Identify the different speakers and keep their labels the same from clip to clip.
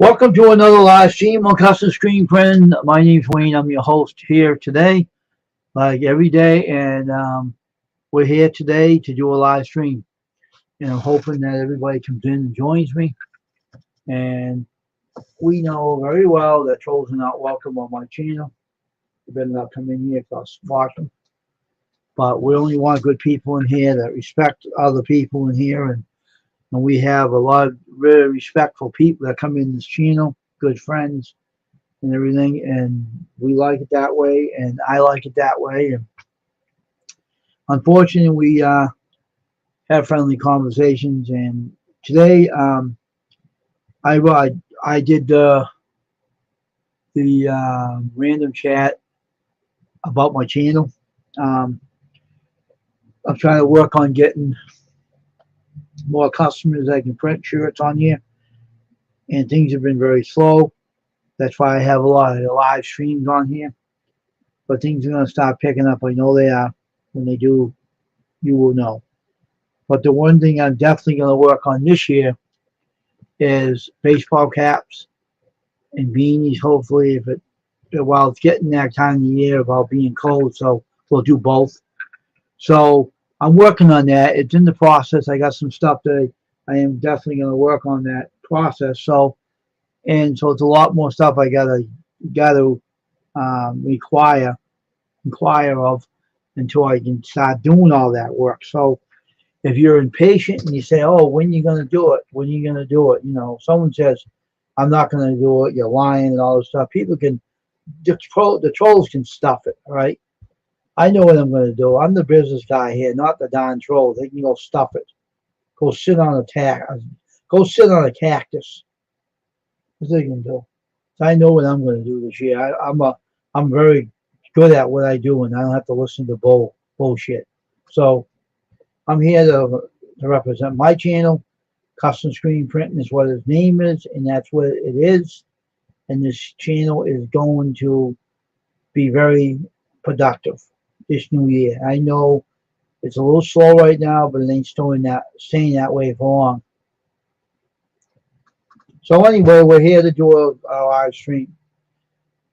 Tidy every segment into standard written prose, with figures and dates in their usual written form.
Speaker 1: Welcome to another live stream on Custom Screen Print. My name's Wayne. I'm your host here today, like every day, and we're here today to do a live stream. And I'm hoping that everybody comes in and joins me. And we know very well that trolls are not welcome on my channel. You better not come in here because watch them. But we only want good people in here that respect other people in here, and we have a lot of very respectful people that come in this channel, good friends and everything, and we like it that way, and I like it that way. And unfortunately, we have friendly conversations. And today, I did the random chat about my channel. Um, I'm trying to work on getting more customers that can print shirts on here, and things have been very slow. That's why I have a lot of live streams on here. But things are going to start picking up. I know they are. When they do, you will know. But the one thing I'm definitely going to work on this year is baseball caps and beanies. Hopefully, while it's getting that time of the year about being cold, so we'll do both. So I'm working on that. It's in the process. I got some stuff that I am definitely going to work on that process. So it's a lot more stuff I gotta inquire of until I can start doing all that work. So if you're impatient and you say, "Oh, when are you going to do it? When are you going to do it?" Someone says, "I'm not going to do it," you're lying and all this stuff. People can, the trolls can stuff it, all right? I know what I'm going to do. I'm the business guy here, not the darn troll. They can go stuff it. Go sit on a Go sit on a cactus. What they can do. So I know what I'm going to do this year. I'm very good at what I do, and I don't have to listen to bullshit. So I'm here to represent my channel. Custom Screen Printing is what his name is, and that's what it is. And this channel is going to be very productive this new year. I know it's a little slow right now, but it ain't staying that way for long. So anyway, we're here to do a live stream.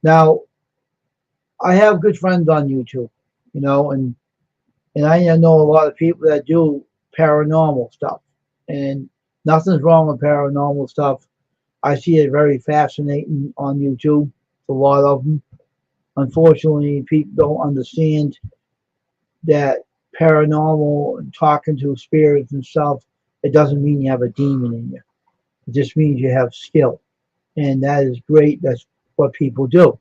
Speaker 1: Now, I have good friends on YouTube, and I know a lot of people that do paranormal stuff, and nothing's wrong with paranormal stuff. I see it very fascinating on YouTube. A lot of them. Unfortunately, people don't understand that paranormal and talking to spirits and stuff. It doesn't mean you have a demon in you. It just means you have skill, and that is great. That's what people do.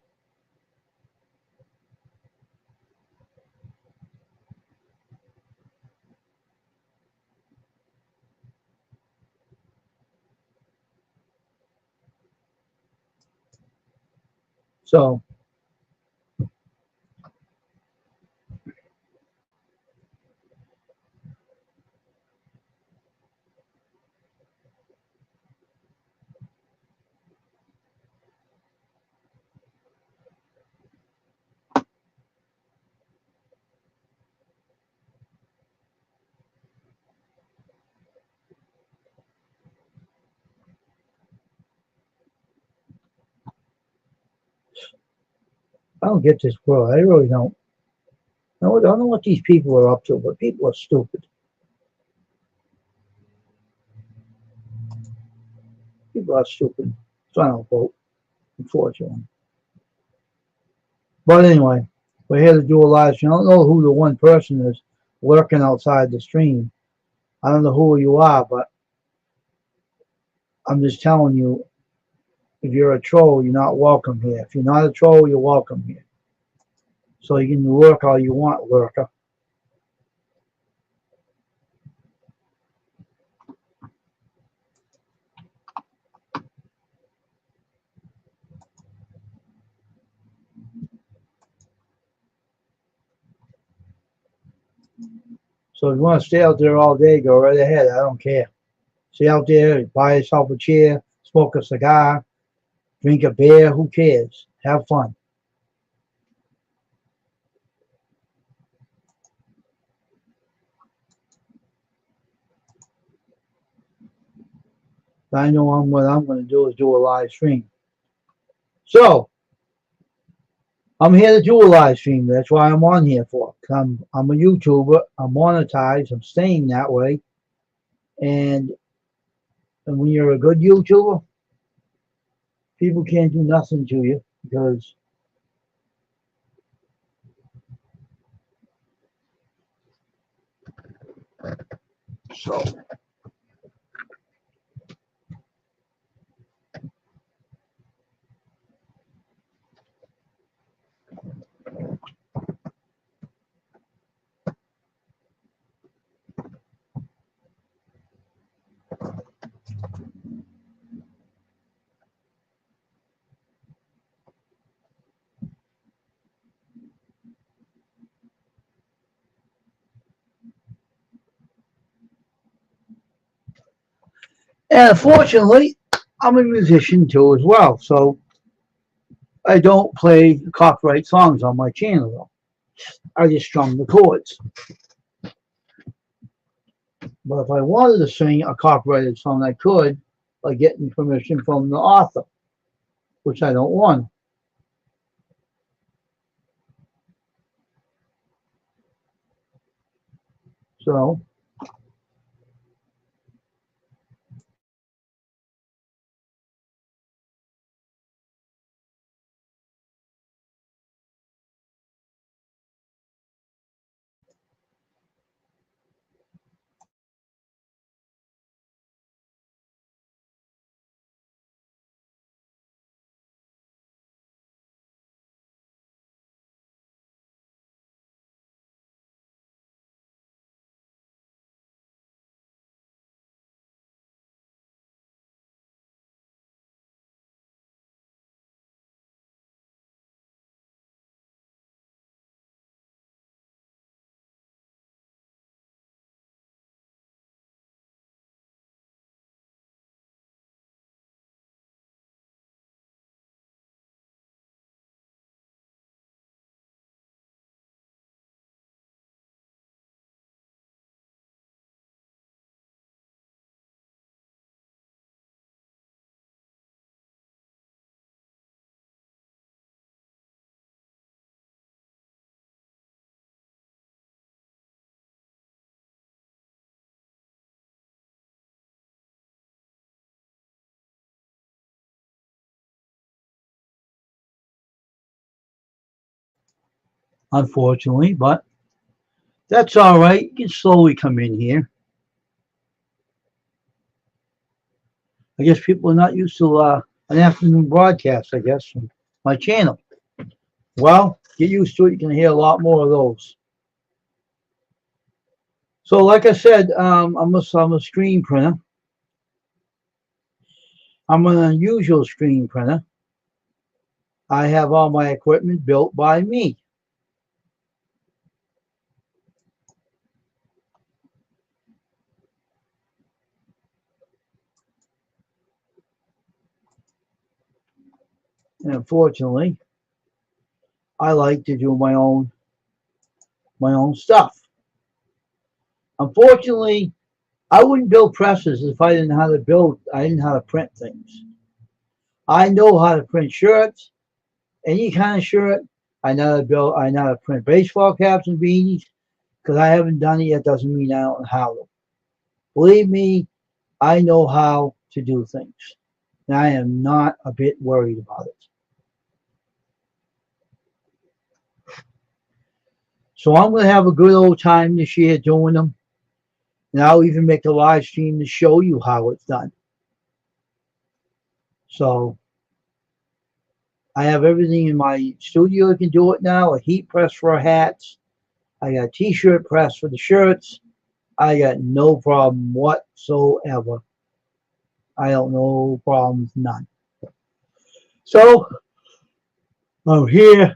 Speaker 1: So I don't get this world. I really don't. I don't know what these people are up to, but people are stupid. People are stupid. So I don't vote, unfortunately. But anyway, we're here to do a live stream. I don't know who the one person is lurking outside the stream. I don't know who you are, but I'm just telling you, if you're a troll, you're not welcome here. If you're not a troll, you're welcome here. So you can lurk all you want, lurker. So if you want to stay out there all day, go right ahead. I don't care. Stay out there, buy yourself a chair, smoke a cigar, drink a beer. Who cares? Have fun. I know what I'm going to do is do a live stream. So I'm here to do a live stream. That's why I'm on here for. I'm a YouTuber. I'm monetized. I'm staying that way. And when you're a good YouTuber, people can't do nothing to you because so. And unfortunately, I'm a musician too as well. So I don't play copyright songs on my channel though. I just strum the chords. But if I wanted to sing a copyrighted song, I could by getting permission from the author, which I don't want. So unfortunately, but that's all right. You can slowly come in here. I guess people are not used to an afternoon broadcast, I guess, from my channel. Well, get used to it. You can hear a lot more of those. So, like I said, I'm a screen printer. I'm an unusual screen printer. I have all my equipment built by me. And unfortunately, I like to do my own stuff. Unfortunately, I wouldn't build presses if I didn't know how to build. I didn't know how to print things. I know how to print shirts, any kind of shirt. I know how to build. I know how to print baseball caps and beanies. Because I haven't done it yet doesn't mean I don't know how to. Believe me, I know how to do things. And I am not a bit worried about it. So I'm going to have a good old time this year doing them. And I'll even make a live stream to show you how it's done. So I have everything in my studio that can do it now. A heat press for hats. I got a t-shirt press for the shirts. I got no problem whatsoever. I don't know problems, none. So I'm here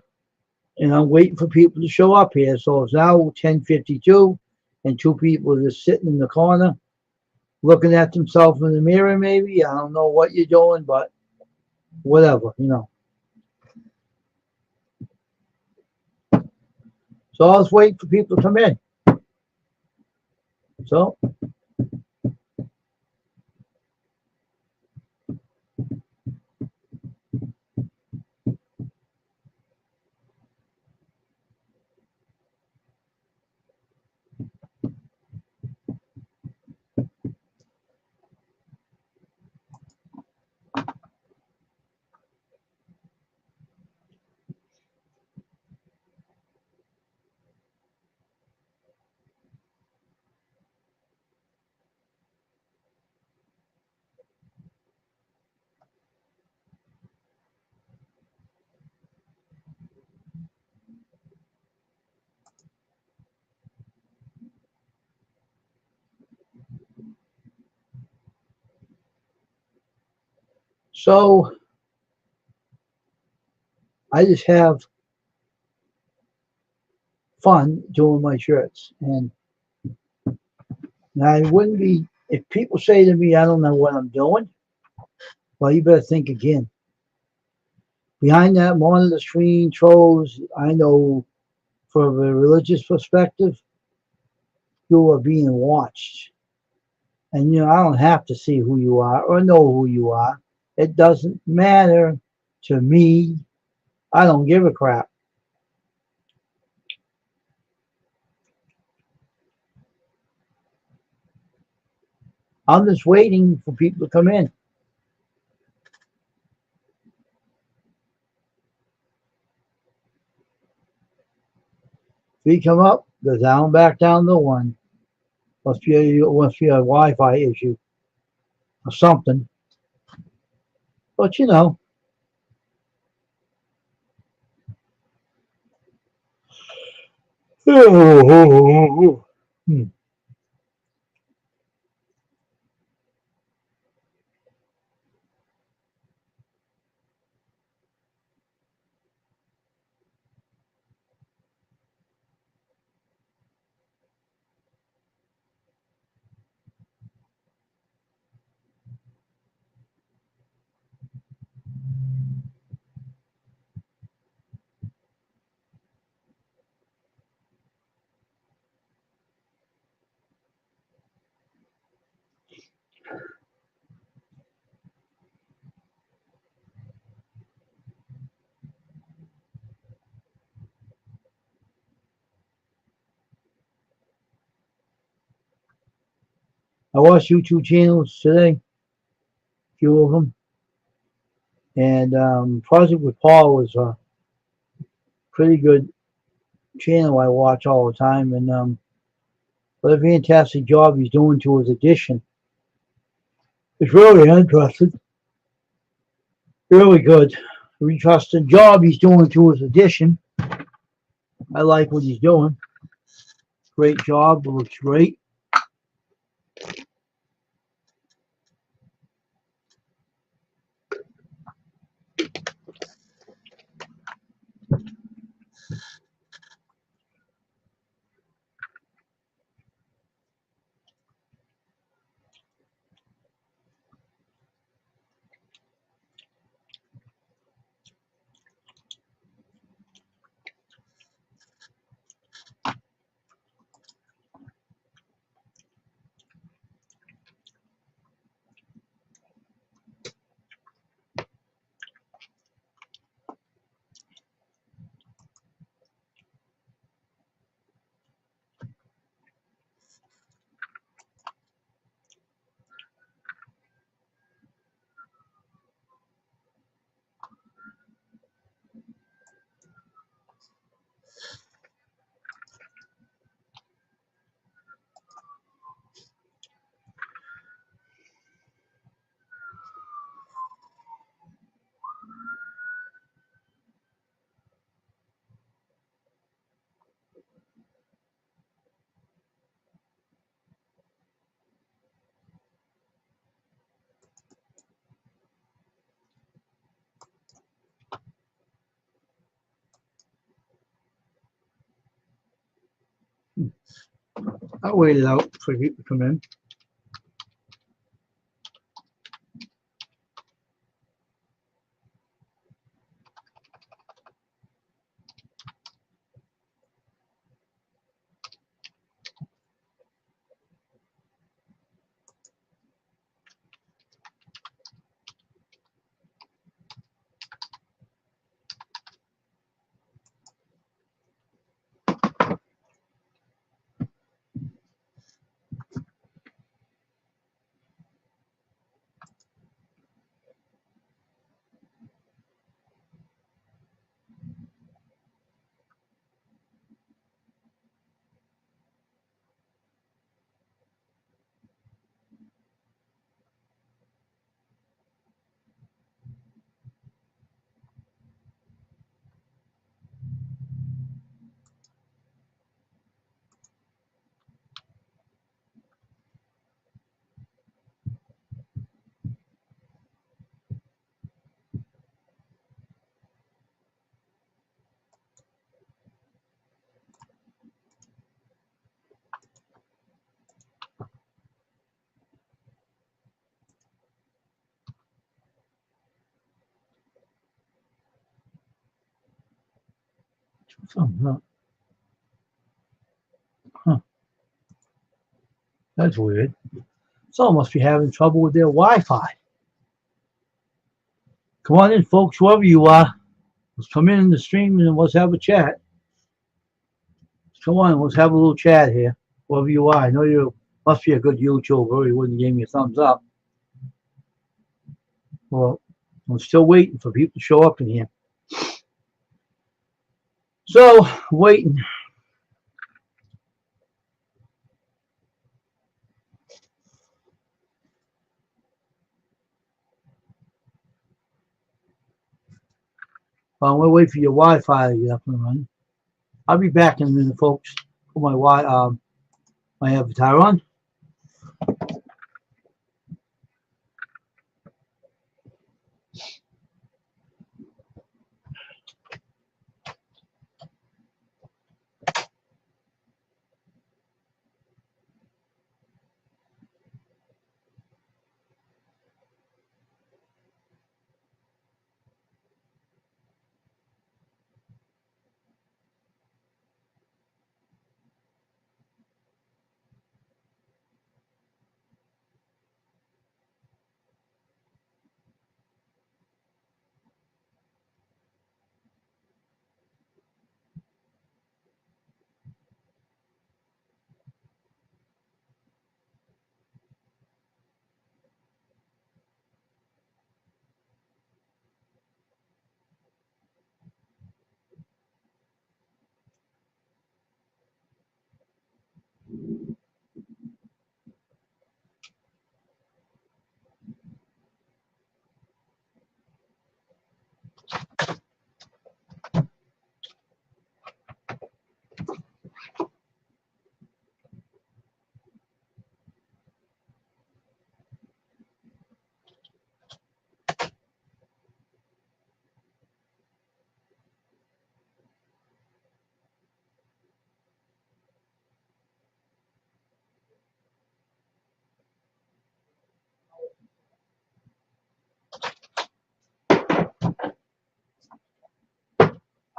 Speaker 1: and I'm waiting for people to show up here. So it's now 10:52 and two people are just sitting in the corner looking at themselves in the mirror maybe. I don't know what you're doing, but whatever, you know. So I was waiting for people to come in. So So I just have fun doing my shirts. And I wouldn't be, if people say to me, I don't know what I'm doing, well, you better think again. Behind that monitor screen trolls, I know from a religious perspective, you are being watched. And I don't have to see who you are or know who you are. It doesn't matter to me. I don't give a crap. I'm just waiting for people to come in. If you come up, go down back down to one. Must be a Wi-Fi issue or something. But Hmm. I watched YouTube channels today, a few of them, and Project with Paul was a pretty good channel I watch all the time, and what a fantastic job he's doing to his addition. It's really interesting, really good. Interesting job he's doing to his addition. I like what he's doing. Great job. It looks great. I'll wait it out for people to come in. Something up. Huh. That's weird. Someone must be having trouble with their Wi-Fi. Come on in, folks, whoever you are. Let's come in the stream and let's have a chat. Come on, let's have a little chat here. Whoever you are. I know you must be a good YouTuber or you wouldn't give me a thumbs up. Well, I'm still waiting for people to show up in here. So, waiting. Well, I'm going to wait for your Wi-Fi to get up and running. I'll be back in a minute, folks. Put my avatar on.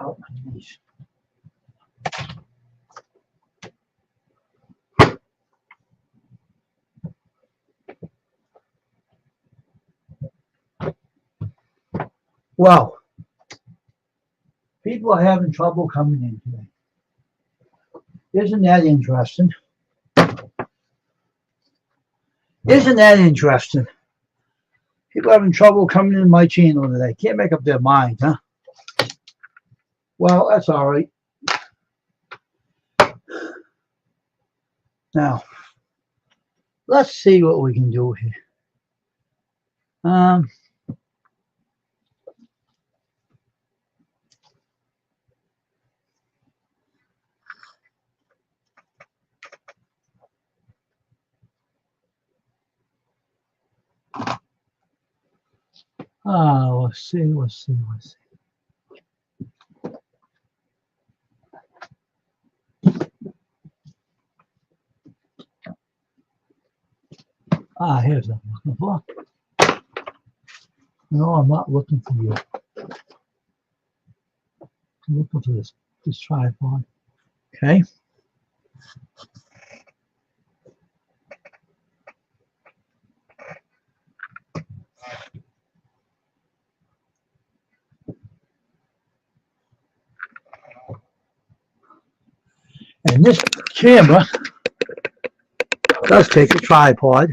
Speaker 1: Out my knees. Well, people are having trouble coming in today. Isn't that interesting? Isn't that interesting? People are having trouble coming in my channel today. Can't make up their mind, huh? Well, that's all right. Now, let's see what we can do here. Let's see. Here's what I'm looking for. No, I'm not looking for you. I'm looking for this tripod. Okay. And this camera does take a tripod.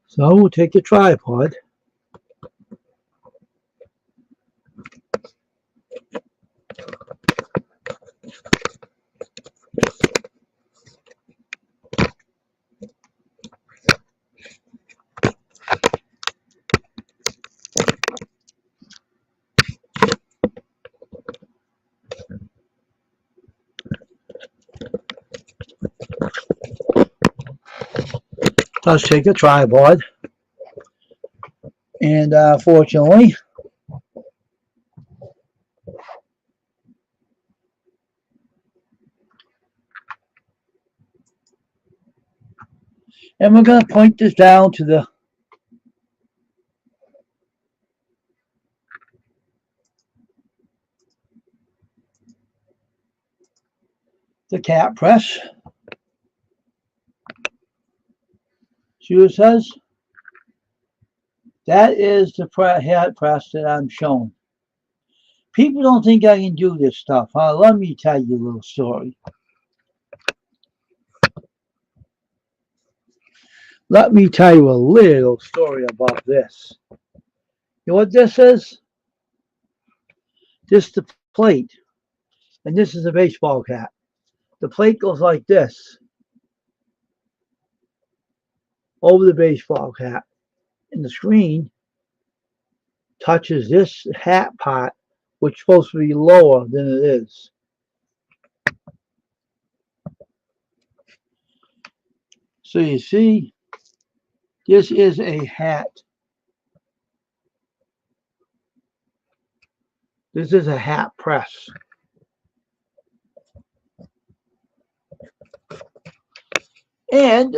Speaker 1: So we'll take a tripod. Does take a tripod. And fortunately, And we're going to point this down to the cat press. See what it says? That is the hat press that I'm showing. People don't think I can do this stuff. Let me tell you a little story. Let me tell you a little story about this. You know what this is? This is the plate. And this is a baseball cap. The plate goes like this over the baseball cap. And the screen touches this hat part, which is supposed to be lower than it is. So you see, this is a hat. This is a hat press. And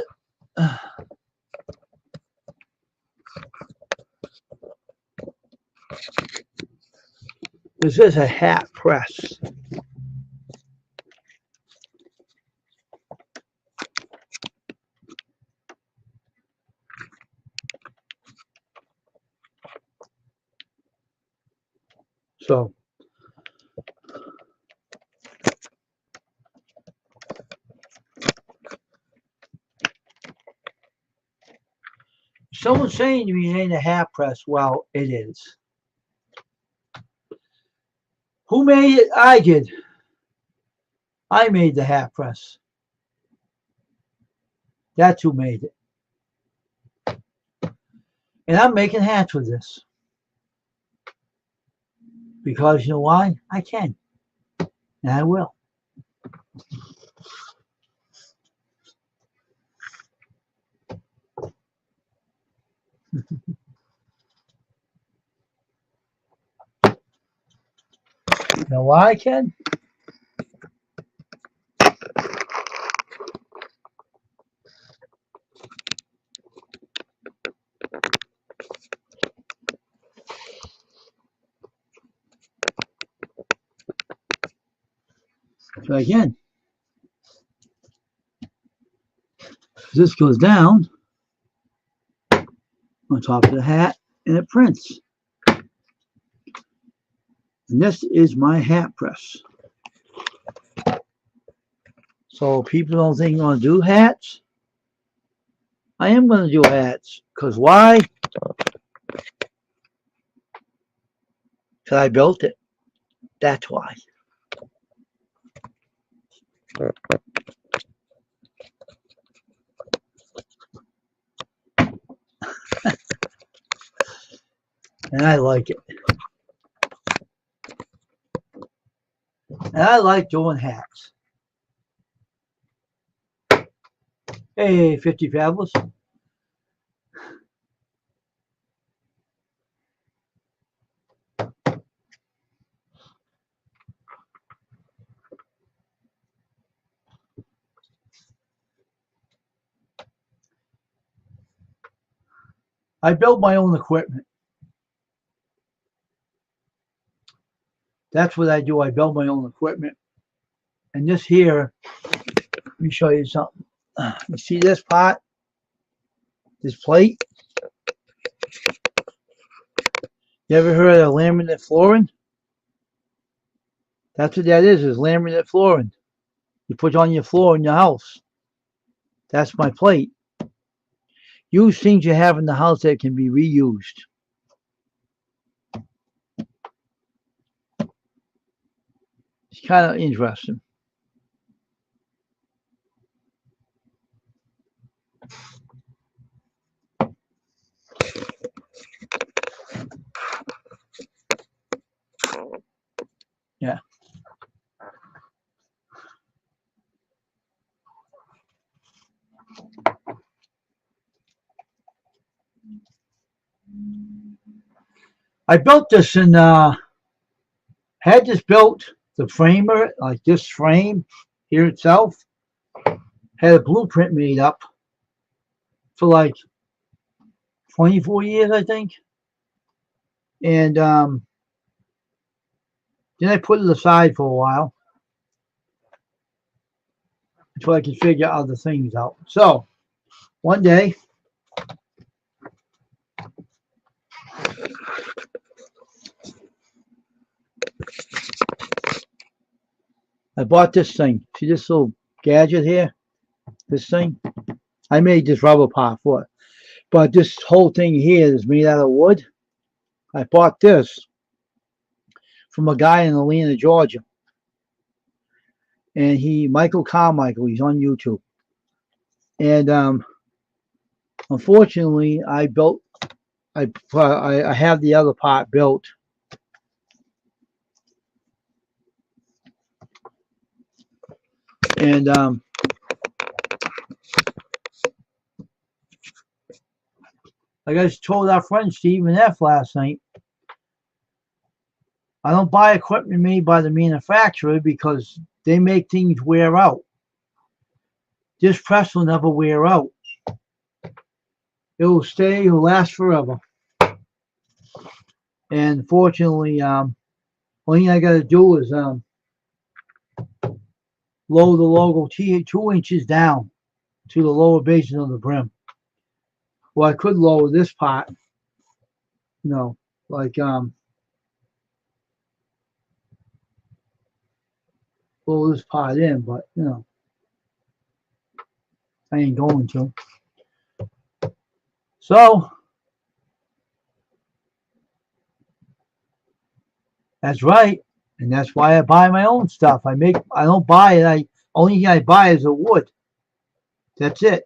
Speaker 1: this is a hat press. So someone's saying to me it ain't a hat press. Well, it is. Who made it? I did. I made the hat press. That's who made it. And I'm making hats with this. Because you know why? I can. And I will. You know why I can? So again, this goes down on top of the hat and it prints. And this is my hat press. So people don't think I'm going to do hats. I am going to do hats. Because why? Because I built it. That's why. And I like it. And I like doing hats. Hey, 50 Fabulous. I built my own equipment. That's what I do. I build my own equipment. And this here, let me show you something. You see this pot? This plate? You ever heard of laminate flooring? That's what that is laminate flooring. You put on your floor in your house. That's my plate. Use things you have in the house that can be reused. It's kind of interesting. Yeah. I built this in, had this built, the framer, like this frame here itself, had a blueprint made up. for like 24 years, I think. And then I put it aside for a while until I could figure other things out. So one day, I bought this thing. See this little gadget here? This thing? I made this rubber part for it. But this whole thing here is made out of wood. I bought this from a guy in Atlanta, Georgia. And Michael Carmichael, he's on YouTube. And unfortunately, I have the other part built. And like I told our friend Stephen F. last night, I don't buy equipment made by the manufacturer because they make things wear out. This press will never wear out. It will stay, it will last forever. And fortunately, only thing I got to do is lower the logo 2 inches down to the lower basin of the brim. Well, I could lower this part, like pull this part in, but I ain't going to. So that's right, and that's why I buy my own stuff. I don't buy it. Only thing I buy is the wood. That's it.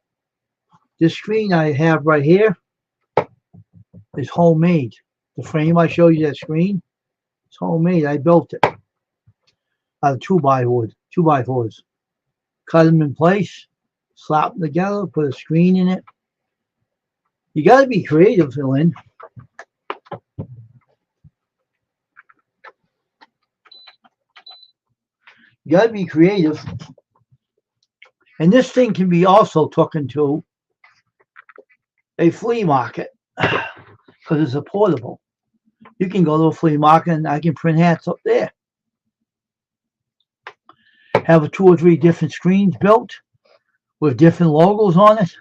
Speaker 1: This screen I have right here is homemade. The frame I showed you, that screen, it's homemade. I built it out of 2x4s. Cut them in place, slap them together, put a screen in it. You got to be creative, Lynn. You got to be creative. And this thing can be also taken to a flea market because it's a portable. You can go to a flea market and I can print hats up there. Have 2 or 3 different screens built with different logos on it,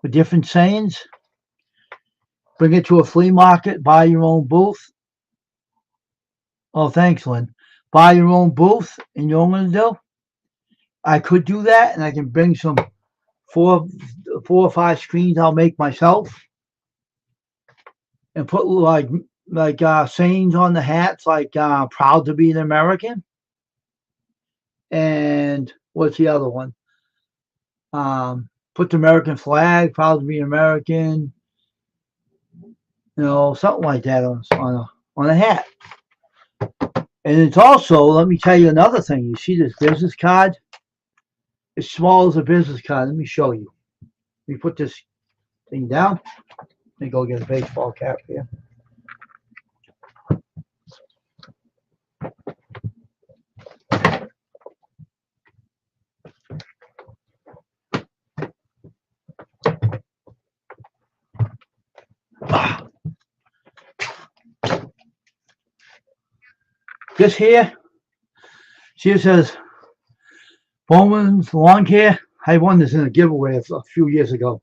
Speaker 1: with different sayings. Bring it to a flea market, buy your own booth. Oh, thanks, Lynn. Buy your own booth, and you know what I'm going to do? I could do that, and I can bring some 4 or 5 screens I'll make myself and put like sayings on the hats, like proud to be an American. And what's the other one? Put the American flag, proud to be American. Something like that on a hat. And it's also, let me tell you another thing. You see this business card? It's small as a business card. Let me show you. Let me put this thing down. Let me go get a baseball cap here. This here, see it says Bowman's Lawn Care. I won this in a giveaway a few years ago.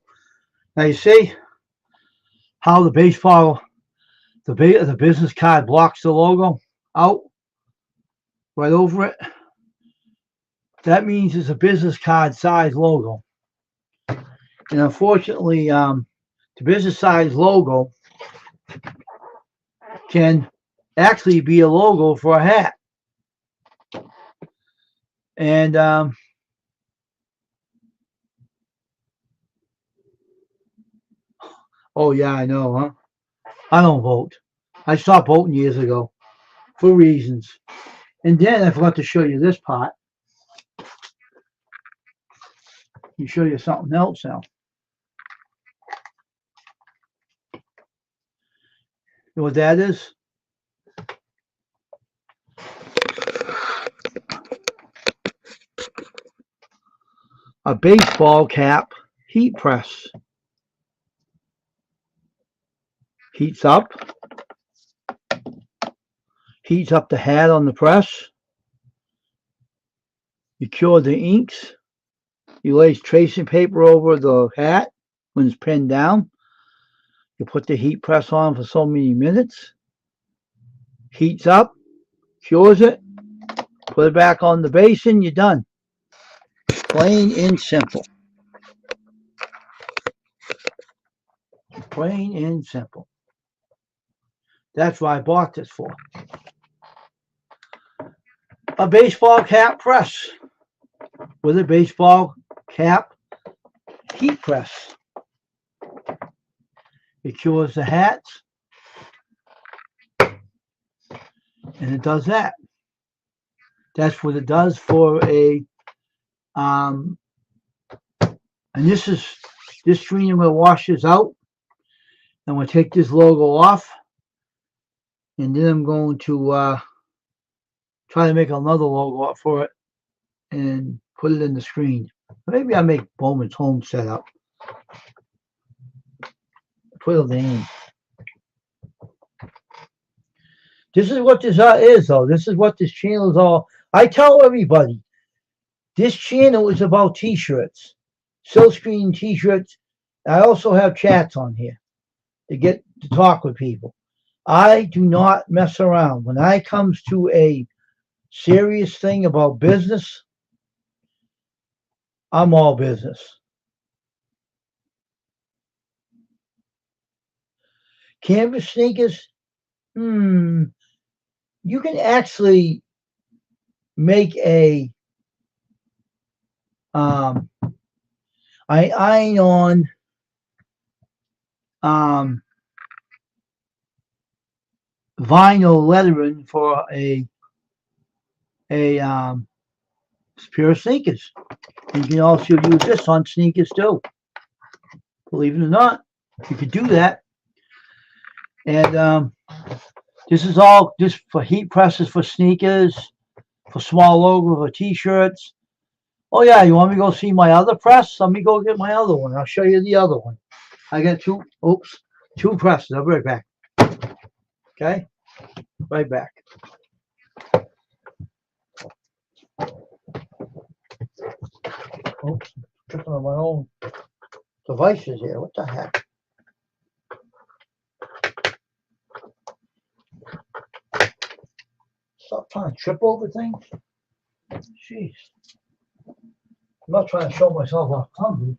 Speaker 1: Now you see how the business card blocks the logo out right over it. That means it's a business card size logo. And unfortunately, the business size logo can actually be a logo for a hat. And oh yeah, I know, huh? I don't vote. I stopped voting years ago for reasons. And then I forgot to show you this part. Let me show you something else now. You know what that is? A baseball cap heat press. Heats up the hat on the press. You cure the inks. You lay tracing paper over the hat when it's pinned down. You put the heat press on for so many minutes. Heats up, cures it, put it back on the basin, you're done. Plain and simple. Plain and simple. That's what I bought this for. A baseball cap press with a baseball cap heat press. It cures the hats, and it does that. That's what it does for a and this screen I'm going to wash this out. I'm going to take this logo off, and then I'm going to try to make another logo for it and put it in the screen. Maybe I'll make Bowman's Home Setup. Put a name. This is what this is, though. This is what this channel is all. I tell everybody, this channel is about t-shirts, silkscreen t-shirts. I also have chats on here to get to talk with people. I do not mess around. When it comes to a serious thing about business, I'm all business. Canvas sneakers, you can actually make a iron-on vinyl lettering for a pair of sneakers. You can also use this on sneakers too. Believe it or not, you could do that. And this is all just for heat presses for sneakers, for small logos for t-shirts. Oh yeah, you want me to go see my other press? Let me go get my other one. I'll show you the other one. I got two presses. I'll be right back. Okay? Right back. Oops, tripping on my own devices here. What the heck? Stop trying to trip over things. Jeez. I'm not trying to show myself off hungry.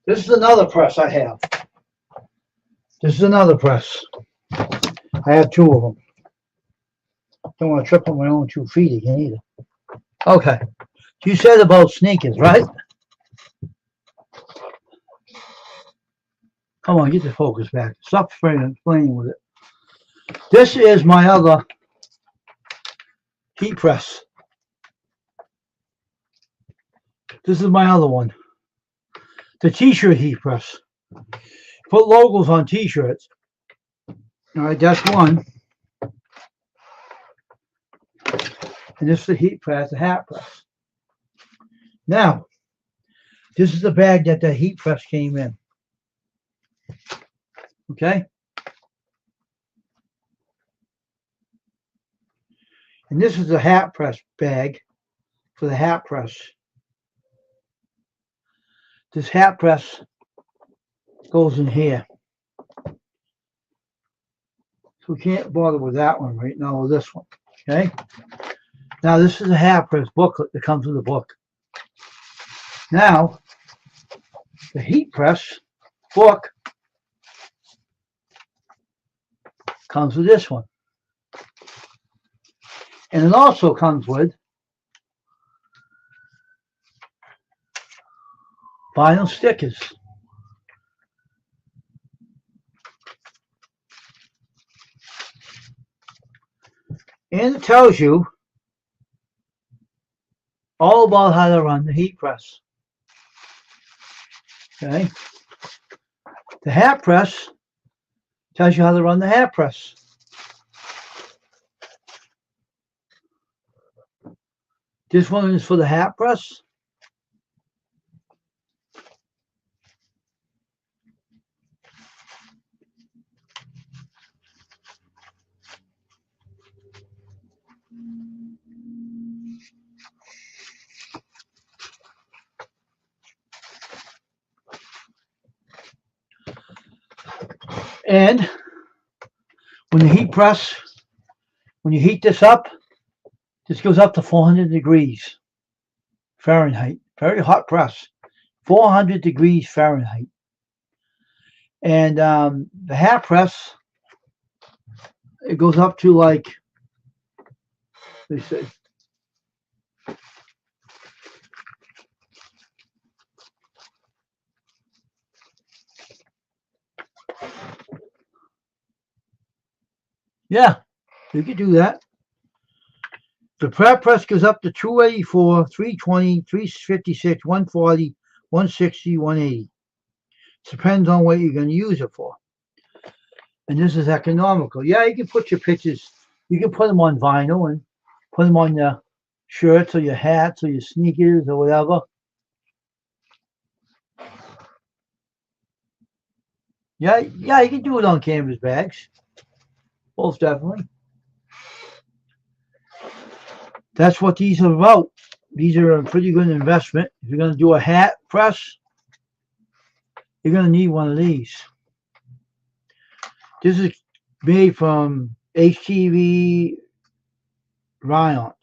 Speaker 1: This is another press I have. This is another press. I have two of them. Don't want to trip on my own 2 feet again either. Okay. You said about sneakers, right? Come on, get the focus back. Stop playing with it. This is my other heat press. This is my other one. The t-shirt heat press. Put logos on t-shirts. All right, that's one. And this is the heat press, the hat press. Now, this is the bag that the heat press came in. Okay? And this is the hat press bag for the hat press. This hat press goes in here. So we can't bother with that one right now, or this one. Okay? Now this is a hat press booklet that comes with the book. Now, The heat press book comes with this one. And it also comes with vinyl stickers. And it tells you all about how to run the heat press. Okay. The hat press tells you how to run the hat press. This one is for the hat press. And when you heat this up, this goes up to 400 degrees Fahrenheit. Very hot press. 400 degrees Fahrenheit. And the hat press, it goes up to like, they say, yeah, you can do that. The prep press goes up to 284, 320, 356, 140, 160, 180. It depends on what you're going to use it for. And this is economical. Yeah, you can put your pictures, you can put them on vinyl and put them on your shirts or your hats or your sneakers or whatever. Yeah, you can do it on canvas bags. Most definitely. That's what these are about. These are a pretty good investment. If you're going to do a hat press, you're going to need one of these. This is made from HTV Ryant.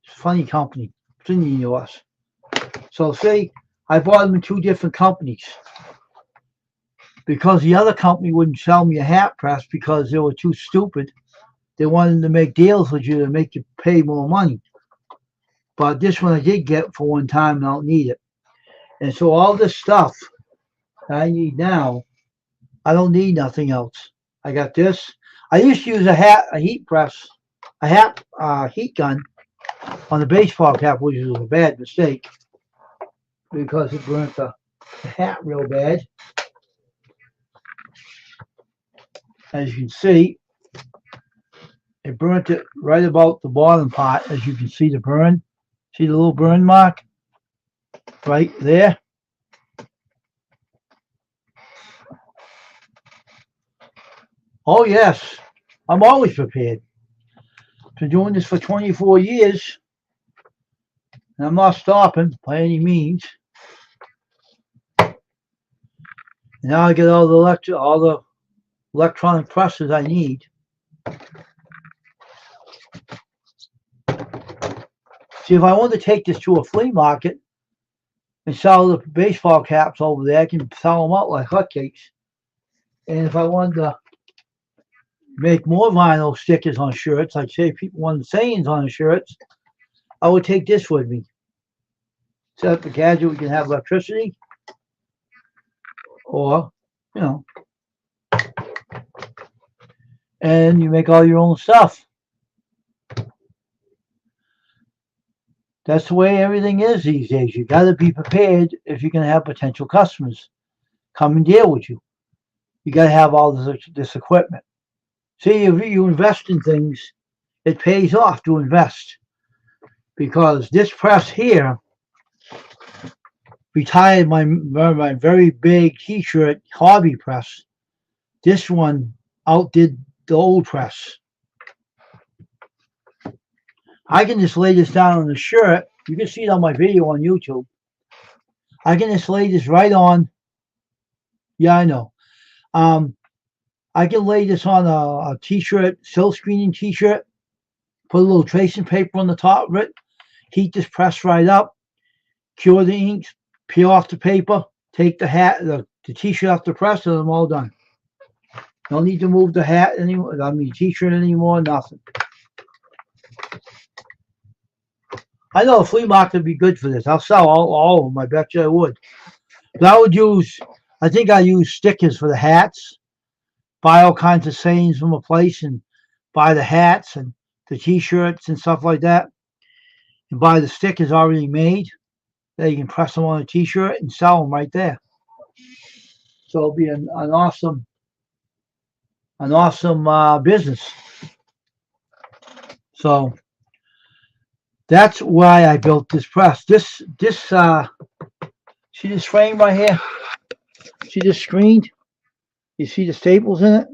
Speaker 1: It's a funny company. It's in the US. So say I bought them in two different companies. Because the other company wouldn't sell me a hat press because they were too stupid. They wanted to make deals with you to make you pay more money. But this one I did get for one time and I don't need it. And so all this stuff that I need now, I don't need nothing else. I got this. I used to use a heat press, heat gun on the baseball cap, which was a bad mistake because it burnt the hat real bad. As you can see, it burnt it right about the bottom part. As you can see the burn. See the little burn mark? Right there. Oh yes, I'm always prepared. Been doing this for 24 years. And I'm not stopping by any means. And now I get all the electronic presses I need. See, if I want to take this to a flea market and sell the baseball caps over there, I can sell them out like hotcakes. And if I wanted to make more vinyl stickers on shirts, like say people wanted sayings on the shirts, I would take this with me. Set up a gadget, we can have electricity, or, you know, and you make all your own stuff. That's the way everything is these days. You got to be prepared if you're going to have potential customers come and deal with you. You got to have all this equipment. See, if you invest in things, it pays off to invest. Because this press here retired my very big t-shirt hobby press. This one outdid the old press. I can just lay this down on the shirt. You can see it on my video on YouTube. I can just lay this right on. Yeah, I know. I can lay this on a t-shirt, silk screening t-shirt, put a little tracing paper on the top of it, heat this press right up, cure the inks, peel off the paper, take the hat, the t-shirt off the press, and I'm all done. No need to move the hat anymore. I mean, t-shirt anymore. Nothing. I know a flea market would be good for this. I'll sell all of them. I bet you I would. But I would use. I think I use stickers for the hats. Buy all kinds of sayings from a place and buy the hats and the t-shirts and stuff like that. And buy the stickers already made. Then you can press them on a t-shirt and sell them right there. So it'll be an awesome business. So that's why I built this press. This see this frame right here? See this screen? You see the staples in it?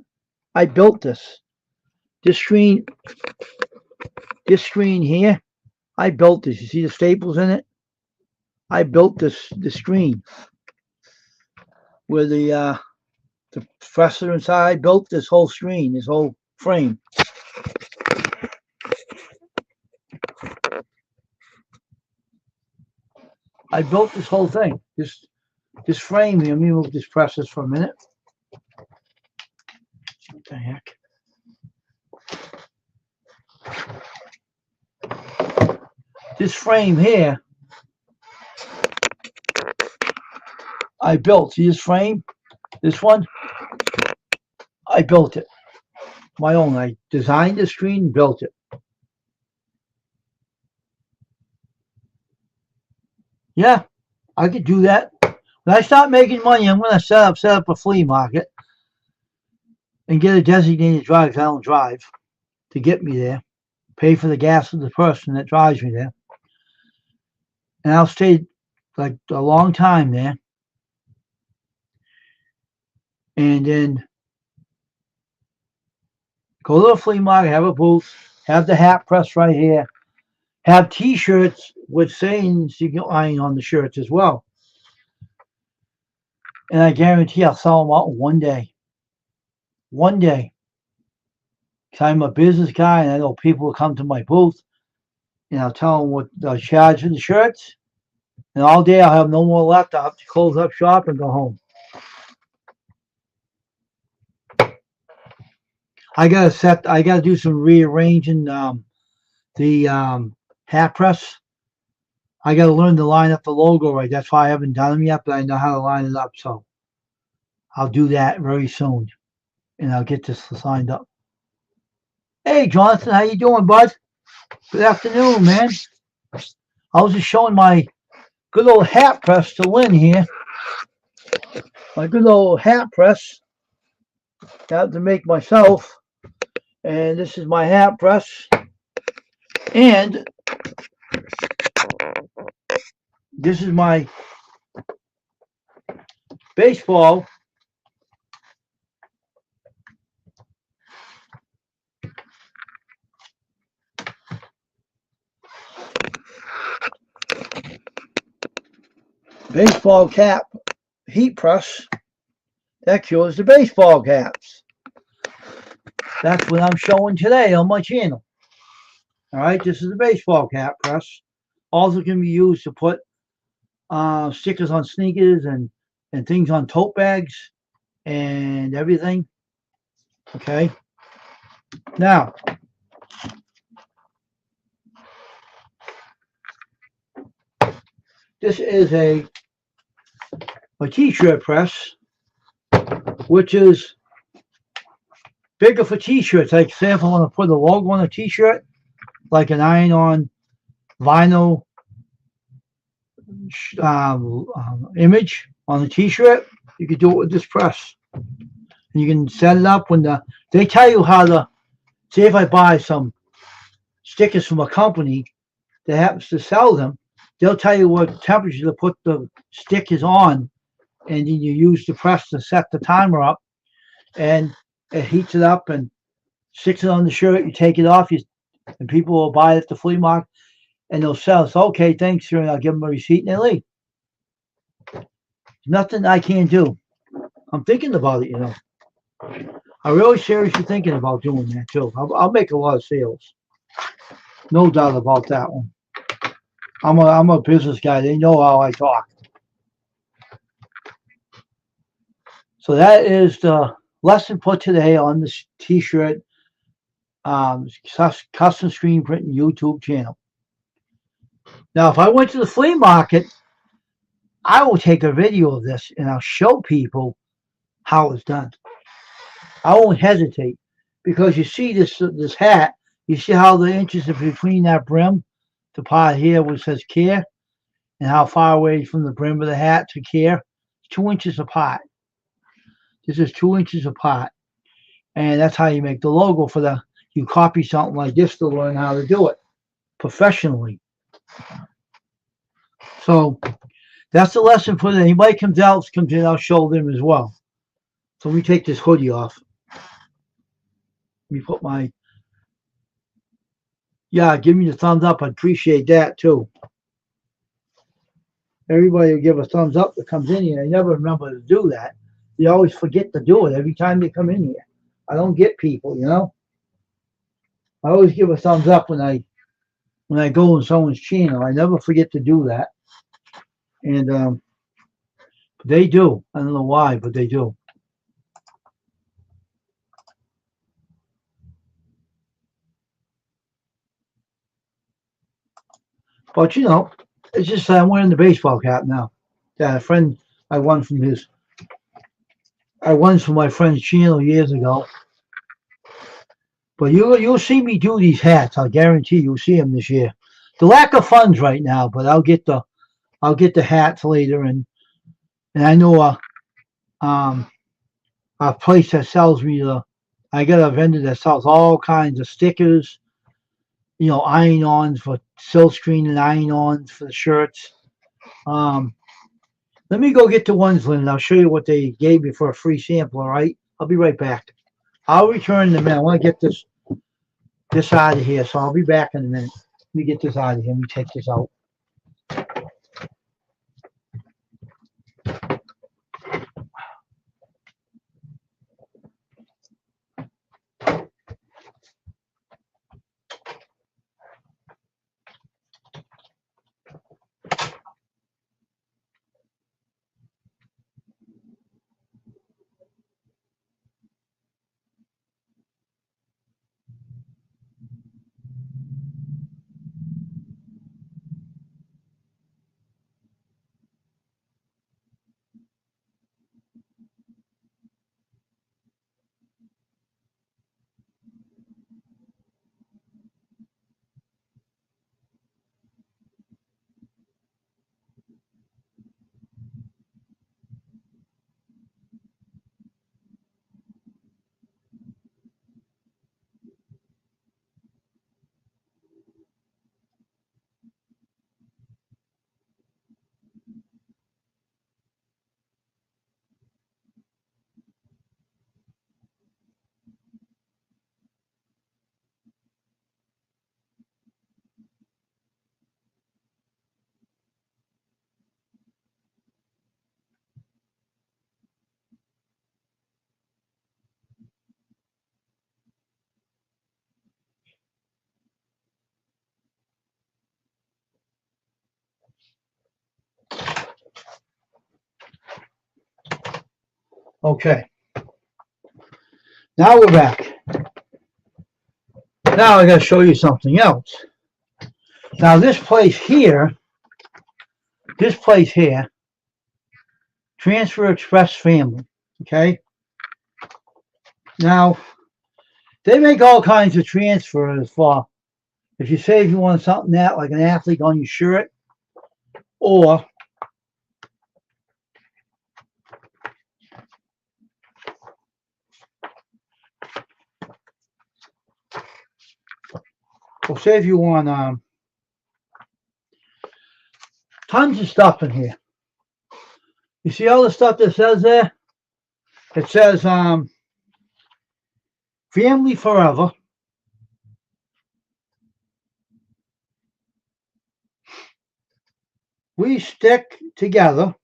Speaker 1: I built this. This screen here, I built this. You see the staples in it? I built this screen where the presser inside. I built this whole screen, this whole frame. I built this whole thing. This frame here. Let me move this presses for a minute. What the heck? This frame here, I built. See this frame? This one? I built it. My own. I designed the screen and built it. Yeah, I could do that. When I start making money, I'm going to set up a flea market and get a designated driver, because I don't drive, to get me there. Pay for the gas of the person that drives me there. And I'll stay like a long time there. And then go to the flea market, have a booth, have the hat press right here, have t-shirts with sayings you can iron on the shirts as well. And I guarantee I'll sell them out in one day. One day. Because I'm a business guy and I know people will come to my booth and I'll tell them what they'll charge for the shirts. And all day I'll have no more left. I'll have to close up shop and go home. I gotta do some rearranging the hat press. I gotta learn to line up the logo right. That's why I haven't done them yet, but I know how to line it up. So I'll do that very soon, and I'll get this signed up. Hey, Jonathan, how you doing, bud? Good afternoon, man. I was just showing my good old hat press to Lynn here. My good old hat press. I have to make myself. And this is my hat press. And this is my baseball cap heat press that cures the baseball caps. That's what I'm showing today on my channel. All right, this is a baseball cap press. Also can be used to put stickers on sneakers and things on tote bags and everything. Okay. Now, this is a t-shirt press, which is bigger for t-shirts. Like say if I want to put a logo on a t-shirt, like an iron-on vinyl image on a t-shirt, you could do it with this press. And you can set it up when they tell you how to. Say if I buy some stickers from a company that happens to sell them, they'll tell you what temperature to put the stickers on, and then you use the press to set the timer up, and it heats it up and sticks it on the shirt. You take it off, and people will buy it at the flea market, and they'll sell. So okay, thanks, sir, and I'll give them a receipt and they leave. Nothing I can't do. I'm thinking about it, you know. I'm really seriously thinking about doing that too. I'll make a lot of sales, no doubt about that one. I'm a business guy. They know how I talk. So that is the lesson for today on this T-shirt custom screen printing YouTube channel. Now, if I went to the flea market, I will take a video of this and I'll show people how it's done. I won't hesitate because you see this hat. You see how the inches are between that brim, the part here which says care, and how far away from the brim of the hat to care. 2 inches apart. This is 2 inches apart, and that's how you make the logo for the. You copy something like this to learn how to do it professionally. So that's the lesson for that. Anybody comes in, I'll show them as well. So let me take this hoodie off. Let me put my, yeah, give me the thumbs up. I appreciate that too. Everybody will give a thumbs up that comes in here. I never remember to do that. They always forget to do it every time they come in here. I don't get people, you know. I always give a thumbs up when I go on someone's channel. I never forget to do that. And they do. I don't know why, but they do. But you know, it's just I'm wearing the baseball cap now. That a friend I won from my friend's channel years ago. But you'll see me do these hats. I'll guarantee you'll see them this year. The lack of funds right now, but I'll get the hats later, and I know a place that sells me I got a vendor that sells all kinds of stickers, you know, iron-ons for silk screen and iron-ons for the shirts. Let me go get the ones, Lynn, and I'll show you what they gave me for a free sample, all right? I'll be right back. I'll return in a minute. I want to get this out of here, so I'll be back in a minute. Let me get this out of here. Let me take this out. Okay. Now we're back. Now I got to show you something else. Now this place here, Transfer Express Family, okay? Now, they make all kinds of transfers for, if you want something that, like an athlete on your shirt, or say if you want tons of stuff in here. You see all the stuff that says there? It says Family Forever. We stick together.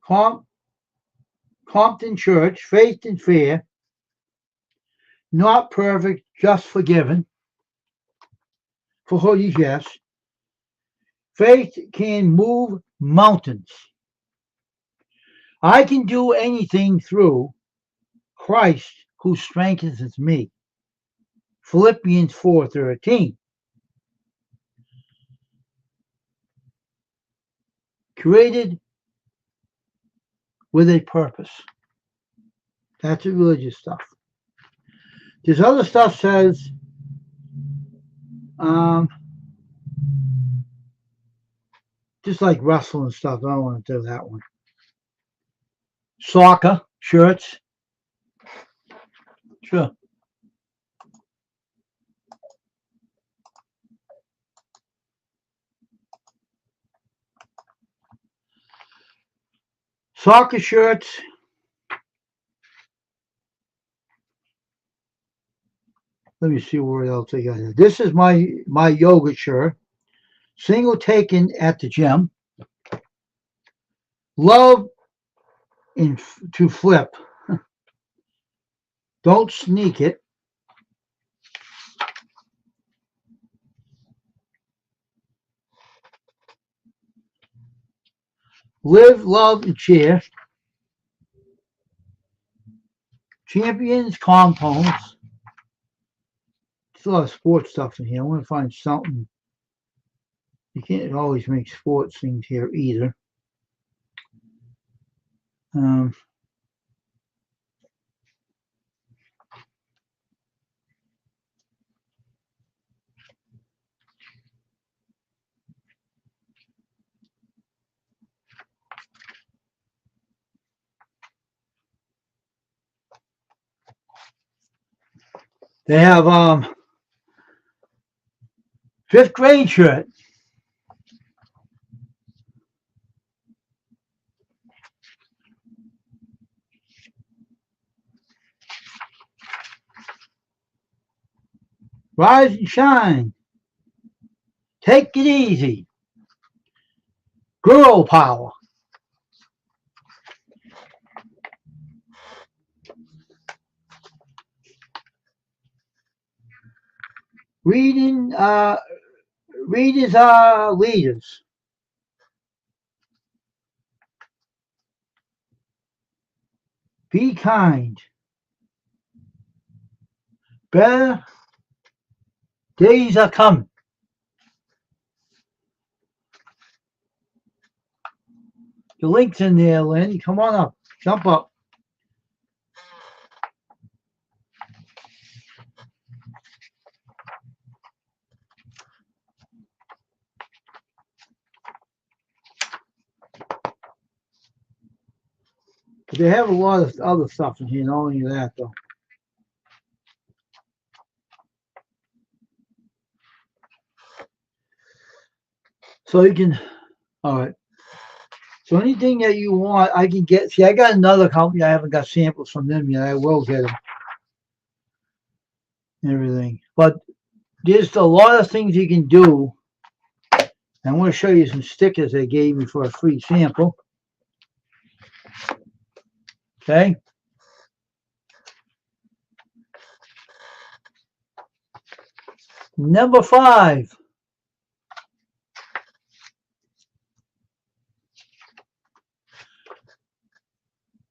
Speaker 1: Compton Church, Faith and Fair. Not perfect, just forgiven. For hoodies, yes. Faith can move mountains. I can do anything through Christ who strengthens me. Philippians 4:13. Created with a purpose. That's the religious stuff. This other stuff says, just like wrestling stuff. I don't want to do that one. Soccer shirts. Sure. Soccer shirts. Let me see what else I got here. This is my yoga shirt. Single taken at the gym. Love to flip. Don't sneak it. Live, love, and cheer. Champions compounds. There's a lot of sports stuff in here. I want to find something. You can't always make sports things here either. They have 5th grade shirt. Rise and shine. Take it easy. Girl power. Readers are leaders. Be kind. Better days are coming. The link's in there, Lynn. Come on up. Jump up. But they have a lot of other stuff in here, not only that, though. So you can, all right. So anything that you want, I can get. See, I got another company. I haven't got samples from them yet. I will get them. Everything. But there's a lot of things you can do. I want to show you some stickers they gave me for a free sample. Okay. Number 5.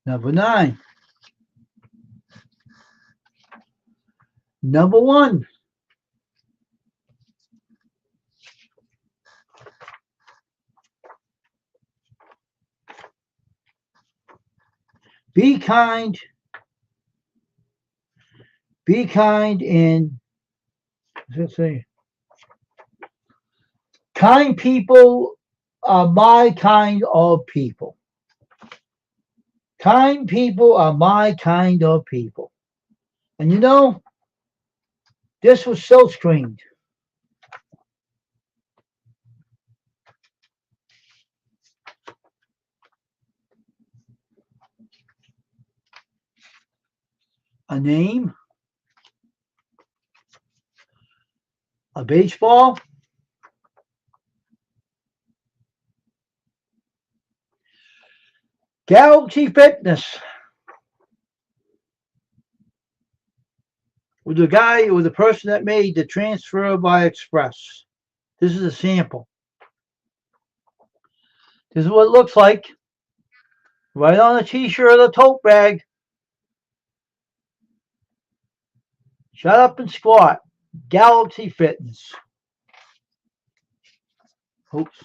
Speaker 1: Number 9. Number 1. Be kind. Be kind and, let's say, kind people are my kind of people. Kind people are my kind of people. And you know, this was silk screened. A name, a baseball, Galaxy Fitness, with the person that made the transfer by express. This is a sample. This is what it looks like. Right on a t-shirt or the tote bag. Shut up and squat. Galaxy Fitness. Oops.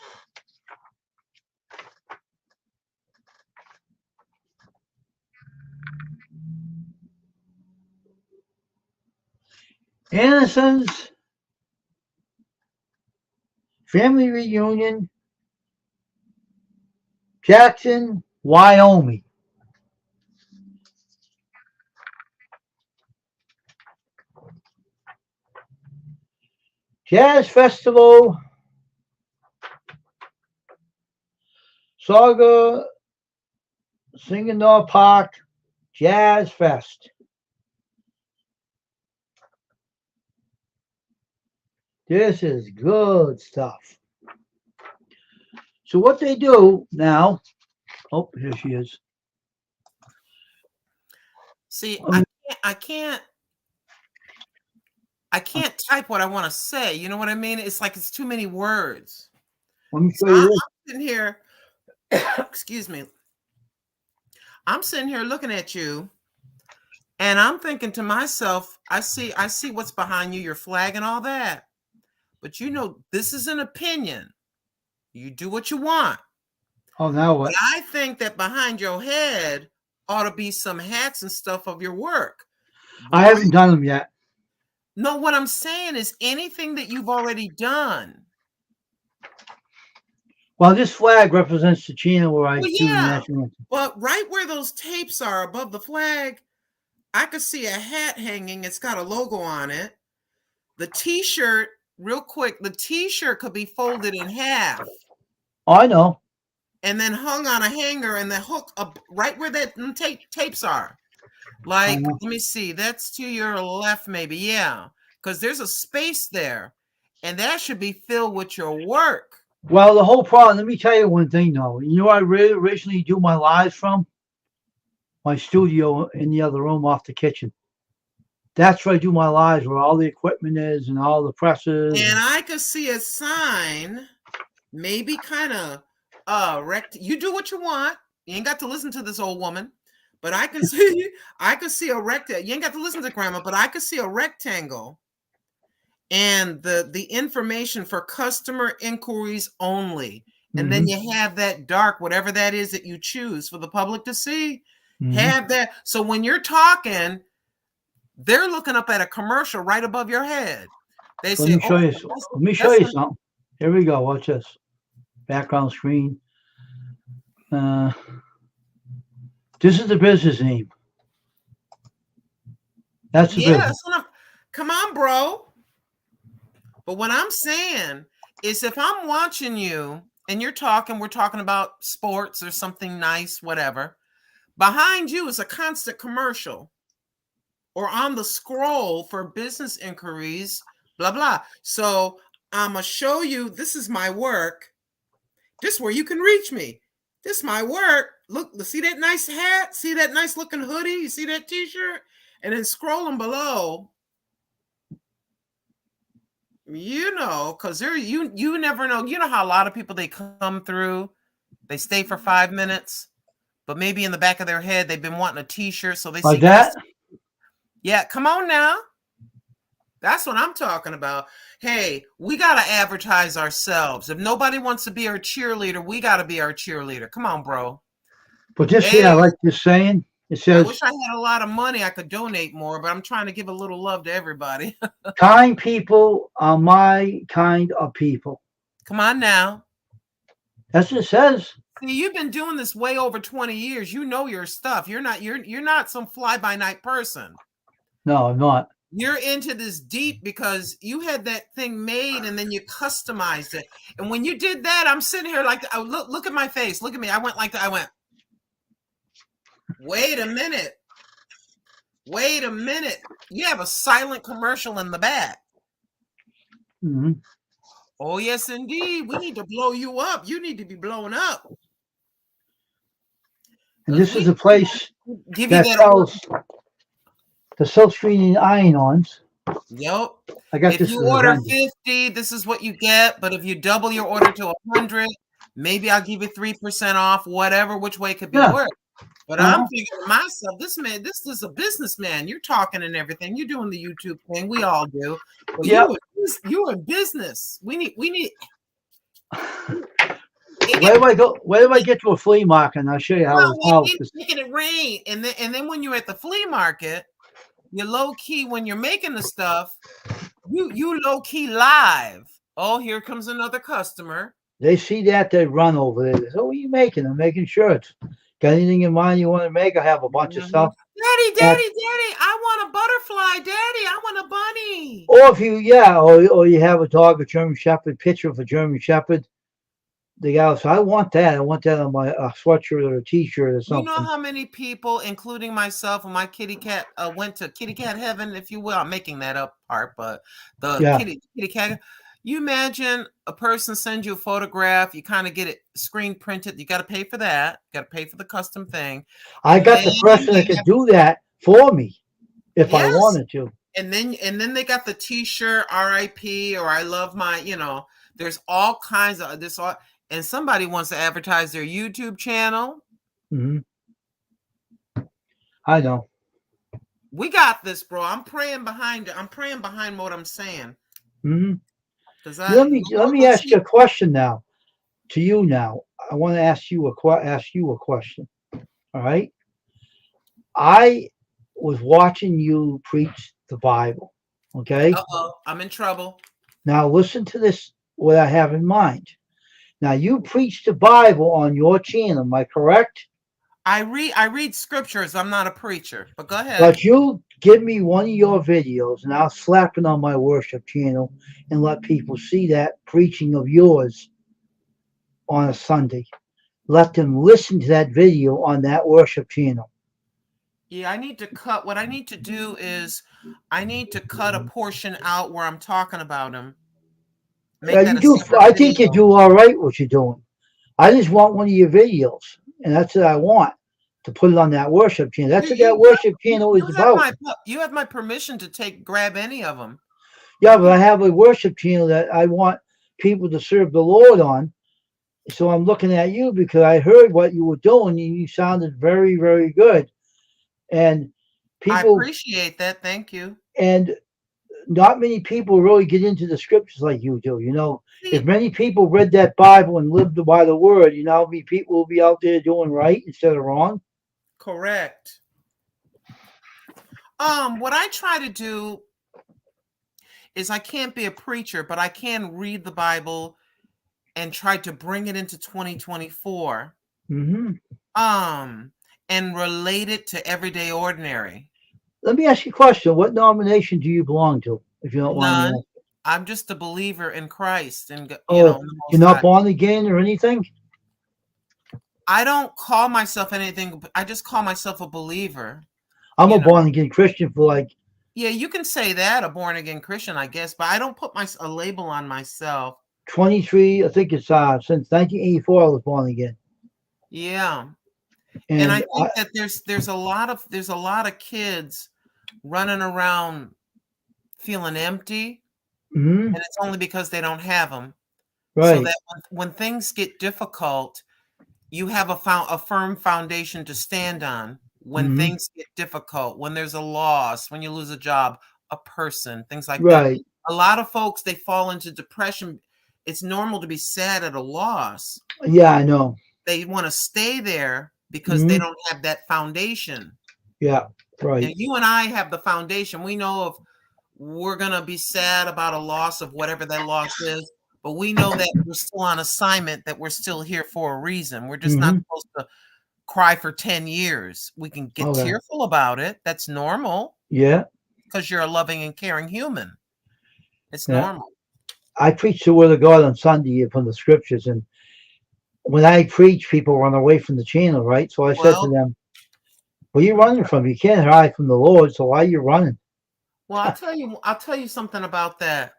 Speaker 1: Anderson's family reunion, Jackson, Wyoming. Jazz Festival, Saga, Singanore Park, Jazz Fest. This is good stuff. So what they do now, oh, here she is.
Speaker 2: See, I can't type what I want to say. You know what I mean? It's like it's too many words.
Speaker 1: Let me show you this.
Speaker 2: I'm sitting here, excuse me. I'm sitting here looking at you, and I'm thinking to myself, I see what's behind you, your flag and all that. But you know, this is an opinion. You do what you want.
Speaker 1: Oh, now what?
Speaker 2: But I think that behind your head ought to be some hats and stuff of your work.
Speaker 1: I haven't done them yet.
Speaker 2: No, what I'm saying is anything that you've already done.
Speaker 1: Well, this flag represents the channel where I
Speaker 2: Well,
Speaker 1: do the
Speaker 2: yeah,
Speaker 1: national anthem.
Speaker 2: but right where those tapes are above the flag, I could see a hat hanging. It's got a logo on it. The t-shirt, real quick, the t-shirt could be folded in half
Speaker 1: Oh, I know.
Speaker 2: and then hung on a hanger and the hook up right where that tapes are. Like, let me see, that's to your left maybe, yeah, because there's a space there and that should be filled with your work.
Speaker 1: Well, the whole problem, let me tell you one thing though. You know where I originally do my lives from? My studio in the other room off the kitchen. That's where I do my lives, where all the equipment is and all the presses.
Speaker 2: And I could see a sign, maybe kind of you do what you want. You ain't got to listen to this old woman. But I can see a rectangle. You ain't got to listen to grandma, but I could see a rectangle and the information for customer inquiries only. And then you have that dark, whatever that is that you choose for the public to see. Have that. So when you're talking, they're looking up at a commercial right above your head. They say,
Speaker 1: let me show you something. Here we go. Watch this. Background screen. This is the business name. That's the business.
Speaker 2: Come on, bro. But what I'm saying is if I'm watching you and you're talking, we're talking about sports or something nice, whatever. Behind you is a constant commercial or on the scroll for business inquiries, blah, blah. So I'm going to show you, this is my work. This is where you can reach me. This is my work. Look, see that nice hat? See that nice looking hoodie? You see that t-shirt? And then scrolling below, you know, because you never know. You know how a lot of people, they come through, they stay for 5 minutes, but maybe in the back of their head, they've been wanting a t-shirt. So they
Speaker 1: like that?
Speaker 2: Yeah, come on now. That's what I'm talking about. Hey, we got to advertise ourselves. If nobody wants to be our cheerleader, we got to be our cheerleader. Come on, bro.
Speaker 1: But this here, I like this saying. It says,
Speaker 2: I wish I had a lot of money. I could donate more, but I'm trying to give a little love to everybody.
Speaker 1: kind people are my kind of people.
Speaker 2: Come on now.
Speaker 1: That's what it says.
Speaker 2: See, you've been doing this way over 20 years. You know your stuff. You're not some fly-by-night person.
Speaker 1: No, I'm not.
Speaker 2: You're into this deep because you had that thing made and then you customized it. And when you did that, I'm sitting here like, look at my face. Look at me. I went, wait a minute. Wait a minute. You have a silent commercial in the back.
Speaker 1: Mm-hmm.
Speaker 2: Oh, yes, indeed. We need to blow you up. You need to be blown up.
Speaker 1: And this is a place that sells the self-screening iron-ons.
Speaker 2: Yep.
Speaker 1: I got
Speaker 2: if
Speaker 1: this.
Speaker 2: You order 50, this is what you get. But if you double your order to 100, Maybe I'll give you 3% off, whatever, which way could be
Speaker 1: Yeah.
Speaker 2: worse. But
Speaker 1: Uh-huh.
Speaker 2: I'm thinking to myself, this man, this is a businessman. You're talking and everything. You're doing the YouTube thing. We all do. But
Speaker 1: Yep.
Speaker 2: you're in business. We need
Speaker 1: Where do I go? Where do I get to a flea market? And I'll show you
Speaker 2: well,
Speaker 1: how.
Speaker 2: making it rain. And then when you're at the flea market, you're low key when you're making the stuff, you low key live. Oh, here comes another customer.
Speaker 1: They see that, they run over there. They say, "Oh, what are you making? I'm making shirts. Got anything in mind you want to make? I have a bunch of stuff."
Speaker 2: Daddy, I want a butterfly. Daddy, I want a bunny.
Speaker 1: Or if you, or you have a dog, a German Shepherd, picture of a German Shepherd. The guy will say, I want that on my sweatshirt or a T-shirt or something.
Speaker 2: You know how many people, including myself and my kitty cat, went to kitty cat heaven, if you will. I'm making that up part, but kitty cat. You imagine a person sends you a photograph, you kind of get it screen printed. You got to pay for that. You got to pay for the custom thing.
Speaker 1: I got the person that could do that for me if I wanted to.
Speaker 2: And then they got the T-shirt, RIP, or I love my, there's all kinds of this. And somebody wants to advertise their YouTube channel.
Speaker 1: Mm-hmm. I know.
Speaker 2: We got this, bro. I'm praying behind it. I'm praying behind what I'm saying.
Speaker 1: Mm-hmm. Let me ask you a question now. To you now, I want to ask you a question. All right. I was watching you preach the Bible. Okay.
Speaker 2: Uh-oh, I'm in trouble.
Speaker 1: Now listen to this. What I have in mind. Now you preach the Bible on your channel. Am I correct?
Speaker 2: I read scriptures. I'm not a preacher, but go ahead.
Speaker 1: But you give me one of your videos, and I'll slap it on my worship channel and let people see that preaching of yours on a Sunday. Let them listen to that video on that worship channel.
Speaker 2: Yeah, I need to cut. What I need to do is I need to cut a portion out where I'm talking about him.
Speaker 1: I think you do all right what you're doing. I just want one of your videos, and that's what I want, to put it on that worship channel. That's what that worship channel is about.
Speaker 2: You have my permission to grab any of them.
Speaker 1: Yeah, but I have a worship channel that I want people to serve the Lord on. So I'm looking at you because I heard what you were doing, and you sounded very, very good. And people,
Speaker 2: I appreciate that. Thank you.
Speaker 1: And not many people really get into the scriptures like you do. If many people read that Bible and lived by the word, how many people will be out there doing right instead of wrong?
Speaker 2: Correct. What I try to do is I can't be a preacher, but I can read the Bible and try to bring it into 2024.
Speaker 1: Mm-hmm.
Speaker 2: And relate it to everyday ordinary.
Speaker 1: Let me ask you a question. What denomination do you belong to, if you don't mind me asking?
Speaker 2: I'm just a believer in Christ. And
Speaker 1: you're not born again or anything?
Speaker 2: I don't call myself anything. I just call myself a believer.
Speaker 1: I'm a born again Christian for
Speaker 2: Yeah, you can say that, a born again Christian, I guess, but I don't put a label on myself.
Speaker 1: 23, I think it's since 1984 I was born again.
Speaker 2: Yeah. And I think that there's a lot of kids running around feeling empty, and it's only because they don't have them.
Speaker 1: Right.
Speaker 2: So that when things get difficult, you have a firm foundation to stand on. When things get difficult, when there's a loss, when you lose a job, a person, things like that. A lot of folks, they fall into depression. It's normal to be sad at a loss.
Speaker 1: Yeah, I know.
Speaker 2: They want to stay there because they don't have that foundation.
Speaker 1: Yeah, right.
Speaker 2: And you and I have the foundation. We know if we're going to be sad about a loss of whatever that loss is, but we know that we're still on assignment, that we're still here for a reason. We're just not supposed to cry for 10 years. We can get tearful about it. That's normal.
Speaker 1: Yeah.
Speaker 2: Because you're a loving and caring human. It's normal.
Speaker 1: I preach the word of God on Sunday from the scriptures, and when I preach, people run away from the channel, right? So I said to them, "Where are you running from? You can't hide from the Lord, so why are you running?"
Speaker 2: Well, I'll tell you something about that.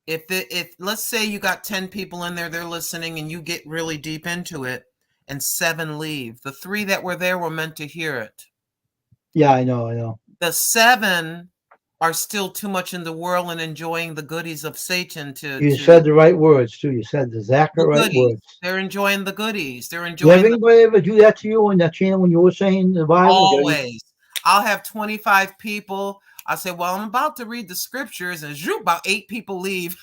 Speaker 2: If let's say you got 10 people in there, they're listening, and you get really deep into it, and 7 leave. The 3 that were there were meant to hear it.
Speaker 1: Yeah, I know.
Speaker 2: The 7 are still too much in the world and enjoying the goodies of Satan
Speaker 1: You said the right words too. You said the exact
Speaker 2: the
Speaker 1: right
Speaker 2: goodies.
Speaker 1: words.
Speaker 2: They're enjoying the goodies. They're
Speaker 1: Did
Speaker 2: enjoying the
Speaker 1: anybody ever do that to you on that channel when you were saying the Bible?
Speaker 2: always. I'll have 25 people. I say, well, I'm about to read the scriptures, and zoop, about 8 people leave.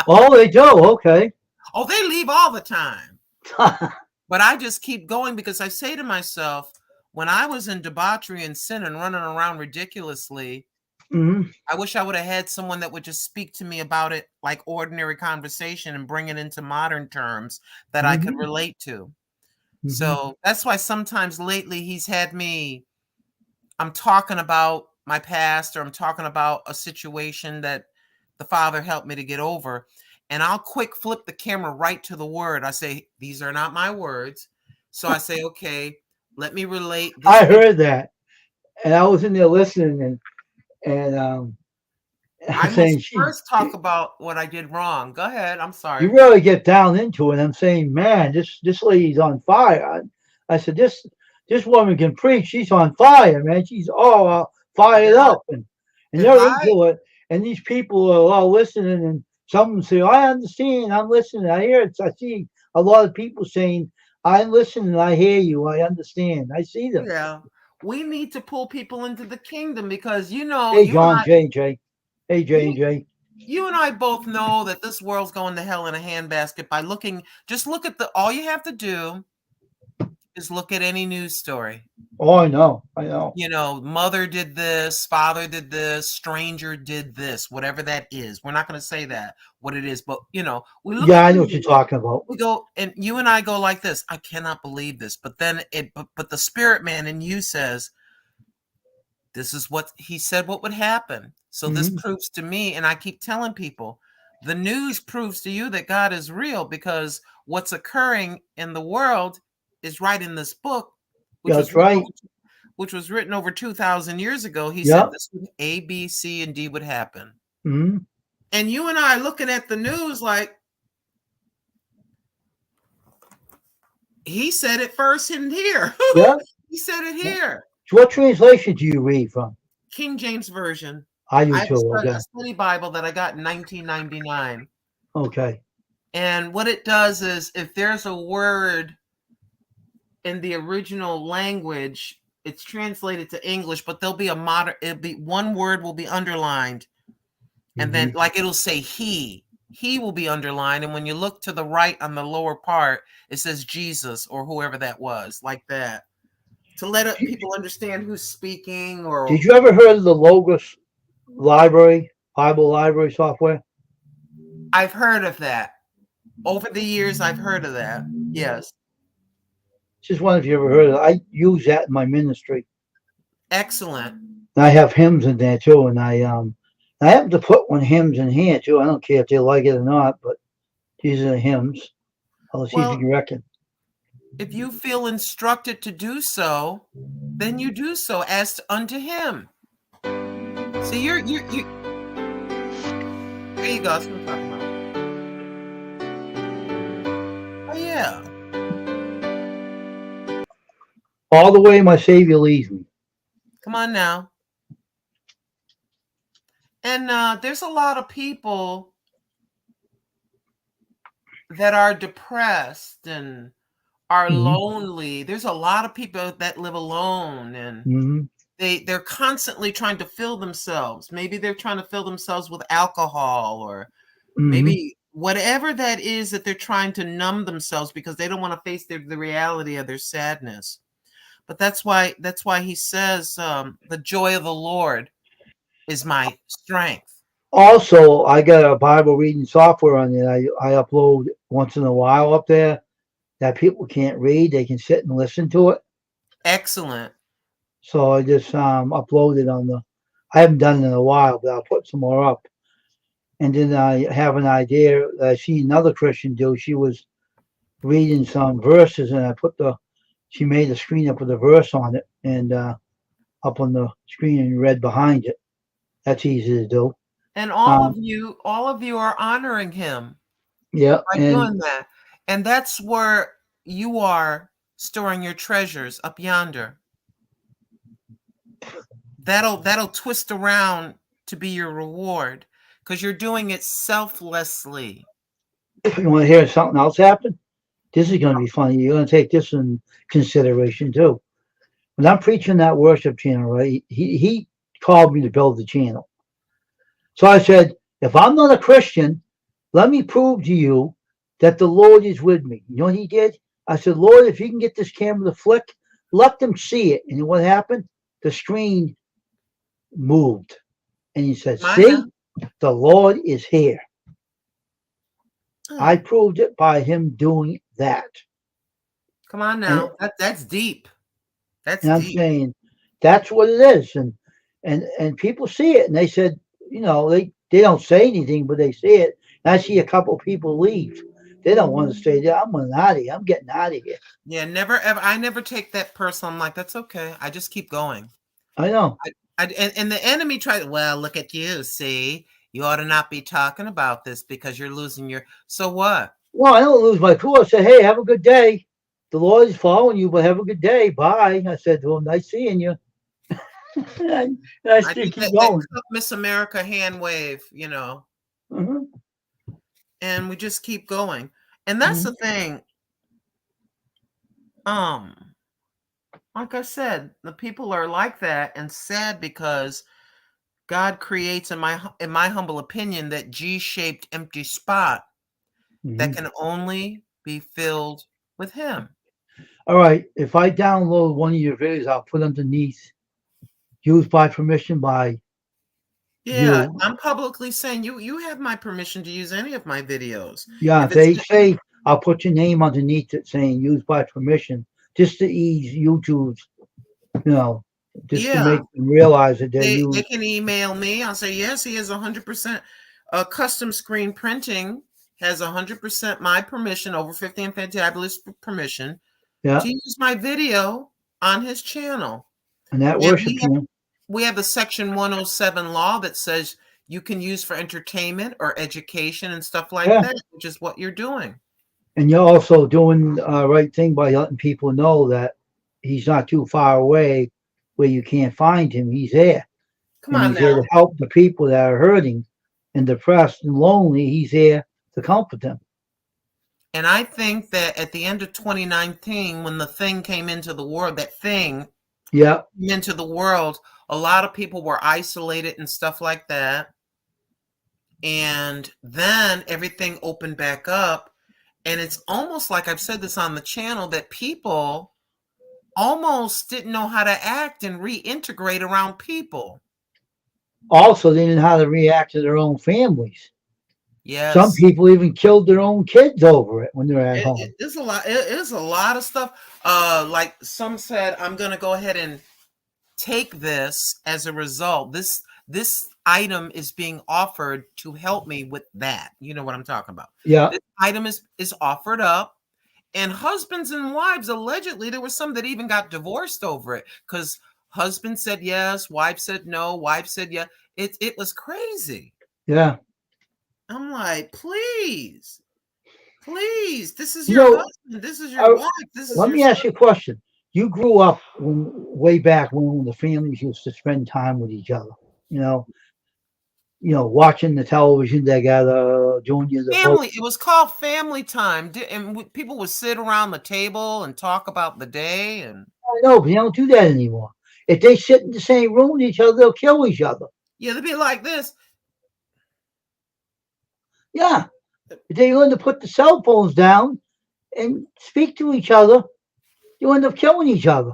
Speaker 1: Oh, they do. Okay.
Speaker 2: Oh, they leave all the time. But I just keep going because I say to myself, when I was in debauchery and sin and running around ridiculously,
Speaker 1: Mhm.
Speaker 2: I wish I would have had someone that would just speak to me about it like ordinary conversation and bring it into modern terms that I could
Speaker 1: Mhm.
Speaker 2: relate to.
Speaker 1: Mhm.
Speaker 2: So that's why sometimes lately he's had me, I'm talking about my past or I'm talking about a situation that the Father helped me to get over. And I'll quick flip the camera right to the word. I say, these are not my words. So I say, okay, let me relate this.
Speaker 1: I heard that, and I was in there listening, and
Speaker 2: I
Speaker 1: saying,
Speaker 2: must first talk about what I did wrong. Go ahead. I'm sorry.
Speaker 1: you really get down into it. I'm saying, man, this lady's on fire. I said, this woman can preach. She's on fire, man. She's all fired
Speaker 2: Yeah.
Speaker 1: up, and
Speaker 2: If
Speaker 1: you're
Speaker 2: I
Speaker 1: into it. And these people are all listening, and some say, I understand. I'm listening. I hear it. I see a lot of people saying, I listen and I hear you. I understand. I see them.
Speaker 2: yeah, we need to pull people into the kingdom because you know,
Speaker 1: Hey, John, JJ. Hey, J&J.
Speaker 2: you and I both know that this world's going to hell in a handbasket by looking, just look at all you have to do is look at any news story.
Speaker 1: Oh, I know.
Speaker 2: You know, mother did this, father did this, stranger did this, whatever that is. We're not going to say that, what it is, but you know, we look
Speaker 1: Yeah,
Speaker 2: at
Speaker 1: I
Speaker 2: the
Speaker 1: know what you're
Speaker 2: news,
Speaker 1: talking about.
Speaker 2: we go, and you and I go like this, I cannot believe this. But then but the spirit man in you says, this is what he said what would happen. So this
Speaker 1: Mhm.
Speaker 2: proves to me, and I keep telling people, the news proves to you that God is real because what's occurring in the world is right in this book, which was
Speaker 1: That's
Speaker 2: written
Speaker 1: right.
Speaker 2: over, which was written over 2,000 years ago. He said
Speaker 1: Yep.
Speaker 2: this would A, B, C, and D would happen.
Speaker 1: Mhm.
Speaker 2: And you and I looking at the news like, he said it first in here.
Speaker 1: Yeah.
Speaker 2: He said it here.
Speaker 1: So what translation do you read from?
Speaker 2: King James Version.
Speaker 1: I
Speaker 2: I
Speaker 1: do
Speaker 2: have
Speaker 1: too.
Speaker 2: a study Bible that I got in 1999.
Speaker 1: Okay.
Speaker 2: And what it does is if there's a word in the original language, it's translated to English, but there'll be it'll be one word will be underlined. And then like it'll say he will be underlined. And when you look to the right on the lower part, it says Jesus or whoever that was, like that. To let people understand who's speaking. Or
Speaker 1: Did you ever heard of the Logos library, Bible library software?
Speaker 2: I've heard of that. Over the years, I've heard of that. Yes.
Speaker 1: Just wonder if you ever heard of it. I use that in my ministry.
Speaker 2: Excellent.
Speaker 1: And I have hymns in there too, and I happen to put one hymns in here too. I don't care if they like it or not, but these are the hymns. I'll see if you
Speaker 2: Well,
Speaker 1: can reckon.
Speaker 2: if you feel instructed to do so, then you do so as unto him. See, you there you go. That's what I'm talking about. Oh yeah.
Speaker 1: All the way my Savior leads me.
Speaker 2: Come on now. And there's a lot of people that are depressed and are lonely. There's a lot of people that live alone, and they're constantly trying to fill themselves. Maybe they're trying to fill themselves with alcohol or maybe whatever that is that they're trying to numb themselves because they don't want to face the reality of their sadness. But that's why he says the joy of the Lord is my strength.
Speaker 1: Also, I got a Bible reading software on it. I upload once in a while up there that people can't read. They can sit and listen to it.
Speaker 2: Excellent.
Speaker 1: So I just uploaded on the. I haven't done it in a while, but I'll put some more up. And then I have an idea. I see another Christian do. She was reading some verses, and she made a screen up with a verse on it, and up on the screen and read behind it. That's easy to do.
Speaker 2: And all of you are honoring him.
Speaker 1: Yeah,
Speaker 2: by doing that. And that's where you are storing your treasures up yonder. That'll twist around to be your reward because you're doing it selflessly.
Speaker 1: You want to hear something else happen? This is going to be funny. You're going to take this in consideration too. When I'm preaching that worship channel, right? He called me to build the channel. So I said, if I'm not a Christian, let me prove to you that the Lord is with me. You know what he did? I said, Lord, if you can get this camera to flick, let them see it. And you know what happened? The screen moved. And he said, see, the Lord is here. I proved it by him doing that.
Speaker 2: Come on now. That's deep. That's
Speaker 1: and I'm
Speaker 2: deep.
Speaker 1: saying that's what it is. And people see it and they said, you know, they don't say anything, but they see it. And I see a couple people leave. They don't want to stay there. I'm out of here. I'm getting out of here.
Speaker 2: Yeah, never ever. I never take that personal. I'm like, that's okay. I just keep going.
Speaker 1: I know.
Speaker 2: And the enemy tried. Well, look at you. See, you ought to not be talking about this because you're losing your. So what?
Speaker 1: Well, I don't lose my cool. I said, hey, have a good day. The Lord is following you, but have a good day. Bye. I said to him, nice seeing you. and I still keep going.
Speaker 2: That Miss America hand wave, you know.
Speaker 1: Mm-hmm.
Speaker 2: And we just keep going. And that's the thing. Like I said, the people are like that and sad because God creates, in my humble opinion, that G-shaped empty spot that can only be filled with him.
Speaker 1: All right. If I download one of your videos, I'll put underneath used by permission by you.
Speaker 2: I'm publicly saying you have my permission to use any of my videos.
Speaker 1: Yeah, if they say I'll put your name underneath it saying used by permission, just to ease YouTube's, you know, just to make them realize that
Speaker 2: they can email me. I'll say, yes, he has 100%. Custom screen printing has 100% my permission, over 50 and fantabulous permission to use my video on his channel.
Speaker 1: And that worship channel.
Speaker 2: We have the Section 107 law that says you can use for entertainment or education and stuff like that, which is what you're doing. And
Speaker 1: you're also doing the right thing by letting people know that he's not too far away where you can't find him. He's there.
Speaker 2: Come on,
Speaker 1: he's there to help the people that are hurting and depressed and lonely. He's there to comfort them.
Speaker 2: And I think that at the end of 2019, when the thing came into the world, that thing came into the world, a lot of people were isolated and stuff like that. And then everything opened back up. And it's almost like I've said this on the channel that people almost didn't know how to act and reintegrate around people. Also,
Speaker 1: they didn't know how to react to their own families.
Speaker 2: Yes.
Speaker 1: Some people even killed their own kids over it when they're at home.
Speaker 2: It's a lot. It is a lot of stuff. Like some said, I'm going to go ahead and take this as a result. This item is being offered to help me with that. You know what I'm talking about.
Speaker 1: Yeah.
Speaker 2: This item is offered up. And husbands and wives, allegedly, there were some that even got divorced over it because husband said yes, wife said no, wife said yeah. It was crazy.
Speaker 1: Yeah.
Speaker 2: I'm like, please, this is your husband, this is your wife.
Speaker 1: Let me ask you a question. You grew up way back when the families used to spend time with each other. You know, watching the television together, doing your
Speaker 2: family. It was called family time, and people would sit around the table and talk about the day. And
Speaker 1: I know, but they don't do that anymore. If they sit in the same room with each other, they'll kill each other.
Speaker 2: Yeah, they'd be like this.
Speaker 1: Yeah, if they learn to put the cell phones down and speak to each other, you end up killing each other.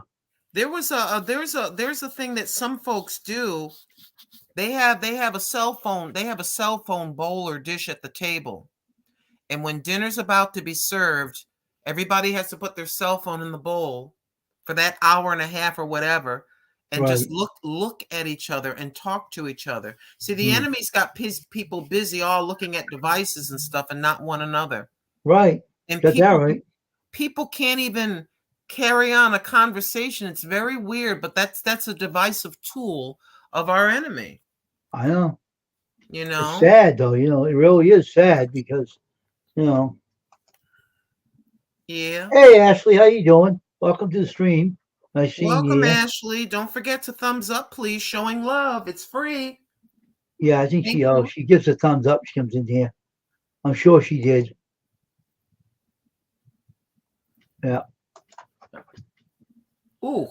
Speaker 2: There's a thing that some folks do. They have a cell phone. They have a cell phone bowl or dish at the table, and when dinner's about to be served, everybody has to put their cell phone in the bowl for that hour and a half or whatever, and just look at each other and talk to each other. See, the enemy's got people busy all looking at devices and stuff, and not one another.
Speaker 1: Right.
Speaker 2: And
Speaker 1: right.
Speaker 2: People can't even carry on a conversation. It's very weird, but that's a divisive tool of our enemy.
Speaker 1: I know.
Speaker 2: You know,
Speaker 1: it's sad though. You know, it really is sad because, you know.
Speaker 2: Yeah.
Speaker 1: Hey, Ashley, how you doing? Welcome to the stream. Nice seeing you.
Speaker 2: Welcome, Ashley. Don't forget to thumbs up, please. Showing love. It's free.
Speaker 1: Yeah, I think
Speaker 2: Thank you.
Speaker 1: she gives a thumbs up. She comes in here. I'm sure she did. Yeah.
Speaker 2: Ooh.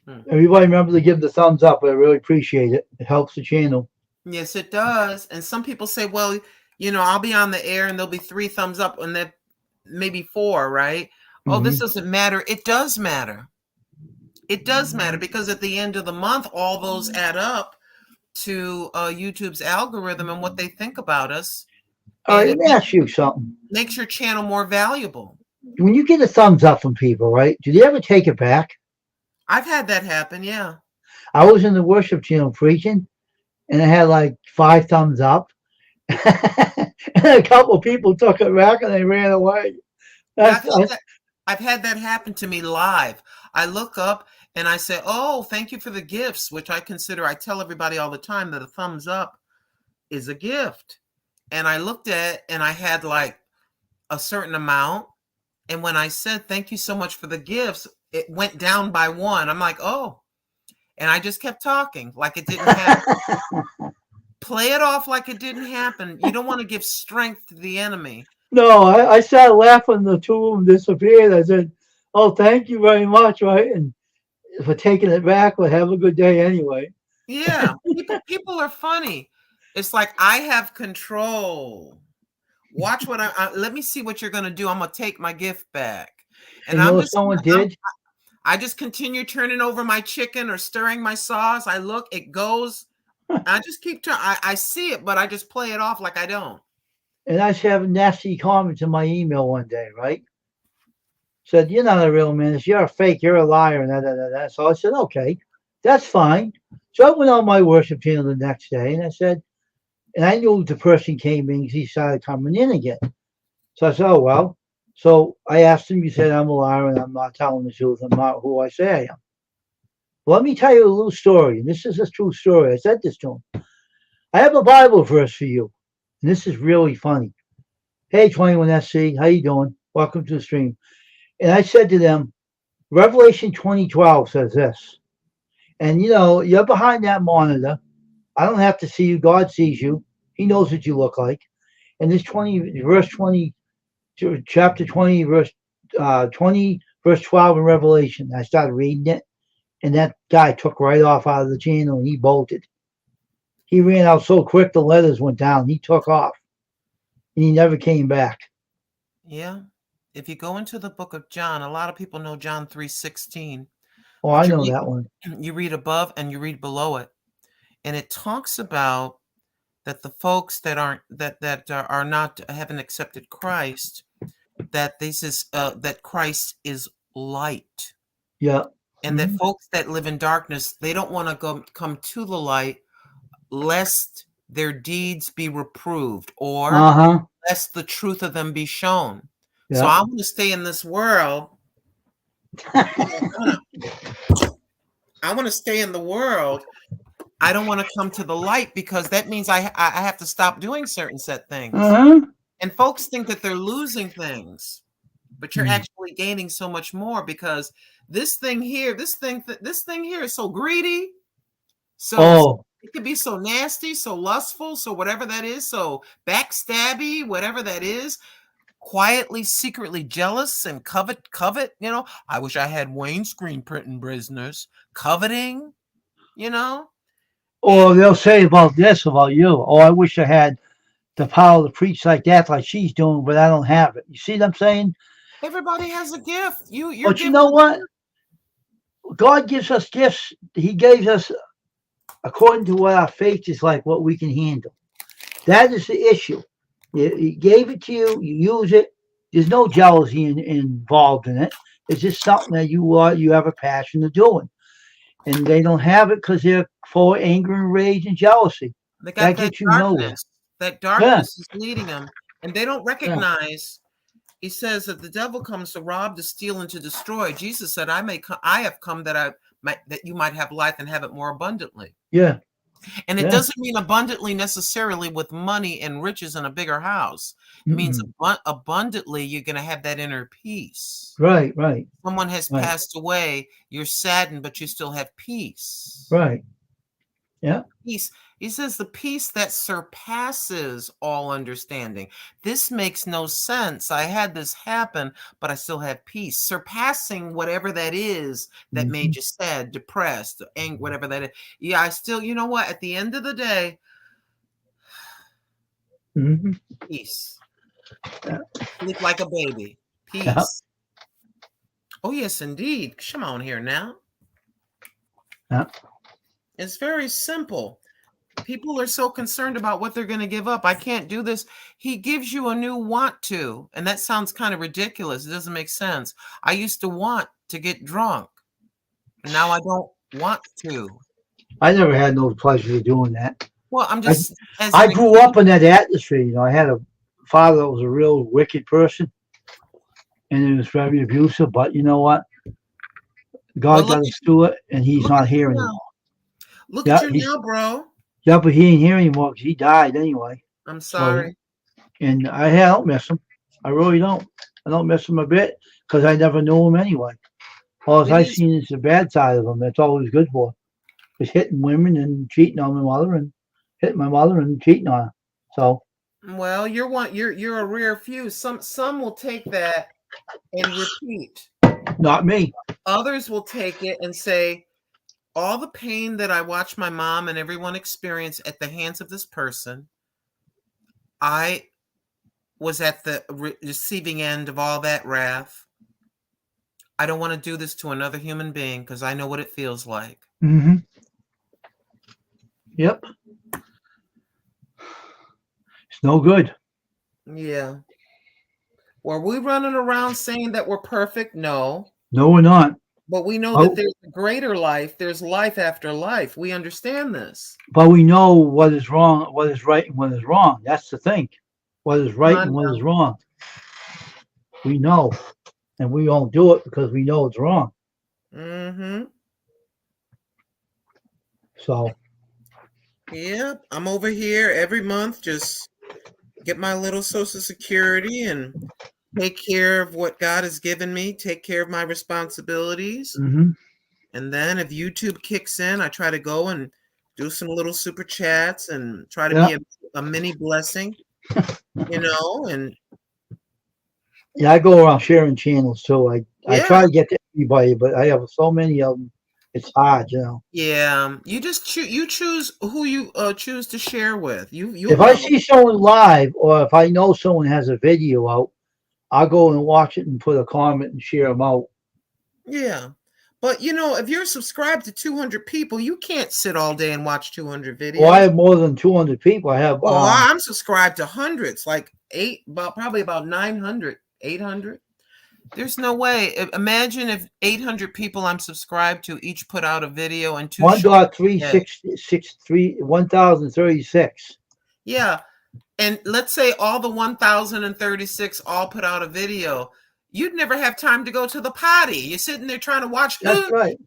Speaker 2: Mm.
Speaker 1: Everybody remember to give the thumbs up. I really appreciate it. It helps the channel.
Speaker 2: Yes, it does. And some people say, well, I'll be on the air and there'll be 3 thumbs up and then maybe 4, right? Oh, this
Speaker 1: Hmm.
Speaker 2: doesn't matter. It does matter. It does matter because at the end of the month, all those add up to YouTube's algorithm and what they think about us,
Speaker 1: All
Speaker 2: and
Speaker 1: right, let
Speaker 2: it
Speaker 1: me ask you something.
Speaker 2: makes your channel more valuable.
Speaker 1: When you get a thumbs up from people, right? Do they ever take it back?
Speaker 2: I've had that happen, yeah.
Speaker 1: I was in the worship channel preaching, and I had like 5 thumbs up, and a couple of people took it back and they ran away.
Speaker 2: Yeah,
Speaker 1: That's I,
Speaker 2: I've had that happen to me live. I look up and I say, "Oh, thank you for the gifts," which I tell everybody all the time that a thumbs up is a gift. And I looked at it and I had like a certain amount. And when I said, "Thank you so much for the gifts," it went down by 1. I'm like, "Oh." And I just kept talking like it didn't happen. Play it off like it didn't happen. You don't want to give strength to the enemy.
Speaker 1: no, I started laughing. The 2 of them disappeared. I said, "Oh, thank you very much," right? And for taking it back, well, have a good day anyway.
Speaker 2: Yeah, people are funny. It's like I have control. Watch what let me see what you're gonna do. I'm gonna take my gift back, and
Speaker 1: And you know what someone did?
Speaker 2: I just continue turning over my chicken or stirring my sauce. I look, it goes. I just keep turning. I see it, but I just play it off like I don't.
Speaker 1: And I was having nasty comments in my email one day, right? Said, "You're not a real minister. You're a fake. You're a liar." And that. So I said, "Okay, that's fine." So I went on my worship channel the next day, and I said, and I knew the person came in because he started coming in again. So I said, "Oh well." So I asked him. You said I'm a liar, and I'm not telling the truth. I'm not who I say I am. Let me tell you a little story, and this is a true story. I said this to him. I have a Bible verse for you, and this is really funny. Hey, 21SC, how you doing? Welcome to the stream. And I said to them, Revelation 20:12 says this. And you're behind that monitor. I don't have to see you. God sees you. He knows what you look like. And this 20, verse 20, chapter 20, verse 12 in Revelation. I started reading it, and that guy took right off out of the channel and he bolted. He ran out so quick the letters went down. He took off, and he never came back.
Speaker 2: Yeah. If you go into the book of John, a lot of people know John 3:16,
Speaker 1: Oh, I
Speaker 2: but
Speaker 1: know that one.
Speaker 2: you read above and you read below it, and it talks about that the folks that are not haven't accepted Christ, that this is that Christ is light,
Speaker 1: Yeah.
Speaker 2: and that folks that live in darkness, they don't want to come to the light lest their deeds be reproved or lest the truth of them be shown. So
Speaker 1: Yeah.
Speaker 2: I want to stay in this world. I want to stay in the world. I don't want to come to the light because that means I have to stop doing certain things. And folks think that they're losing things, but you're actually gaining so much more because this thing here is so greedy. So it could be so nasty, so lustful, so whatever that is, so backstabby, whatever that is, quietly, secretly jealous and covet, I wish I had Wayne's screen printing business, coveting,
Speaker 1: Or they'll say about this about you. Oh, I wish I had the power to preach like that, like she's doing, but I don't have it. You see what I'm saying?
Speaker 2: Everybody has a gift. You're
Speaker 1: But you know what? God gives us gifts. He gave us according to what our faith is like, what we can handle. That is the issue. He gave it to you. You use it. There's no jealousy involved in it. It's just something that you have a passion of doing, and they don't have it because they're full of anger and rage and jealousy.
Speaker 2: They got that
Speaker 1: gets you nowhere.
Speaker 2: That darkness is leading them, and they don't recognize. He says that the devil comes to rob, to steal, and to destroy. Jesus said, I have come that that you might have life and have it more abundantly.
Speaker 1: Yeah.
Speaker 2: And it doesn't mean abundantly necessarily with money and riches and a bigger house. It means abundantly you're going to have that inner peace.
Speaker 1: Right.
Speaker 2: Someone has passed away. You're saddened, but you still have peace.
Speaker 1: Right. Yeah.
Speaker 2: Peace. He says the peace that surpasses all understanding. This makes no sense. I had this happen, but I still have peace. Surpassing whatever that is that
Speaker 1: Mhm.
Speaker 2: made you sad, depressed, angry, whatever that is. Yeah, I still, you know what? At the end of the day,
Speaker 1: Mhm.
Speaker 2: peace.
Speaker 1: Yeah.
Speaker 2: Sleep like a baby.
Speaker 1: Yeah.
Speaker 2: Peace. Oh, yes, indeed. Come on here now.
Speaker 1: Yeah.
Speaker 2: It's very simple. People are so concerned about what they're going to give up. I can't do this. He gives you a new want to, and that sounds kind of ridiculous. It doesn't make sense. I used to want to get drunk, and now I don't want to.
Speaker 1: I never had no pleasure of doing that.
Speaker 2: Well, I'm
Speaker 1: I
Speaker 2: just as
Speaker 1: I
Speaker 2: an
Speaker 1: grew up
Speaker 2: example.
Speaker 1: in that atmosphere. You know, I had a father that was a real wicked person, and he was very abusive. But you know what?
Speaker 2: Well,
Speaker 1: God got us through it, and he's
Speaker 2: look at
Speaker 1: not
Speaker 2: you
Speaker 1: here
Speaker 2: now.
Speaker 1: anymore.
Speaker 2: Look at
Speaker 1: Yeah,
Speaker 2: you
Speaker 1: he's
Speaker 2: now, bro.
Speaker 1: yeah, but he ain't here anymore 'cause he died anyway.
Speaker 2: I'm
Speaker 1: So,
Speaker 2: sorry.
Speaker 1: and I don't miss him. I really don't. I don't miss him a bit because I never knew him anyway. All
Speaker 2: It
Speaker 1: I
Speaker 2: is
Speaker 1: seen is the bad side of him. That's all he was good for. Was hitting women and cheating on my mother and hitting my mother and cheating on her. So,
Speaker 2: well. You're a rare few. Some will take that and repeat.
Speaker 1: not me.
Speaker 2: Others will take it and say, all the pain that I watched my mom and everyone experience at the hands of this person, I was at the receiving end of all that wrath. I don't want to do this to another human being because I know what it feels like.
Speaker 1: Mm-hmm. Yep. It's no good.
Speaker 2: Yeah. Were we running around saying that we're perfect? No.
Speaker 1: No, we're not.
Speaker 2: But we know that
Speaker 1: Oh,
Speaker 2: there's a greater life. There's life after life. We understand this.
Speaker 1: but we know what is wrong, what is right, and what is wrong. That's the thing. What is right
Speaker 2: I
Speaker 1: and what is
Speaker 2: know.
Speaker 1: wrong. We know, and we won't do it because we know it's wrong.
Speaker 2: Mm-hmm.
Speaker 1: So,
Speaker 2: Yep. I'm over here every month just get my little Social Security and take care of what God has given me, take care of my responsibilities.
Speaker 1: hmm
Speaker 2: And then if YouTube kicks in, I try to go and do some little super chats and try to
Speaker 1: yeah,
Speaker 2: be a mini blessing, and
Speaker 1: yeah. I go around sharing channels too. I
Speaker 2: yeah,
Speaker 1: try to get to everybody, but I have so many of them. It's hard.
Speaker 2: yeah. You just choose who you choose to share with. You'll
Speaker 1: If I
Speaker 2: know.
Speaker 1: see someone live, or if I know someone has a video out, I'll go and watch it and put a comment and share them out.
Speaker 2: Yeah. But if you're subscribed to 200 people, you can't sit all day and watch 200
Speaker 1: Well, I
Speaker 2: videos.
Speaker 1: have more than 200 people. I have
Speaker 2: Oh, I'm subscribed to hundreds, like probably about 900, 800. There's no way. Imagine if 800 people I'm subscribed to each put out a video and two
Speaker 1: one
Speaker 2: shows
Speaker 1: dot three
Speaker 2: a day.
Speaker 1: six six three 1036.
Speaker 2: Yeah. And let's say all the 1036 all put out a video. You'd never have time to go to the potty. You're sitting there trying to watch.
Speaker 1: That's right.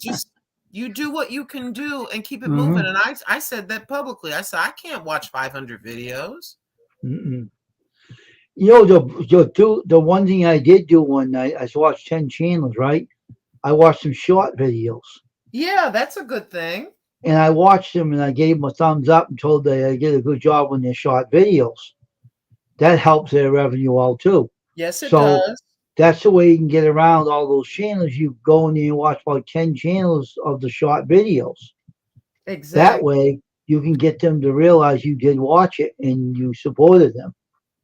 Speaker 2: Just you do what you can do and keep it moving.
Speaker 1: hmm
Speaker 2: And I said that publicly. I said I can't watch 500 videos.
Speaker 1: Mm-mm. You know the one thing I did do one night. I watched 10 channels. Right. I watched some short videos,
Speaker 2: Yeah, that's a good thing.
Speaker 1: and I watched them and I gave them a thumbs up and told they did a good job on their short videos. That helps their revenue out too.
Speaker 2: Yes, it
Speaker 1: So
Speaker 2: does.
Speaker 1: that's the way you can get around all those channels. You go in there and watch about 10 channels of the short videos. That
Speaker 2: Exactly.
Speaker 1: way you can get them to realize you did watch it and you supported them.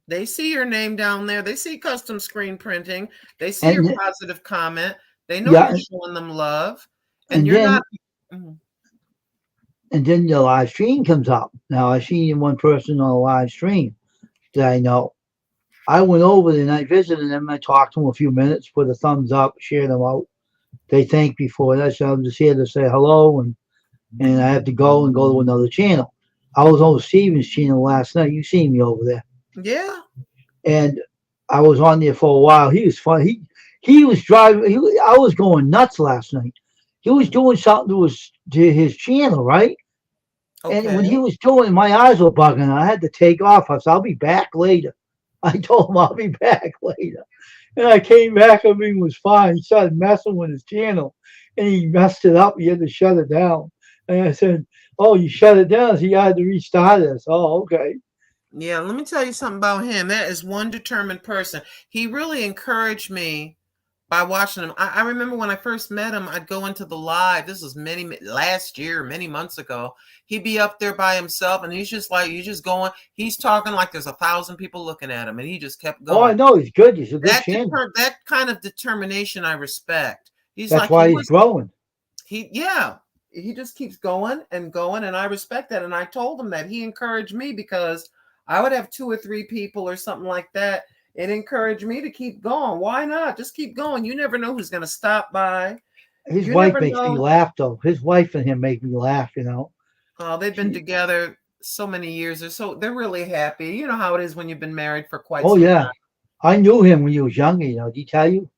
Speaker 2: They see your name down there. They see custom screen printing. They see your
Speaker 1: And
Speaker 2: positive comment. They know
Speaker 1: yeah,
Speaker 2: you're showing them love, and
Speaker 1: and
Speaker 2: you're
Speaker 1: then
Speaker 2: not. Mhm.
Speaker 1: and then the live stream comes up. Now I seen one person on a live stream that I know. I went over there and I visited them. I talked to them a few minutes, put a thumbs up, shared them out. They thanked me for that. So I'm just here to say hello, and I have to go and go to another channel. I was on Steven's channel last night. You seen me over there,
Speaker 2: Yeah.
Speaker 1: and I was on there for a while. He was fun. He was driving. I was going nuts last night. He was doing something to his channel, right? And when
Speaker 2: Okay.
Speaker 1: he was doing it, my eyes were bugging. I had to take off. I said, I'll be back later. I told him I'll be back later. And I came back, everything was fine. He started messing with his channel and he messed it up. He had to shut it down. And I said, "Oh, you shut it down, so you had to restart it." Oh, okay.
Speaker 2: Yeah, let me tell you something about him. That is one determined person. He really encouraged me by watching him. I remember when I first met him, I'd go into the live. This was last year, many months ago. He'd be up there by himself, and he's just like, you're just going. He's talking like there's 1,000 people looking at him, and he just kept
Speaker 1: Oh, I
Speaker 2: going.
Speaker 1: know he's good. He's a good channel.
Speaker 2: That kind of determination I respect. He's
Speaker 1: That's
Speaker 2: like
Speaker 1: why he's growing.
Speaker 2: he just keeps going, and I respect that. And I told him that he encouraged me because I would have 2 or 3 people or something like that. It encouraged me to keep going. Why not? Just keep going. You never know who's going to stop by.
Speaker 1: His
Speaker 2: You
Speaker 1: wife
Speaker 2: never
Speaker 1: makes me
Speaker 2: know.
Speaker 1: laugh, though. His wife and him make me laugh. You know.
Speaker 2: Oh, they've been together so many years, or so they're really happy. You know how it is when you've been married for quite
Speaker 1: Oh
Speaker 2: some
Speaker 1: yeah,
Speaker 2: time.
Speaker 1: I knew him when he was younger. You know. Did he tell you?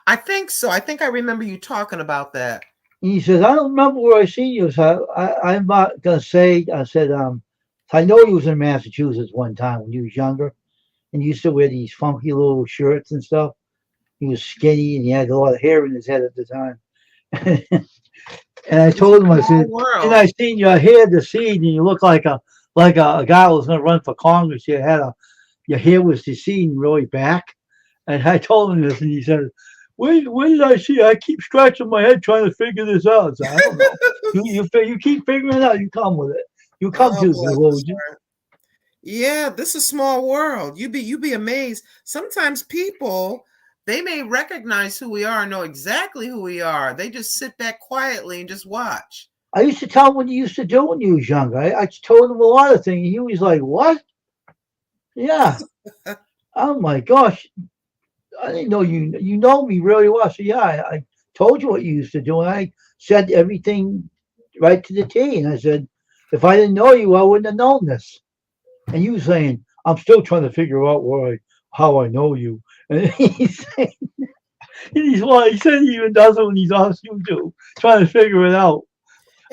Speaker 2: I think so. I think I remember you talking about that.
Speaker 1: And he says, "I don't remember where I seen you." So I'm not gonna say. I said, I know he was in Massachusetts one time when he was younger, and he used to wear these funky little shirts and stuff. He was skinny and he had a lot of hair in his head at the time. And I told him, I
Speaker 2: Small
Speaker 1: said, and
Speaker 2: world.
Speaker 1: I seen your hair the seed, and you look like a guy who was going to run for Congress. Your hair was receding really back. And I told him this, and he said, when did I see? I keep scratching my head trying to figure this out. So I don't know. You keep figuring it out. You come with it. You come
Speaker 2: Oh,
Speaker 1: to the
Speaker 2: bless his
Speaker 1: conclusion.
Speaker 2: heart. Yeah, this is a small world. You be amazed. Sometimes people they may recognize who we are, know exactly who we are. They just sit back quietly and just watch.
Speaker 1: I used to tell him what you used to do when you was younger. I told him a lot of things. He was like, "What? Yeah." Oh my gosh. I didn't know you. You know me really well. So yeah, I told you what you used to do, and I said everything right to the T. And I said, if I didn't know you, I wouldn't have known this. And you saying, I'm still trying to figure out how I know you. And he's saying, he said he even does it when he's on YouTube, trying to figure it out.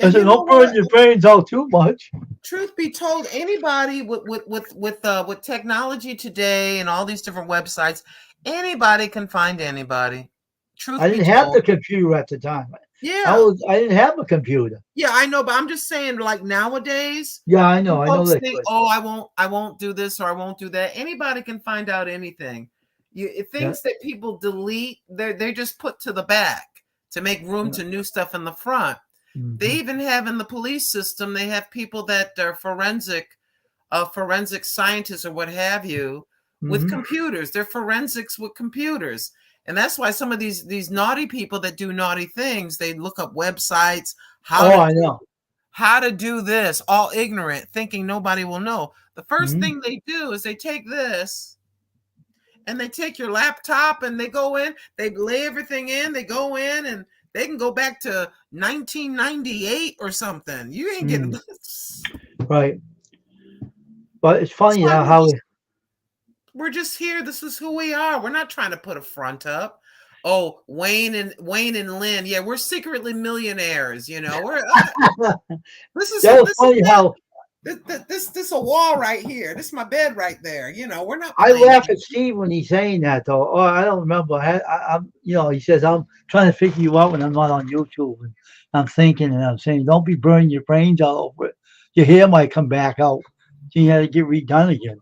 Speaker 1: I
Speaker 2: And
Speaker 1: said,
Speaker 2: you know
Speaker 1: don't burn
Speaker 2: what?
Speaker 1: your brains out too much.
Speaker 2: Truth be told, anybody with technology today and all these different websites, anybody can find anybody.
Speaker 1: I
Speaker 2: Truth be
Speaker 1: didn't have
Speaker 2: told.
Speaker 1: the computer at the time.
Speaker 2: Yeah.
Speaker 1: I didn't have a computer.
Speaker 2: Yeah, I know, but I'm just saying, like nowadays,
Speaker 1: Yeah,
Speaker 2: when
Speaker 1: I know
Speaker 2: folks
Speaker 1: that.
Speaker 2: think, "Oh, I won't do this or I won't do that." Anybody can find out anything.
Speaker 1: Yeah.
Speaker 2: Things that people delete, they're just put to the back to make room to new stuff in the front. They
Speaker 1: Mhm.
Speaker 2: even have in the police system, they have people that are forensic scientists or what have you with
Speaker 1: Mhm.
Speaker 2: computers. They're forensics with computers. And that's why some of these naughty people that do naughty things, they look up websites, how
Speaker 1: Oh,
Speaker 2: to
Speaker 1: I know.
Speaker 2: how to do this, all ignorant, thinking nobody will know. The first
Speaker 1: Mhm.
Speaker 2: thing they do is they take this and they take your laptop and they go in, they lay everything in, they go in and they can go back to 1998 or something. You ain't getting
Speaker 1: Mm.
Speaker 2: this.
Speaker 1: Right. But it's
Speaker 2: That's
Speaker 1: funny
Speaker 2: why
Speaker 1: how
Speaker 2: we're just here. This is who we are. We're not trying to put a front up. Oh, Wayne and Lynn. Yeah, we're secretly millionaires. You know, we're this is
Speaker 1: that was
Speaker 2: this is
Speaker 1: funny how
Speaker 2: this a wall right here. This is my bed right there. You know, we're not
Speaker 1: I
Speaker 2: playing
Speaker 1: laugh at
Speaker 2: games.
Speaker 1: Steve when he's saying that though. Oh, I don't remember. I'm, he says I'm trying to figure you out when I'm not on YouTube, and I'm thinking and I'm saying, don't be burning your brains all over it. Your hair might come back out. So you had to get redone again.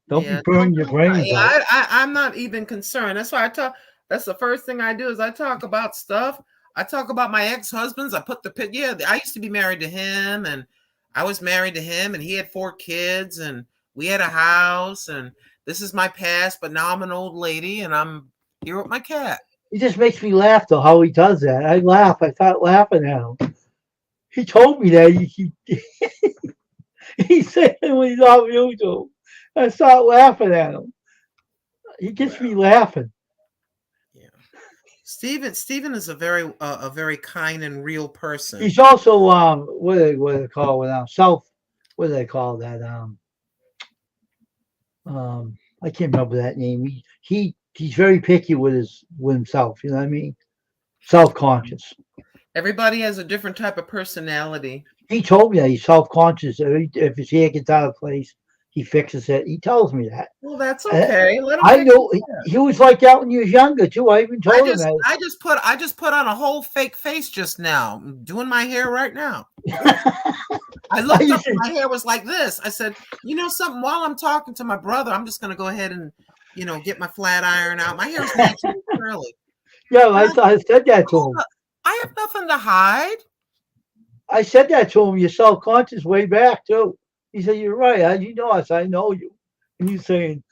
Speaker 1: Don't be
Speaker 2: Yeah,
Speaker 1: burning your brains out.
Speaker 2: I'm not even concerned. That's why I talk. That's the first thing I do is I talk about stuff. I talk about my ex-husbands. I put the pit. Yeah, I used to be married to him, and I was married to him, and he had 4 kids, and we had a house, and this is my past. But now I'm an old lady, and I'm here with my cat.
Speaker 1: It just makes me laugh though how he does that. I laugh. I start laughing at him. He told me that he said it when he's on YouTube. I start laughing at him. He gets
Speaker 2: Well,
Speaker 1: me laughing.
Speaker 2: yeah. Stephen is a very kind and real person.
Speaker 1: He's also what do they call it now? South what do they call that? I can't remember that name. He's very picky with himself, you know what I mean? Self conscious.
Speaker 2: Everybody has a different type of personality.
Speaker 1: He told me that he's self conscious. If his hair gets out of place, He fixes it. He tells me that.
Speaker 2: Well, that's
Speaker 1: And
Speaker 2: okay. Let him
Speaker 1: I
Speaker 2: fix
Speaker 1: know he was like that when he was younger too. I even told him that.
Speaker 2: I just put on a whole fake face just now. I'm doing my hair right now. I
Speaker 1: I
Speaker 2: looked up
Speaker 1: used
Speaker 2: and
Speaker 1: to,
Speaker 2: my hair was like this. I said, you know something, while I'm talking to my brother, I'm just gonna go ahead and get my flat iron out. My hair's naturally curly.
Speaker 1: yeah,
Speaker 2: And
Speaker 1: I said that to
Speaker 2: hold
Speaker 1: him.
Speaker 2: up, I have nothing to hide.
Speaker 1: I said that to him. You're self-conscious way back too. He said, "You're right. How do you know us? I know you." And he's saying,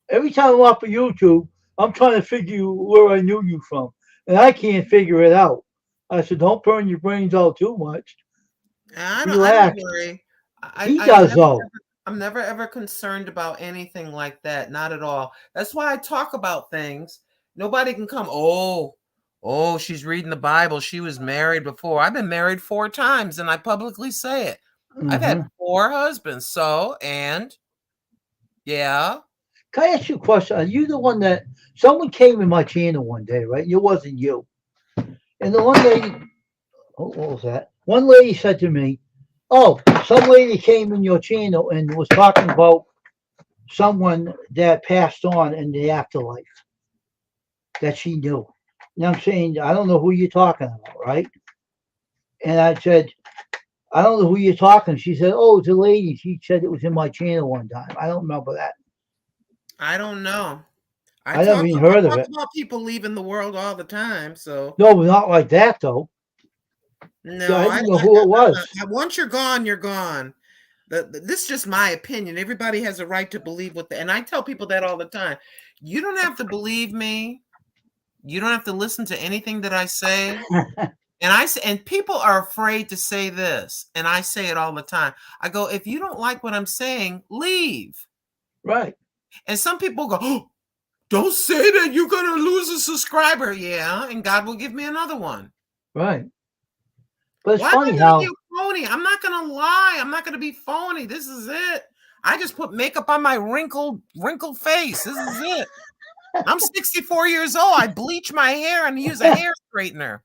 Speaker 1: every time I'm off of YouTube, I'm trying to figure where I knew you from, and I can't figure it out. I said, "Don't burn your brains out too much.
Speaker 2: I don't
Speaker 1: Relax."
Speaker 2: worry.
Speaker 1: He
Speaker 2: I'm
Speaker 1: does
Speaker 2: never
Speaker 1: though.
Speaker 2: I'm never ever concerned about anything like that. Not at all. That's why I talk about things. Nobody can come, oh, she's reading the Bible. She was married before. I've been married 4 times and I publicly say it. I've had
Speaker 1: Hmm.
Speaker 2: 4 husbands. So, and yeah,
Speaker 1: Can I ask you a question? Are you the one that someone came in my channel one day, right? It wasn't you. And the one lady, oh, what was that? One lady said to me, "Oh, some lady came in your channel and was talking about someone that passed on in the afterlife that she knew." And I'm saying, I don't know who you're talking about, right? And I said, I don't know who you're talking. She said, "Oh, it's a lady. She said it was in my channel one time." I don't remember that.
Speaker 2: I don't know.
Speaker 1: I never even
Speaker 2: I
Speaker 1: heard of
Speaker 2: talk
Speaker 1: it.
Speaker 2: about people leaving the world all the time. So
Speaker 1: No, not like that though. So
Speaker 2: no,
Speaker 1: I didn't know who it was.
Speaker 2: once you're gone, you're gone. This is just my opinion. Everybody has a right to believe and I tell people that all the time. You don't have to believe me. You don't have to listen to anything that I say. And people are afraid to say this, and I say it all the time. I go, if you don't like what I'm saying, leave.
Speaker 1: Right,
Speaker 2: And some people go, oh, don't say that, you're gonna lose a subscriber. Yeah, and God will give me another one.
Speaker 1: right. But it's
Speaker 2: Why am I
Speaker 1: funny
Speaker 2: going to be
Speaker 1: how
Speaker 2: a phony? I'm not going to lie. I'm not going to be phony. This is it. I just put makeup on my wrinkled face. This is it. I'm 64 years old. I bleach my hair and use a hair straightener.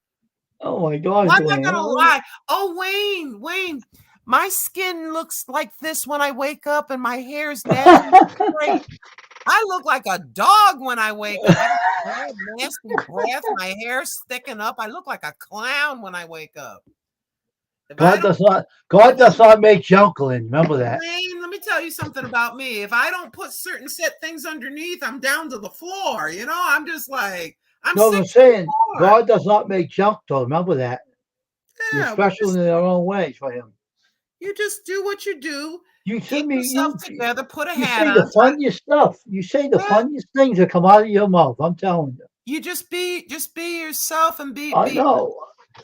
Speaker 1: oh my gosh,
Speaker 2: Well, I'm not
Speaker 1: Dwayne.
Speaker 2: going to lie. Oh, Wayne, my skin looks like this when I wake up and my hair is naturally straight. I look like a dog when I wake up. I got nasty breath. My hair's sticking up. I look like a clown when I wake up. If I don't
Speaker 1: God does not make Junklin. Remember that.
Speaker 2: Wayne, let me tell you something about me. If I don't put certain set things underneath, I'm down to the floor. I'm just like, I'm
Speaker 1: No, I'm saying
Speaker 2: 64.
Speaker 1: God does not make junk though. Remember that. You're
Speaker 2: Yeah,
Speaker 1: special in their own ways for him.
Speaker 2: you just do what you do.
Speaker 1: You
Speaker 2: Get
Speaker 1: send me
Speaker 2: yourself together. Put a
Speaker 1: you
Speaker 2: hat
Speaker 1: say the
Speaker 2: on.
Speaker 1: funniest stuff. You say the
Speaker 2: Yeah,
Speaker 1: funniest things that come out of your mouth. I'm telling you.
Speaker 2: you just be yourself and
Speaker 1: I
Speaker 2: be.
Speaker 1: know.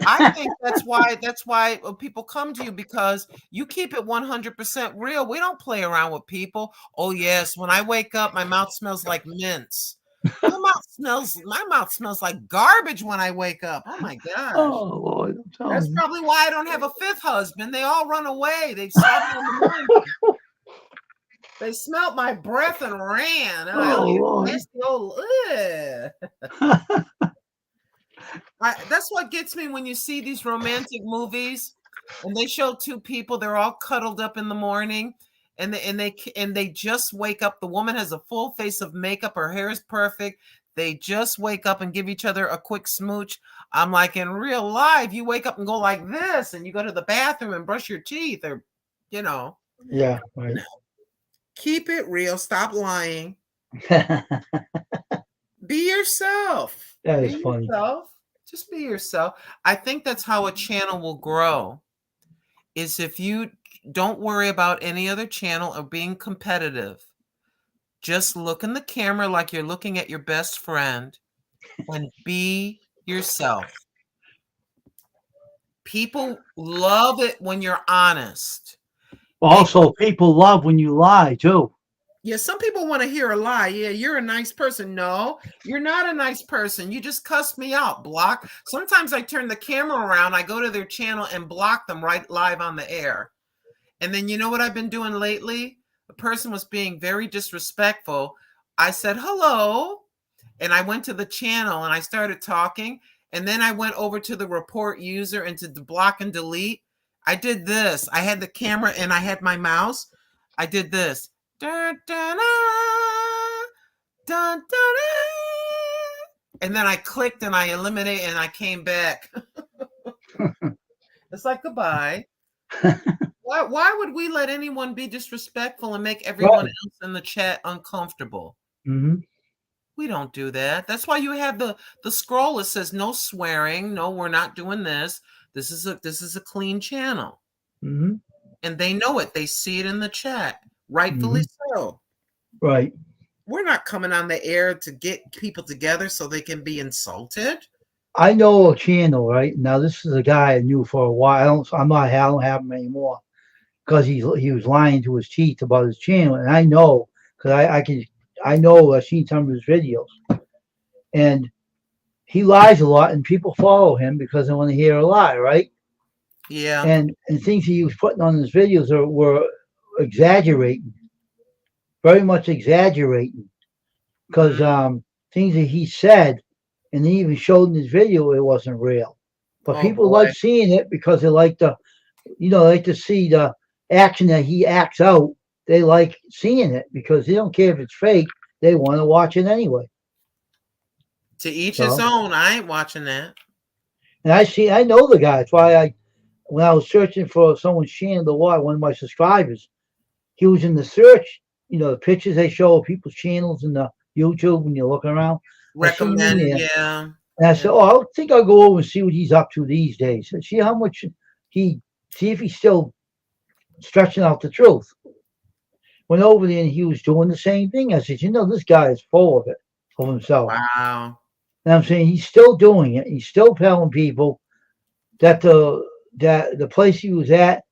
Speaker 2: I think that's why people come to you, because you keep it 100% real. We don't play around with people. Oh yes, when I wake up, my mouth smells like mints. My mouth smells like garbage when I wake up. Oh my gosh.
Speaker 1: Oh Lord, I'm
Speaker 2: That's
Speaker 1: telling you.
Speaker 2: probably why I don't have a 5th husband. They all run away. They saw me in the morning. They smelt my breath and ran. And
Speaker 1: Oh
Speaker 2: you
Speaker 1: Lord.
Speaker 2: nasty old. That's what gets me when you see these romantic movies and they show 2 people. They're all cuddled up in the morning, and they just wake up. The woman has a full face of makeup. Her hair is perfect. They just wake up and give each other a quick smooch. I'm like, in real life, you wake up and go like this, and you go to the bathroom and brush your teeth, or you know,
Speaker 1: Yeah, right.
Speaker 2: keep it real. Stop lying.
Speaker 1: That
Speaker 2: Be yourself. Be
Speaker 1: is funny.
Speaker 2: yourself. Just be yourself. I think that's how a channel will grow. Is if you don't worry about any other channel or being competitive. Just look in the camera like you're looking at your best friend and be yourself. People love it when you're honest.
Speaker 1: Also, people love when you lie too.
Speaker 2: Yeah, some people want to hear a lie. Yeah, you're a nice person. No, you're not a nice person. You just cussed me out. Block. Sometimes I turn the camera around, I go to their channel and block them right live on the air. And then you know what I've been doing lately? The person was being very disrespectful. I said, hello. And I went to the channel and I started talking. And then I went over to the report user and to the block and delete. I did this. I had the camera and I had my mouse. I did this. Dun, dun, dun, dun, dun, and then I clicked and I eliminated and I came back. It's like goodbye. Why would we let anyone be disrespectful and make everyone
Speaker 1: Right.
Speaker 2: else in the chat uncomfortable?
Speaker 1: Mm-hmm.
Speaker 2: We don't do that. That's why you have the scroll that says no swearing. No, we're not doing this. This is a clean channel.
Speaker 1: Mm-hmm.
Speaker 2: And they know it. They see it in the chat. Rightfully so.
Speaker 1: Right.
Speaker 2: We're not coming on the air to get people together so they can be insulted.
Speaker 1: I know a channel, right? Now this is a guy I knew for a while. I don't have him anymore because he was lying to his teeth about his channel, and I know because I know I've seen some of his videos, and he lies a lot, and people follow him because they want to hear a lie, right?
Speaker 2: Yeah.
Speaker 1: And things he was putting on his videos were exaggerating, very much exaggerating, because things that he said, and he even showed in his video, it wasn't real. But people like seeing it because they like to see the action that he acts out. They like seeing it because they don't care if it's fake. They want to watch it anyway.
Speaker 2: To each his own. I ain't watching that.
Speaker 1: And I know the guy. That's why when I was searching for someone's channel to watch, one of my subscribers, he was in the search. The pictures they show of people's channels in the YouTube when you're looking around.
Speaker 2: Recommend, yeah.
Speaker 1: And I said, I think I'll go over and see what he's up to these days. And see how much see if he's still stretching out the truth. Went over there and he was doing the same thing. I said, this guy is full of it, of himself.
Speaker 2: Wow.
Speaker 1: And I'm saying he's still doing it. He's still telling people that the place he was at,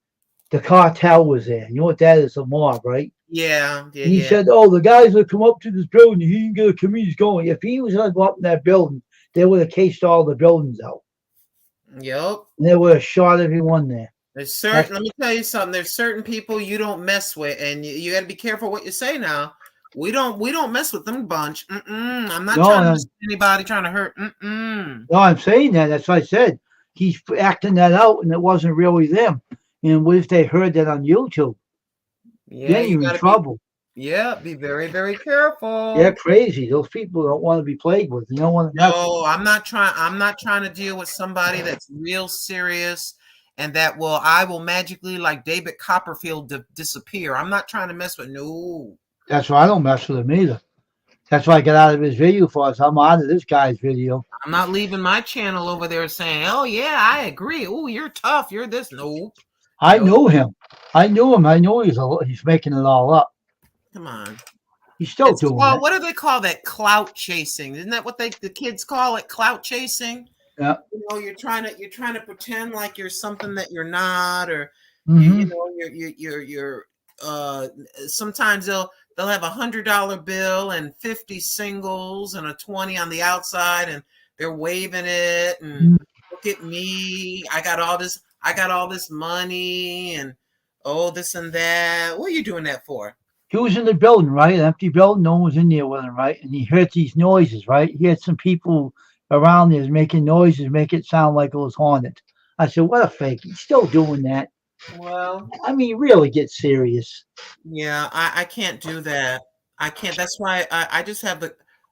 Speaker 1: the cartel was there. You know what that is? A mob, right?
Speaker 2: Yeah.
Speaker 1: He said, the guys that come up to this building, he didn't get a community going. If he was going to go up in that building, they would have cased all the buildings out.
Speaker 2: Yep.
Speaker 1: And they would have shot everyone there.
Speaker 2: There's let me tell you something. There's certain people you don't mess with, and you got to be careful what you say now. We don't mess with them bunch. I'm not trying to mess with anybody trying to hurt.
Speaker 1: No, I'm saying that. That's what I said. He's acting that out, and it wasn't really them. And what if they heard that on YouTube?
Speaker 2: Yeah,
Speaker 1: then you're in trouble.
Speaker 2: Be very, very careful.
Speaker 1: They're crazy. Those people don't want to be played with. You don't want to.
Speaker 2: No, I'm not trying to deal with somebody that's real serious and that I will magically, like David Copperfield, disappear. I'm not trying to mess with no.
Speaker 1: That's why I don't mess with him either. That's why I got out of his video for us. I'm out of this guy's video.
Speaker 2: I'm not leaving my channel over there saying, "Oh yeah, I agree. Oh, you're tough. You're this." No.
Speaker 1: I knew him. I knew him. I know he's making it all up.
Speaker 2: Come on.
Speaker 1: He's still doing it.
Speaker 2: What do they call that? Clout chasing. Isn't that what the kids call it? Clout chasing?
Speaker 1: Yeah.
Speaker 2: You're trying to pretend like you're something that you're not, or you're sometimes they'll have $100 bill and 50 singles and a 20 on the outside, and they're waving it and look at me. I got all this money and this and that. What are you doing that for?
Speaker 1: He was in the building, right? An empty building. No one was in there with him, right? And he heard these noises, right? He had some people around there making noises, make it sound like it was haunted. I said, what a fake. He's still doing that.
Speaker 2: Well,
Speaker 1: I mean, really get serious.
Speaker 2: Yeah, I can't do that. I can't. That's why I just have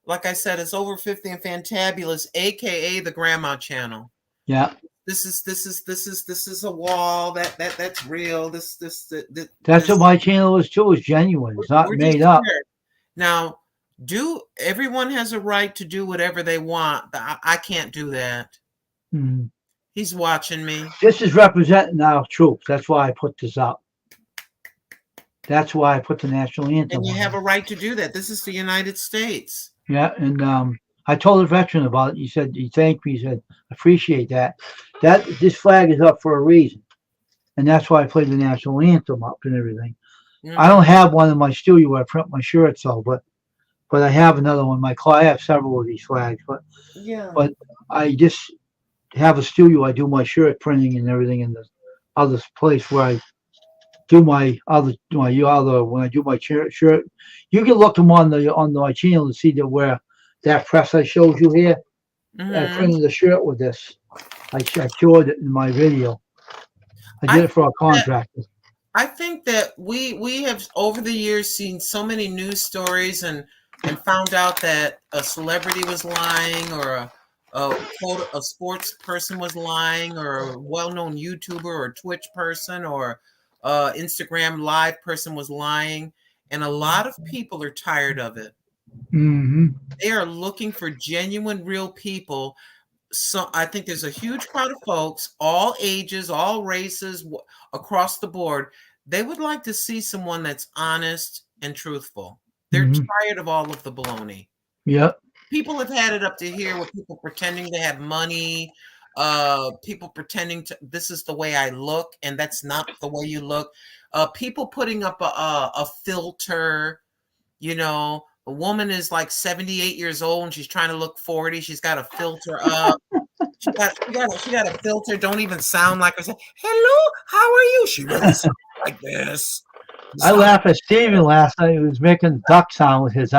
Speaker 2: like I said, it's Over 50 and Fantabulous, aka the Grandma Channel.
Speaker 1: Yeah.
Speaker 2: This is a wall that's real.
Speaker 1: That's what my channel is too. It's genuine. It's not made up.
Speaker 2: Now, everyone has a right to do whatever they want. I can't do that.
Speaker 1: Mm-hmm.
Speaker 2: He's watching me.
Speaker 1: This is representing our troops. That's why I put this up. That's why I put the national anthem.
Speaker 2: And you have a right to do that. This is the United States.
Speaker 1: Yeah, and I told a veteran about it. He said, he thanked me. He said, appreciate that. This flag is up for a reason. And that's why I played the national anthem up and everything. Mm-hmm. I don't have one in my studio where I print my shirts, but I have another one. I have several of these flags, but I just have a studio. I do my shirt printing and everything in the other place where I do when I do my shirt. You can look them on my channel to see where that press I showed you here. Mm-hmm. I printed the shirt with this. I showed it in my video. I did it for a contractor.
Speaker 2: I think that we have over the years seen so many news stories and found out that a celebrity was lying or a sports person was lying or a well-known YouTuber or Twitch person or Instagram live person was lying, and a lot of people are tired of it.
Speaker 1: Mm-hmm.
Speaker 2: They are looking for genuine, real people. So I think there's a huge crowd of folks, all ages, all races, across the board. They would like to see someone that's honest and truthful. They're
Speaker 1: Mm-hmm.
Speaker 2: tired of all of the baloney.
Speaker 1: Yep.
Speaker 2: People have had it up to here with people pretending to have money, people pretending to this is the way I look, and that's not the way you look. People putting up a filter. You know, a woman is like 78 years old and she's trying to look 40. She's got a filter up. She got a filter. Don't even sound like her. Say, hello, how are you? She really sounds like this.
Speaker 1: I laughed at Steven last night. He was making duck sound with his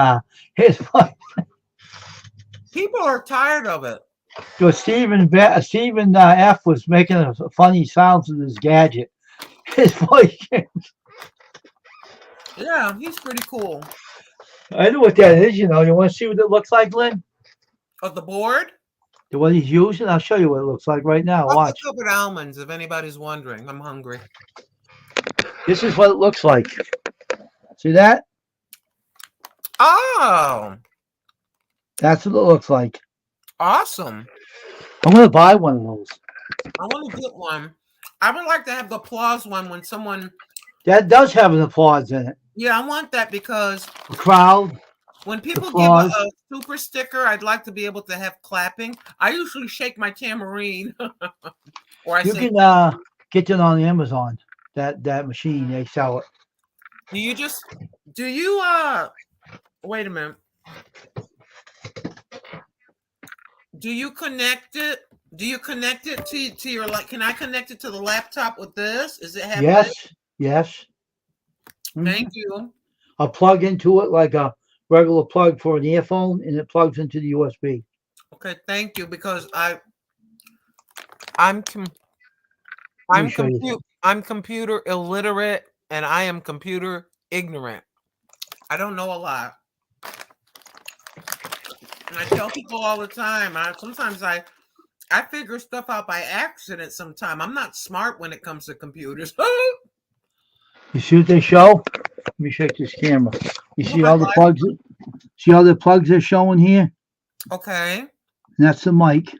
Speaker 2: People are tired of it.
Speaker 1: So Stephen F was making a funny sounds with his gadget. His voice.
Speaker 2: Yeah, he's pretty cool.
Speaker 1: I know what that is. You know, you want to see what it looks like, Lynn?
Speaker 2: Of the board?
Speaker 1: The one he's using? I'll show you what it looks like right now.
Speaker 2: I'll
Speaker 1: Watch.
Speaker 2: look up at almonds if anybody's wondering. I'm hungry.
Speaker 1: This is what it looks like. See that?
Speaker 2: Oh,
Speaker 1: That's what it looks like.
Speaker 2: awesome.
Speaker 1: I'm gonna buy one of those.
Speaker 2: I want to get one. I would like to have the applause one when someone.
Speaker 1: That does have an applause in it.
Speaker 2: Yeah, I want that because
Speaker 1: The crowd.
Speaker 2: when people give
Speaker 1: Applause.
Speaker 2: a super sticker, I'd like to be able to have clapping. I usually shake my tambourine, or I
Speaker 1: You
Speaker 2: say,
Speaker 1: can get it on Amazon. That machine, they sell it.
Speaker 2: do you wait a minute. Do you connect it? Do you connect it to your like? Can I connect it to the laptop with this? Is it have
Speaker 1: Yes,
Speaker 2: this?
Speaker 1: yes.
Speaker 2: Thank you.
Speaker 1: I'll plug into it like a regular plug for an earphone, and it plugs into the USB.
Speaker 2: Okay, thank you because I'm
Speaker 1: Let me show you.
Speaker 2: I'm computer illiterate and I am computer ignorant. I don't know a lot. And I tell people all the time. Sometimes I figure stuff out by accident. Sometimes I'm not smart when it comes to computers.
Speaker 1: You see what they show? Let me shake this camera. You see all the
Speaker 2: my
Speaker 1: plugs? See all the plugs they're showing here?
Speaker 2: Okay.
Speaker 1: And that's the mic.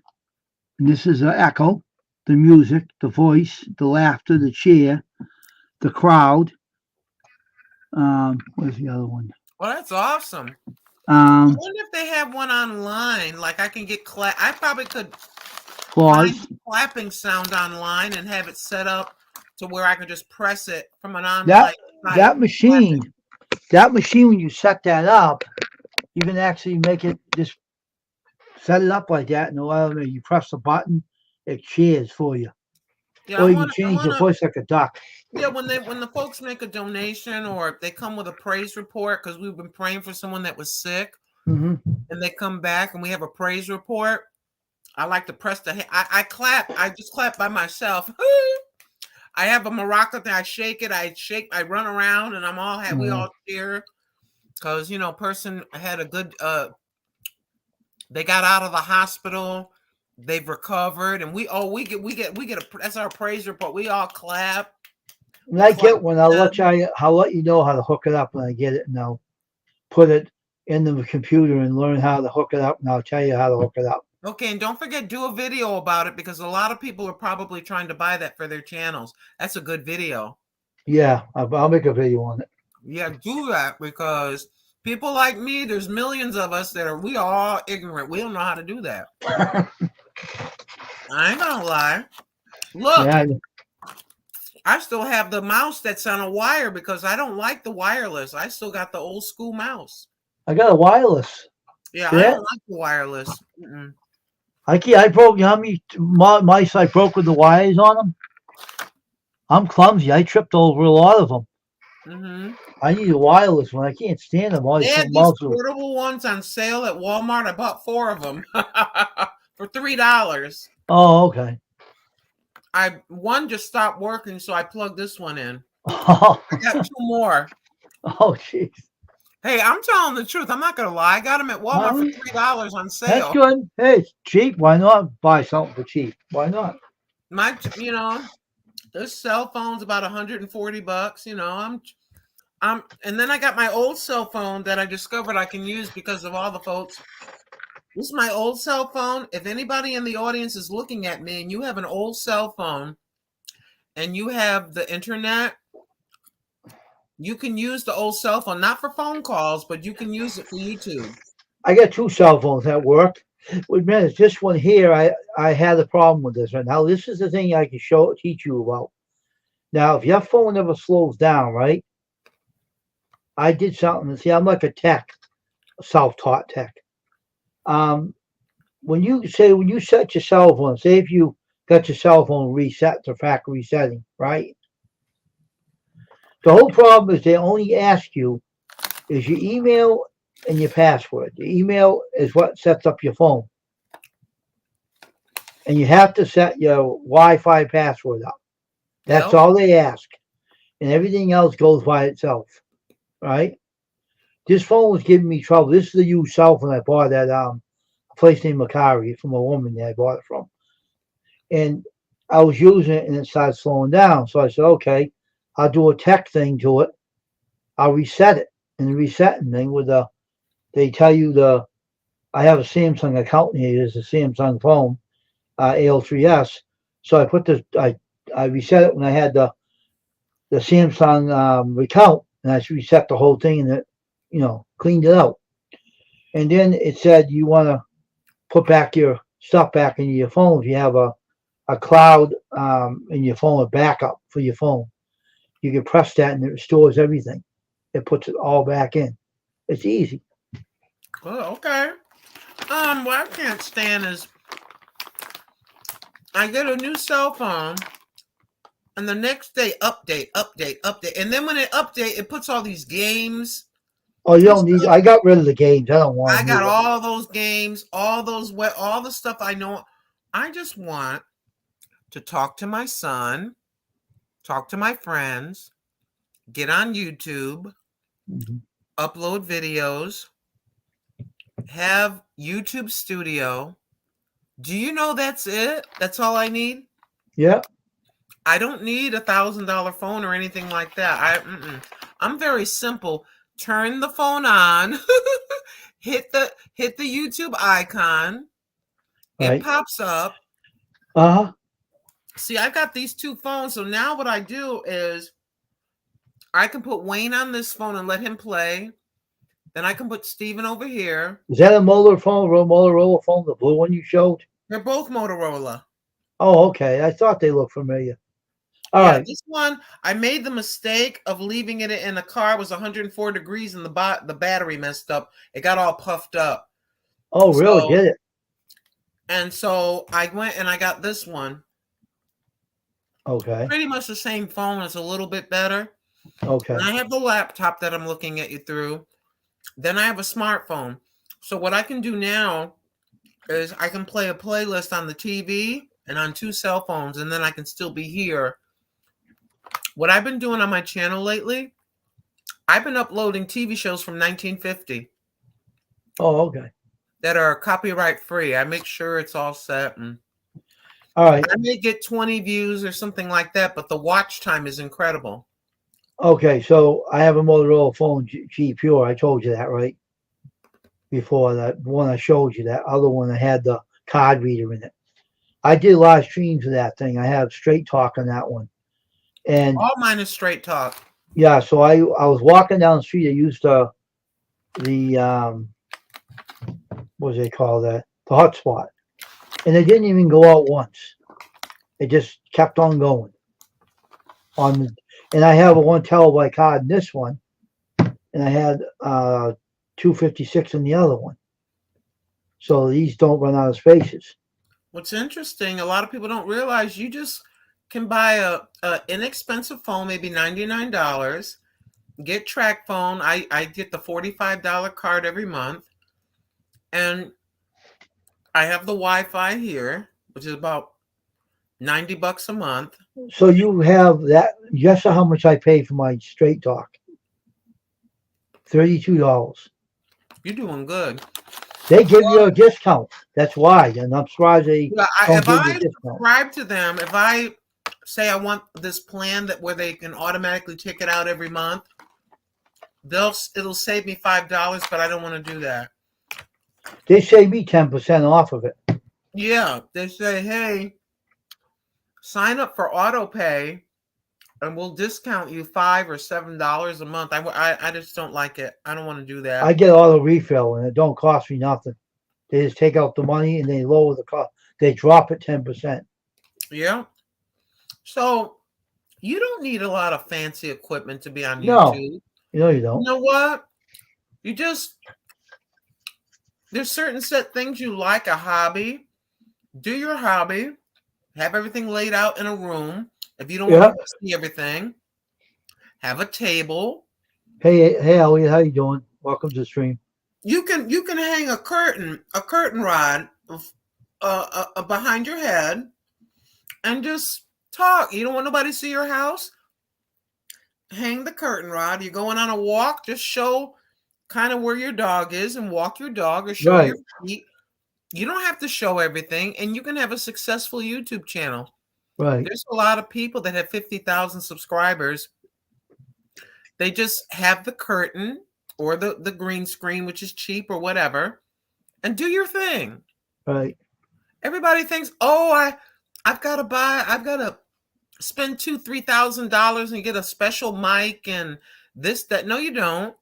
Speaker 1: And this is the echo, the music, the voice, the laughter, the cheer, the crowd. Where's the other one?
Speaker 2: Well, that's awesome. I
Speaker 1: Um,
Speaker 2: wonder if they have one online. Like I can get I probably could
Speaker 1: applause.
Speaker 2: find clapping sound online and have it set up to where I can just press it from an online.
Speaker 1: That machine, when you set that up, you can actually make it just set it up like that, and allow me. You press the button, it cheers for you.
Speaker 2: Yeah,
Speaker 1: Or you can change your voice like a duck.
Speaker 2: Yeah, when the folks make a donation or if they come with a praise report because we've been praying for someone that was sick,
Speaker 1: Mm-hmm.
Speaker 2: and they come back and we have a praise report. I like to press I clap. I just clap by myself. I have a maraca that I shake it. I run around and we all cheer because person had a good. They got out of the hospital. They've recovered, and we get that's our praise report. We all clap.
Speaker 1: When I get one, I'll let you know how to hook it up when I get it, and I'll put it in the computer and learn how to hook it up, and I'll tell you how to hook it up.
Speaker 2: Okay, and don't forget, do a video about it because a lot of people are probably trying to buy that for their channels. That's a good video.
Speaker 1: Yeah, I'll make a video on it.
Speaker 2: Yeah, do that because people like me, there's millions of us we are all ignorant. We don't know how to do that. I ain't gonna lie. Look, yeah. I still have the mouse that's on a wire because I don't like the wireless. I still got the old school mouse.
Speaker 1: I got a wireless.
Speaker 2: Yeah, I don't like the wireless. Mm-mm.
Speaker 1: I broke, you know how many mice I broke with the wires on them? I'm clumsy. I tripped over a lot of them.
Speaker 2: Mm-hmm.
Speaker 1: I need a wireless one. I can't stand them.
Speaker 2: They had these portable ones on sale at Walmart. I bought 4 of them for $3.
Speaker 1: Oh, okay.
Speaker 2: One just stopped working, so I plugged this one in.
Speaker 1: Oh,
Speaker 2: I got 2 more.
Speaker 1: oh, jeez.
Speaker 2: Hey, I'm telling the truth. I'm not gonna lie. I got them at Walmart for
Speaker 1: Well,
Speaker 2: $3 on
Speaker 1: that's
Speaker 2: sale.
Speaker 1: good. Hey, it's cheap. Why not buy something for cheap? Why not?
Speaker 2: My, this cell phone's about 140 bucks. And then I got my old cell phone that I discovered I can use because of all the folks. This is my old cell phone. If anybody in the audience is looking at me and you have an old cell phone and you have the internet, you can use the old cell phone, not for phone calls, but you can use it for YouTube.
Speaker 1: I got two cell phones that work. Wait a minute, this one here, I had a problem with this one. Now, this is the thing I can teach you about. Now, if your phone ever slows down, right? I did something. See, I'm like a tech, self-taught tech. Um, when you set your cell phone, say if you got your cell phone reset to factory setting, right? The whole problem is they only ask you is your email and your password. The email is what sets up your phone. And you have to set your Wi-Fi password up. That's
Speaker 2: Yep.
Speaker 1: all they ask. And everything else goes by itself, right? This phone was giving me trouble. This is a used cell phone I bought at a place named Macari from a woman that I bought it from. And I was using it and it started slowing down. So I said, okay, I'll do a tech thing to it. I'll reset it. And the resetting thing with they tell you I have a Samsung account here. It's a Samsung phone, AL3S. So I reset it when I had the Samsung account, and I reset the whole thing and it, cleaned it out. And then it said you want to put back your stuff back into your phone if you have a cloud in your phone, a backup for your phone. You can press that and it restores everything. It puts it all back in. It's easy.
Speaker 2: Oh, okay. What I can't stand is I get a new cell phone and the next day update. And then when it update, it puts all these games.
Speaker 1: Oh, you don't need. I got rid of the games. I don't want
Speaker 2: I
Speaker 1: them
Speaker 2: got
Speaker 1: either.
Speaker 2: all those games, all the stuff I know. I just want to talk to my son, talk to my friends, get on YouTube, upload videos, have YouTube Studio. Do you know that's it? That's all I need?
Speaker 1: Yeah.
Speaker 2: I don't need $1,000 phone or anything like that. I'm very simple. Turn the phone on, hit the YouTube icon. It
Speaker 1: Right.
Speaker 2: pops up.
Speaker 1: Uh-huh.
Speaker 2: See, I've got these two phones, so now what I do is I can put Wayne on this phone and let him play. Then I can put Steven over here.
Speaker 1: Is that a Motorola phone, the blue one you showed?
Speaker 2: They're both Motorola.
Speaker 1: Oh, okay. I thought they looked familiar. All
Speaker 2: Yeah,
Speaker 1: right.
Speaker 2: this one, I made the mistake of leaving it in the car. It was 104 degrees and the battery messed up. It got all puffed up.
Speaker 1: Oh, really?
Speaker 2: So,
Speaker 1: Did it?
Speaker 2: and so I went and I got this one.
Speaker 1: Okay.
Speaker 2: Pretty much the same phone. It's a little bit better.
Speaker 1: Okay.
Speaker 2: And I have the laptop that I'm looking at you through. Then I have a smartphone. So what I can do now is I can play a playlist on the TV and on two cell phones, and then I can still be here. What I've been doing on my channel lately, I've been uploading TV shows from 1950
Speaker 1: Oh, okay.
Speaker 2: that are copyright free. I make sure it's all set. And
Speaker 1: All right.
Speaker 2: I may get 20 views or something like that, but the watch time is incredible.
Speaker 1: Okay. So I have a Motorola phone, G Pure. I told you that, right? Before that one I showed you, that other one that had the card reader in it. I did live streams of that thing. I have Straight Talk on that one. And
Speaker 2: All mine is straight talk.
Speaker 1: yeah, so I was walking down the street. I used the what do they call that? The hotspot, and it didn't even go out once. It just kept on going. And I have a 1 terabyte card in this one, and I had 256 in the other one. So these don't run out of spaces.
Speaker 2: What's interesting, a lot of people don't realize you just can buy a inexpensive phone, maybe $99, get track phone. I get the $45 card every month. And I have the Wi-Fi here, which is about $90 a month.
Speaker 1: So you have that. Guess how much I pay for my Straight Talk? $32.
Speaker 2: You're doing good.
Speaker 1: They give you a discount. That's why, and I'm surprised they
Speaker 2: Yeah,
Speaker 1: don't
Speaker 2: if
Speaker 1: give you
Speaker 2: I
Speaker 1: a discount.
Speaker 2: subscribe to them, if I say I want this plan that where they can automatically take it out every month, it'll save me $5, but I don't want to do that.
Speaker 1: They save me 10% off of it.
Speaker 2: Yeah, they say, hey, sign up for auto pay and we'll discount you $5 or $7 a month. I just don't like it. I don't want to do that.
Speaker 1: I get auto refill and it don't cost me nothing. They just take out the money and they lower the cost. They drop it 10%.
Speaker 2: Yeah. So you don't need a lot of fancy equipment to be on
Speaker 1: No.
Speaker 2: YouTube.
Speaker 1: No, you don't.
Speaker 2: You know what? There's certain set things you like, a hobby. Do your hobby. Have everything laid out in a room. If you don't want to see everything, have a table.
Speaker 1: Hey, Elliot, how you doing? Welcome to the stream.
Speaker 2: You can hang a curtain rod behind your head and just talk. You don't want nobody to see your house? Hang the curtain rod. You're going on a walk, just show kind of where your dog is and walk your dog or show your feet. You don't have to show everything, and you can have a successful YouTube channel.
Speaker 1: Right.
Speaker 2: There's a lot of people that have 50,000 subscribers. They just have the curtain or the green screen, which is cheap or whatever, and do your thing.
Speaker 1: Right.
Speaker 2: Everybody thinks, oh, I've got to spend $2,000-$3,000 and get a special mic and this, that. No, you don't.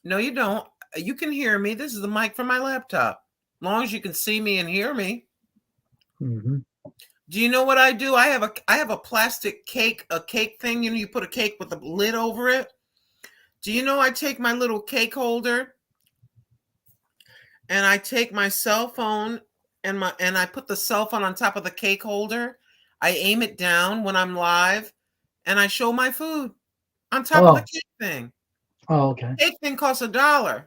Speaker 2: No, you don't. You can hear me. This is the mic from my laptop. As long as you can see me and hear me.
Speaker 1: Mm-hmm.
Speaker 2: Do you know what I do? I have a plastic cake thing. You know, you put a cake with a lid over it. Do you know I take my little cake holder and I take my cell phone and I put the cell phone on top of the cake holder. I aim it down when I'm live and I show my food on top of the cake thing.
Speaker 1: Oh, okay.
Speaker 2: Cake thing costs $1.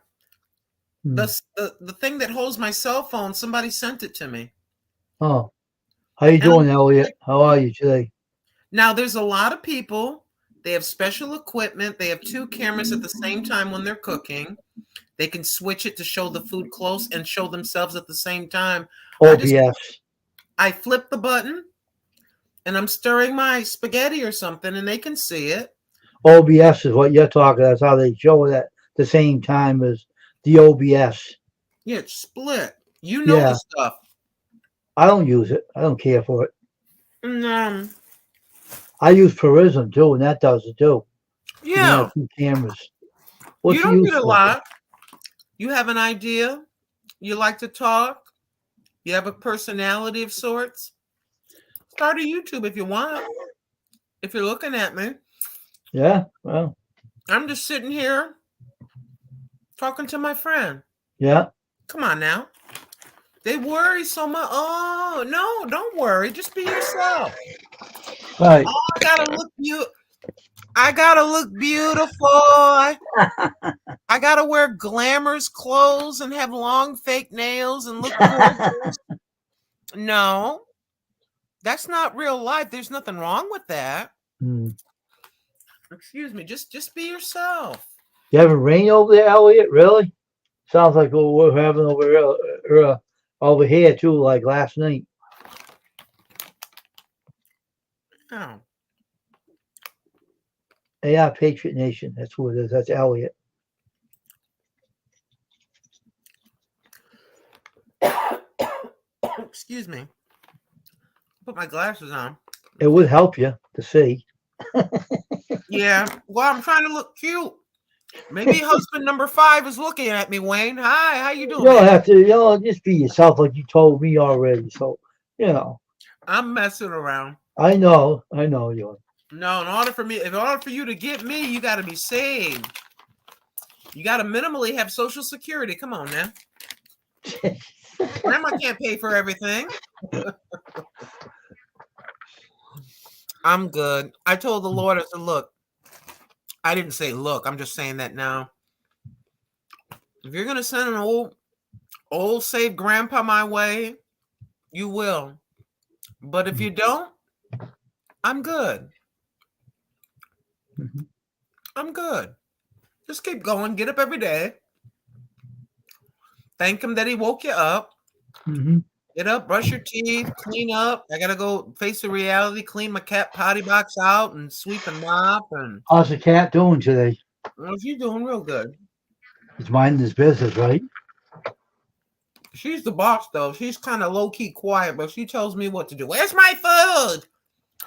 Speaker 2: The thing that holds my cell phone, somebody sent it to me.
Speaker 1: Oh, how you doing, Elliot? How are you today?
Speaker 2: Now, there's a lot of people. They have special equipment. They have 2 cameras at the same time when they're cooking. They can switch it to show the food close and show themselves at the same time.
Speaker 1: OBS.
Speaker 2: I flip the button and I'm stirring my spaghetti or something and they can see it.
Speaker 1: OBS is what you're talking. That's how they show it at the same time as the OBS.
Speaker 2: Yeah, it's split. You know the stuff.
Speaker 1: I don't use it. I don't care for it.
Speaker 2: And,
Speaker 1: I use Prism too, and that does it too.
Speaker 2: Yeah.
Speaker 1: You have 2 cameras.
Speaker 2: You don't need a lot. You have an idea. You like to talk. You have a personality of sorts. Start a YouTube if you want. If you're looking at me.
Speaker 1: Yeah, well.
Speaker 2: I'm just sitting here talking to my friend.
Speaker 1: Yeah.
Speaker 2: Come on now. They worry so much. Oh, no, don't worry. Just be yourself.
Speaker 1: Right.
Speaker 2: Oh, I gotta look beautiful. I gotta wear glamorous clothes and have long fake nails and look gorgeous. No, that's not real life. There's nothing wrong with that. Excuse me. Just be yourself.
Speaker 1: You having rain over there, Elliot? Really? Sounds like what we're having over here too, like last night.
Speaker 2: Oh.
Speaker 1: AI Patriot Nation. That's who it is. That's Elliot.
Speaker 2: Excuse me. Put my glasses on.
Speaker 1: It would help you to see.
Speaker 2: Yeah. Well, I'm trying to look cute. Maybe husband number 5 is looking at me, Wayne. Hi, how you doing?
Speaker 1: You don't have to, just be yourself like you told me already. So,
Speaker 2: I'm messing around.
Speaker 1: I know you.
Speaker 2: No, in order for you to get me, you got to be saved. You got to minimally have Social Security. Come on now. Grandma can't pay for everything. I'm good. I told the Lord, I said, look, I didn't say look. I'm just saying that now. If you're going to send an old saved grandpa my way, you will. But if you don't, I'm good.
Speaker 1: Mhm.
Speaker 2: I'm good. Just keep going. Get up every day. Thank him that he woke you up.
Speaker 1: Mhm.
Speaker 2: Get up, brush your teeth, clean up. I gotta go face the reality, clean my cat potty box out, and sweep and mop. And
Speaker 1: How's the cat doing today?
Speaker 2: well, she's doing real good.
Speaker 1: It's minding his business, right?
Speaker 2: She's the boss, though. She's kind of low key quiet, but she tells me what to do. Where's my food?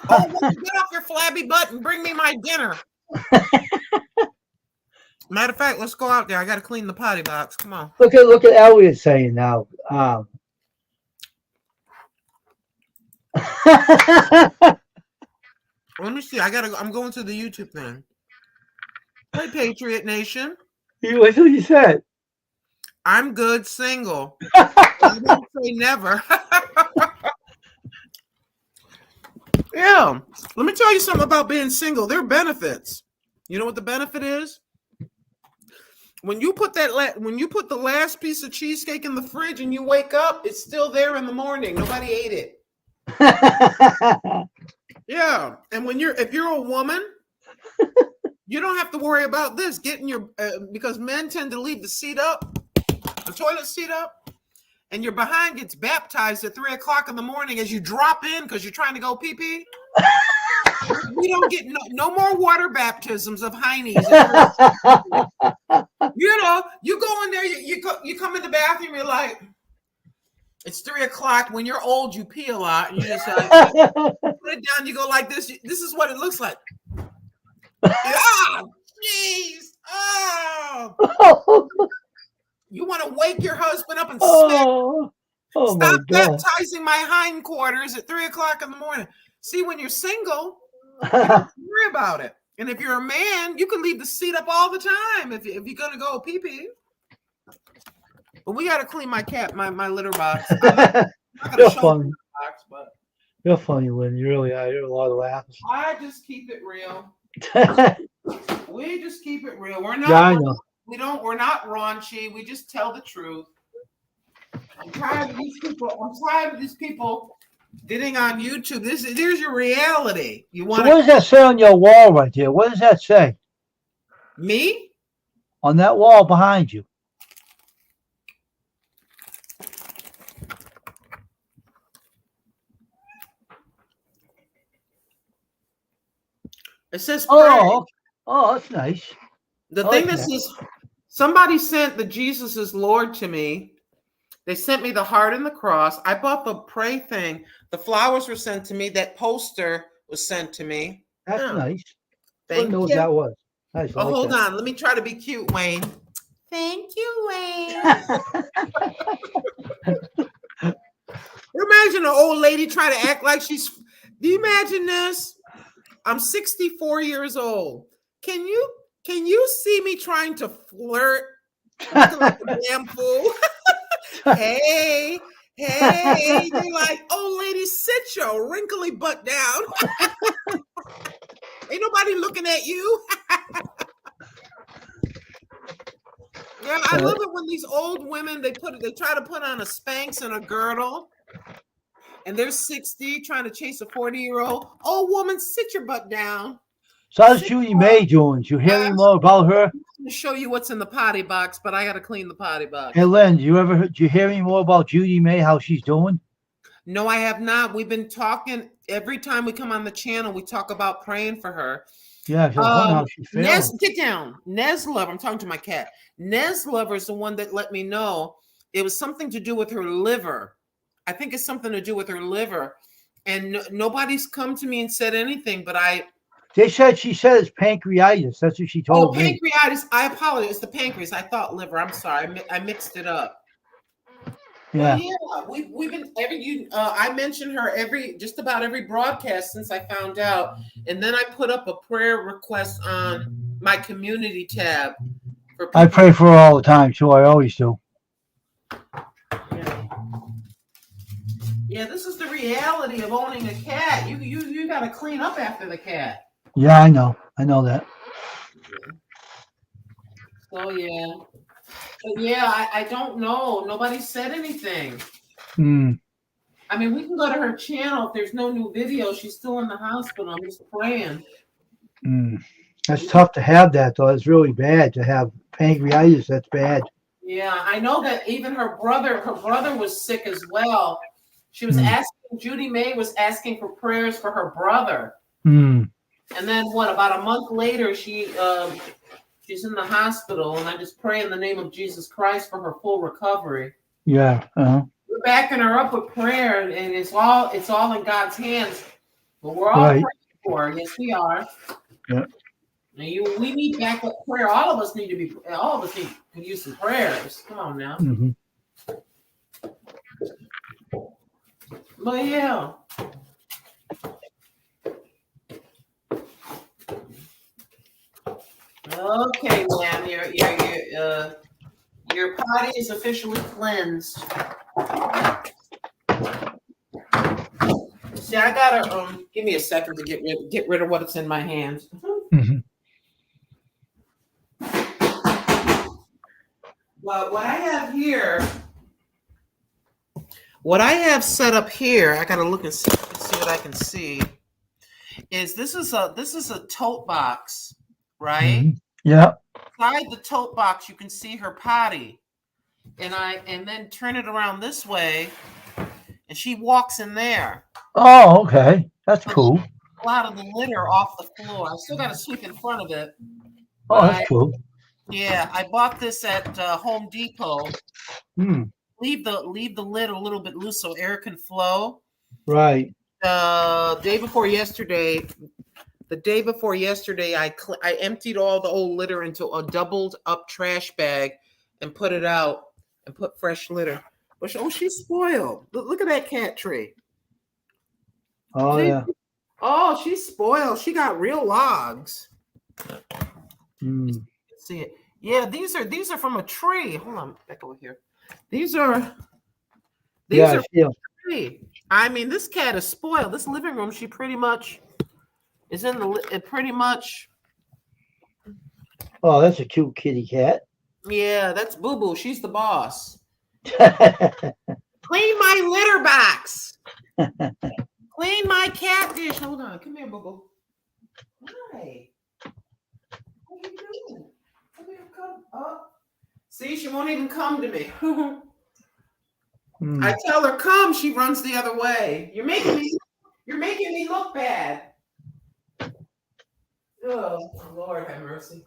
Speaker 2: Oh, woman, get off your flabby butt and bring me my dinner. Matter of fact, let's go out there. I got to clean the potty box. Come on.
Speaker 1: Look at Elliot saying now.
Speaker 2: Let me see. I'm going to the YouTube thing. Hey, Patriot Nation.
Speaker 1: What you said?
Speaker 2: I'm good single. I didn't say never. Yeah. Let me tell you something about being single. There are benefits. You know what the benefit is? When you put the last piece of cheesecake in the fridge and you wake up, it's still there in the morning. Nobody ate it. Yeah. And if you're a woman, you don't have to worry about this getting your because men tend to leave the toilet seat up, and your behind gets baptized at 3:00 in the morning as you drop in because you're trying to go pee pee. We don't get no more water baptisms of heinies. You know, you go in there, you come in the bathroom, you're like, it's 3:00. When you're old, you pee a lot, and you just put it down. You go like this. This is what it looks like. Ah, jeez. Oh. You want to wake your husband up and stop baptizing my hindquarters at 3:00 in the morning. See, when you're single, you don't have to worry about it. And if you're a man, you can leave the seat up all the time if you're gonna go pee pee. But we gotta clean my litter box. I'm not gonna
Speaker 1: You're
Speaker 2: show
Speaker 1: funny.
Speaker 2: the litter box, but
Speaker 1: You're funny, Lynn. You really are. You're a lot of laughs.
Speaker 2: I just keep it real. We just keep it real. We're not.
Speaker 1: Yeah, I know.
Speaker 2: We're not raunchy. We just tell the truth. I'm tired of these people getting on YouTube. There's your reality. You want
Speaker 1: So what does that say on your wall right there? What does that say
Speaker 2: me?
Speaker 1: on that wall behind you?
Speaker 2: It says pray.
Speaker 1: Oh, that's nice.
Speaker 2: The thing that says somebody sent the Jesus is Lord to me. They sent me the heart and the cross. I bought the pray thing. The flowers were sent to me. That poster was sent to me.
Speaker 1: That's nice.
Speaker 2: Thank you.
Speaker 1: What that was. Nice.
Speaker 2: Oh, hold on. Let me try to be cute, Wayne. Thank you, Wayne. Imagine an old lady try to act like she's. Do you imagine this? I'm 64 years old. Can you see me trying to flirt? Looking like a damn fool. Hey, they're like, old lady, sit your wrinkly butt down. Ain't nobody looking at you. Yeah, I love it when these old women they try to put on a Spanx and a girdle, and they're 60 trying to chase a 40-year-old. Old woman, sit your butt down.
Speaker 1: So how's Judy May doing? Did you hear any more about her?
Speaker 2: I'm going to show you what's in the potty box, but I got to clean the potty box.
Speaker 1: Hey, Lynn, did you hear any more about Judy May, how she's doing?
Speaker 2: No, I have not. We've been talking every time we come on the channel. We talk about praying for her.
Speaker 1: Yeah, so how she's feeling.
Speaker 2: Get down. Nez Lover. I'm talking to my cat. Nez Lover is the one that let me know it was something to do with her liver. I think it's something to do with her liver. And nobody's come to me and said anything, but
Speaker 1: she said it's pancreatitis. That's what she told me.
Speaker 2: Pancreatitis. I apologize. It's the pancreas. I thought liver. I'm sorry. I mixed it up.
Speaker 1: Yeah.
Speaker 2: Well, yeah. We've been I mentioned her just about every broadcast since I found out, and then I put up a prayer request on my community tab.
Speaker 1: I pray for her all the time too. I always do.
Speaker 2: Yeah, this is the reality of owning a cat. You got to clean up after the cat.
Speaker 1: Yeah, I know that.
Speaker 2: So yeah. But yeah, I don't know. Nobody said anything. I mean, we can go to her channel. If there's no new video, she's still in the hospital. I'm just praying.
Speaker 1: That's tough to have that, though. It's really bad to have pancreatitis. That's bad.
Speaker 2: Yeah, I know that even her brother was sick as well. She was asking, Judy May was asking for prayers for her brother. And then about a month later, she's in the hospital, and I just pray in the name of Jesus Christ for her full recovery.
Speaker 1: Yeah.
Speaker 2: We're backing her up with prayer, and it's all in God's hands. But we're all praying for her. Yes, we are.
Speaker 1: Yeah.
Speaker 2: We need backup prayer. All of us need to use some prayers. Come on now. But yeah. Okay, ma'am. Your potty is officially cleansed. See, I gotta give me a second to get rid of what's in my hands. But what I have here, what I have set up here, I gotta look and see what I can see. This is a tote box, right?
Speaker 1: Yeah.
Speaker 2: Inside the tote box, you can see her potty, and then turn it around this way, and she walks in there.
Speaker 1: Oh, okay, that's cool.
Speaker 2: A lot of the litter off the floor. I still got to sweep in front of it.
Speaker 1: Oh, that's cool.
Speaker 2: Yeah, I bought this at Home Depot. Leave the lid a little bit loose so air can flow.
Speaker 1: Right.
Speaker 2: The day before yesterday, I emptied all the old litter into a doubled up trash bag and put it out and put fresh litter. But she's spoiled. Look at that cat tree.
Speaker 1: Oh, yeah.
Speaker 2: Oh, she's spoiled. She got real logs. See it. Yeah, these are from a tree. Hold on, back over here. These are from a tree. I mean, this cat is spoiled. This living room, she pretty much is in pretty much.
Speaker 1: Oh, that's a cute kitty cat.
Speaker 2: Yeah, that's Boo Boo. She's the boss. Clean my litter box. Clean my cat dish. Hold on. Come here, Boo Boo. Hi. What are you doing? Come here, come up. See, she won't even come to me. I tell her come, she runs the other way. You're making me look bad. Oh, Lord have mercy.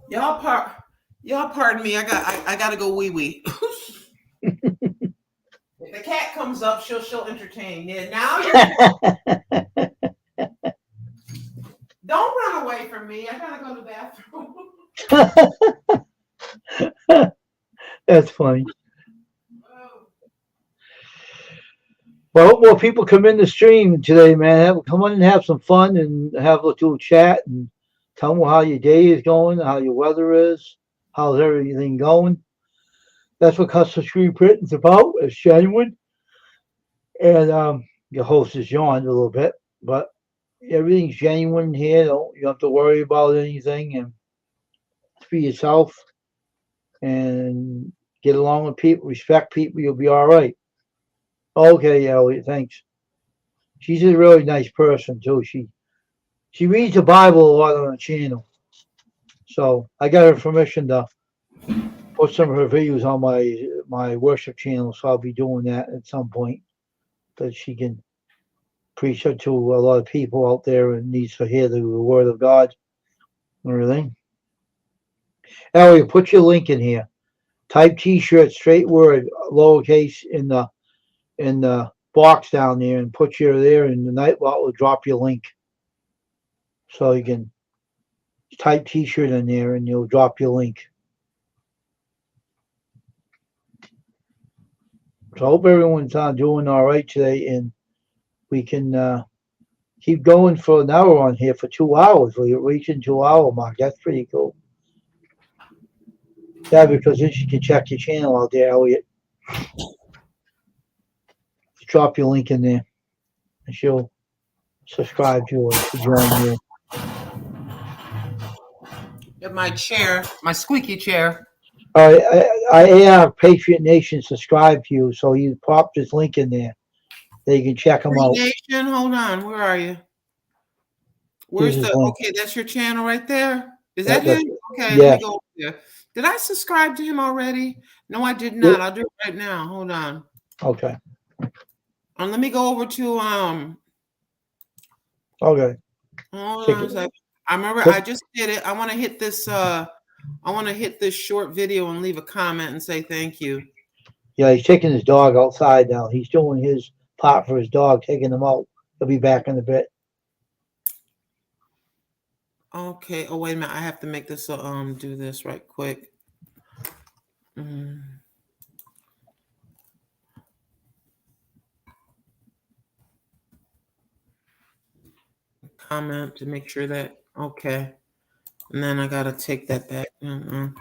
Speaker 2: Y'all pardon me. I gotta go wee wee. If the cat comes up, she'll entertain. Yeah, now you're don't run away from me. I gotta go to the bathroom.
Speaker 1: That's funny. Well, more people come in the stream today, man. Come on and have some fun and have a little chat and tell them how your day is going, how your weather is, how's everything going. That's what Custom Screen Printing's about. It's genuine. And your host has yawned a little bit, but everything's genuine here. You don't have to worry about anything, and be yourself and get along with people, respect people. You'll be all right. Okay, Elliot, thanks. She's a really nice person too. She reads the Bible a lot on the channel, so I got her permission to put some of her videos on my worship channel. So I'll be doing that at some point, that she can preach it to a lot of people out there and needs to hear the word of God and everything. Elliot, put your link in here. Type T-shirt, straight word, lowercase in the box down there, and put your there, and the Nightbot will drop your link. So you can type T-shirt in there, and you'll drop your link. So I hope everyone's doing all right today, and we can keep going for an hour on here for 2 hours. We're reaching 2 hour mark. That's pretty cool. Yeah, because then you can check your channel out there, Elliot. Drop your link in there, and she'll subscribe to you or join you.
Speaker 2: Get my chair, my squeaky chair.
Speaker 1: I have Patriot Nation subscribe to you, so you pop this link in there. They can check them out.
Speaker 2: Nation, hold on. Where are you? Where's the? Okay, that's your channel right there. Is that him? Okay, let me go over there. Did I subscribe to him already? No, I did not. I'll do it right now. Hold on.
Speaker 1: Okay.
Speaker 2: Let me go over to
Speaker 1: Okay.
Speaker 2: Hold on a second. I remember I just did it. I want to hit this. I want to hit this short video and leave a comment and say thank you.
Speaker 1: Yeah, he's taking his dog outside now. He's doing his part for his dog, taking him out. He'll be back in a bit.
Speaker 2: Okay. Oh, wait a minute. I have to make this. Do this right quick. Comment to make sure that okay, and then I gotta take that back, and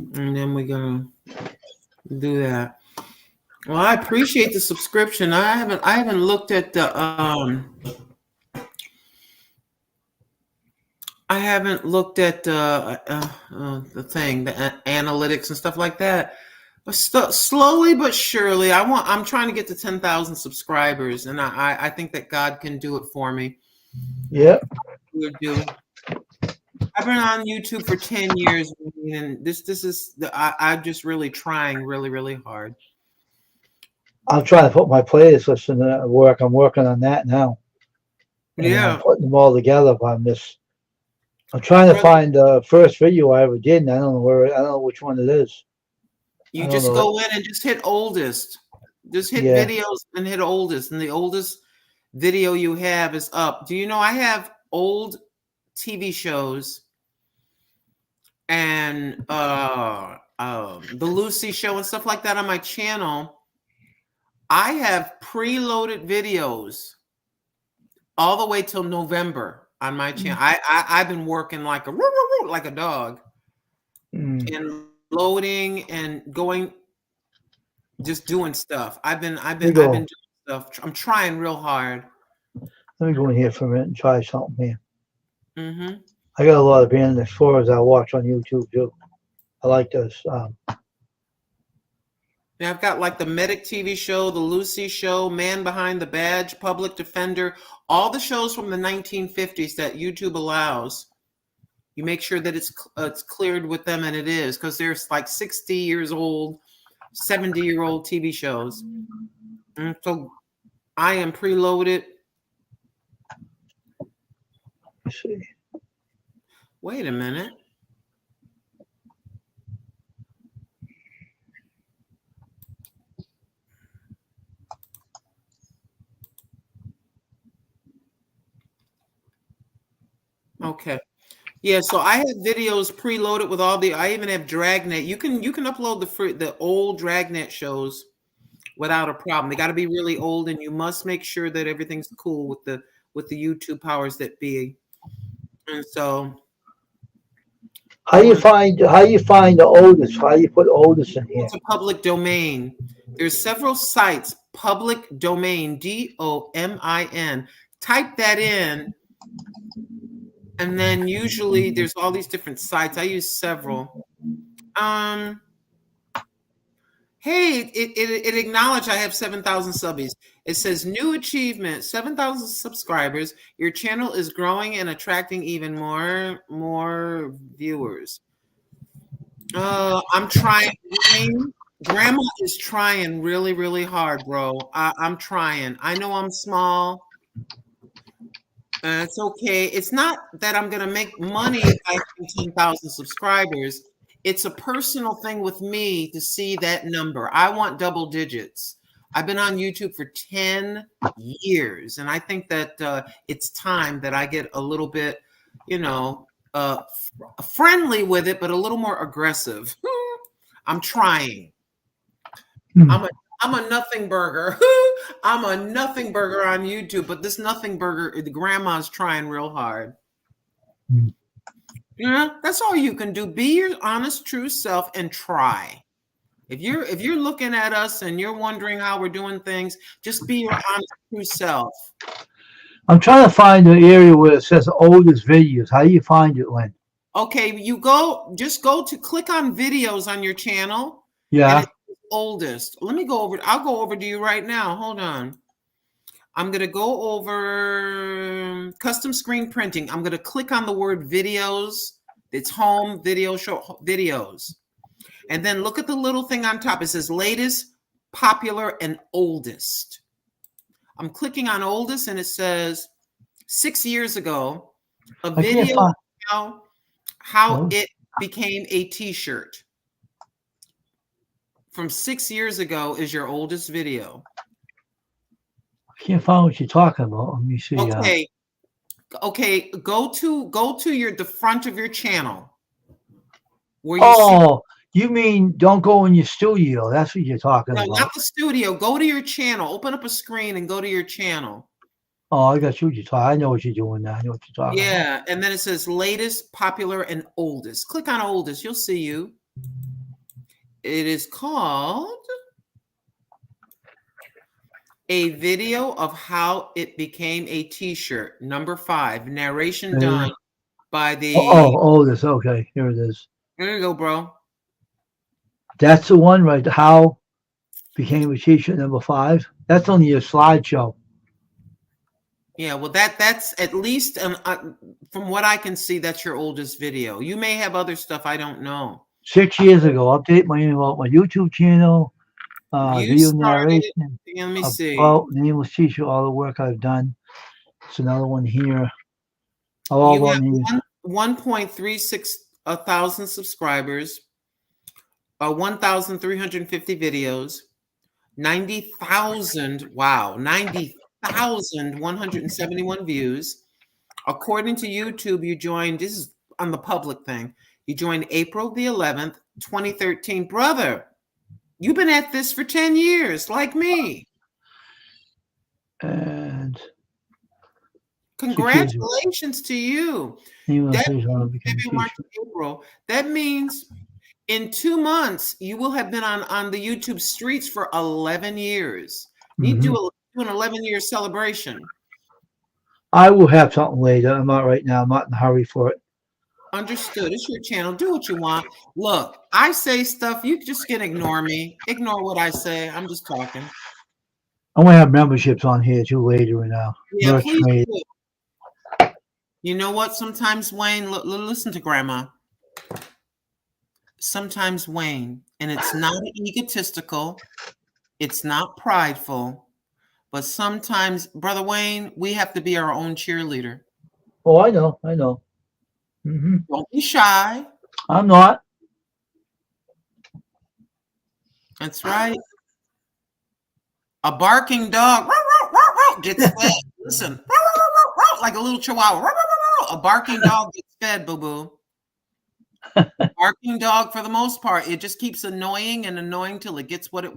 Speaker 2: then we're gonna do that. Well, I appreciate the subscription. I haven't looked at the thing, the analytics and stuff like that. But slowly but surely, I'm trying to get to 10,000 subscribers, and I think that God can do it for me.
Speaker 1: Yeah.
Speaker 2: I've been on YouTube for 10 years, and this is I'm just really trying really, really hard.
Speaker 1: I'm trying to put my playlist list in work. I'm working on that now. And I'm putting them all together on this. I'm trying to find the first video I ever did, and I don't know which one it is.
Speaker 2: You just go in and just hit oldest. Just hit videos and hit oldest, and the oldest video you have is up. Do you know I have old TV shows and the Lucy Show and stuff like that on my channel? I have preloaded videos all the way till November on my channel. I've been working like a dog and loading and going, just doing stuff. I've been doing stuff. I'm trying real hard.
Speaker 1: Let me go in here for a minute and try something here. I got a lot of Band of Explorers I watch on YouTube too. I like those.
Speaker 2: Yeah, I've got like the Medic TV show, the Lucy Show, Man Behind the Badge, Public Defender, all the shows from the 1950s that YouTube allows. You make sure that it's cleared with them, and it is, because there's like 60 years old, 70-year-old TV shows. And so I am preloaded.
Speaker 1: Let's see.
Speaker 2: Wait a minute. Okay. Yeah, so I have videos preloaded with all the. I even have Dragnet. You can upload the old Dragnet shows without a problem. They got to be really old, and you must make sure that everything's cool with the YouTube powers that be. And so,
Speaker 1: how you find the oldest? How you put oldest in here?
Speaker 2: It's a public domain. There's several sites. Public domain, DOMIN. Type that in. And then usually there's all these different sites. I use several. Hey, it acknowledged I have 7,000 subbies. It says new achievement, 7,000 subscribers. Your channel is growing and attracting even more viewers. I'm trying. Grandma is trying really, really hard, bro. I'm trying. I know I'm small. It's okay. It's not that I'm going to make money if I have 10,000 subscribers. It's a personal thing with me to see that number. I want double digits. I've been on YouTube for 10 years, and I think that it's time that I get a little bit, friendly with it, but a little more aggressive. I'm trying. I'm a nothing burger. I'm a nothing burger on YouTube, but this nothing burger, the grandma's trying real hard. Yeah, that's all you can do. Be your honest, true self and try. If you're looking at us and you're wondering how we're doing things, just be your honest, true self.
Speaker 1: I'm trying to find the area where it says oldest videos. How do you find it, Lynn?
Speaker 2: Okay, just go to click on videos on your channel.
Speaker 1: Yeah.
Speaker 2: And it's oldest. Let me go over. I'll go over to you right now. Hold on. I'm going to go over custom screen printing. I'm going to click on the word videos. It's home video show videos. And then look at the little thing on top. It says latest, popular, and oldest. I'm clicking on oldest and it says 6 years ago, a video how it became a t-shirt. From 6 years ago is your oldest video.
Speaker 1: I can't find what you're talking about. Let me see.
Speaker 2: Okay. Go to the front of your channel. Where
Speaker 1: you mean don't go in your studio? That's what you're talking about.
Speaker 2: No, not the studio. Go to your channel. Open up a screen and go to your channel.
Speaker 1: Oh, I got you. What you're talking. I know what you're doing now. I know what you're talking about.
Speaker 2: Yeah, and then it says latest, popular, and oldest. Click on oldest. You'll see you. It is called a video of how it became a t-shirt. Number 5, narration done by the.
Speaker 1: Oldest. Okay, here it is.
Speaker 2: There you go, bro.
Speaker 1: That's the one, right? How became a t-shirt number 5. That's only a slideshow.
Speaker 2: Yeah, well, that's at least from what I can see, that's your oldest video. You may have other stuff I don't know.
Speaker 1: 6 years ago, update my YouTube channel, video narration.
Speaker 2: Let me see.
Speaker 1: About nameless teacher, all the work I've done. It's another one here.
Speaker 2: You have 1.36 thousand subscribers, 1,350 videos, 90,000. Wow, 90,171 views. According to YouTube, you joined. This is on the public thing. You joined April the 11th, 2013. Brother, you've been at this for 10 years, like me.
Speaker 1: And
Speaker 2: congratulations to you. April. That means in 2 months, you will have been on the YouTube streets for 11 years. You do an 11-year celebration.
Speaker 1: I will have something later. I'm not right now. I'm not in a hurry for it.
Speaker 2: Understood. It's your channel. Do what you want. Look, I say stuff. You just can ignore me. Ignore what I say. I'm just talking.
Speaker 1: I'm going to have memberships on here too later now.
Speaker 2: Yeah, please do. You know what? Sometimes, Wayne, listen to Grandma. Sometimes, Wayne, and it's not egotistical. It's not prideful. But sometimes, Brother Wayne, we have to be our own cheerleader.
Speaker 1: Oh, I know.
Speaker 2: Don't be shy.
Speaker 1: I'm not.
Speaker 2: That's right. A barking dog gets fed. Listen, like a little chihuahua. A barking dog gets fed, boo-boo. Barking dog, for the most part, it just keeps annoying till it gets what it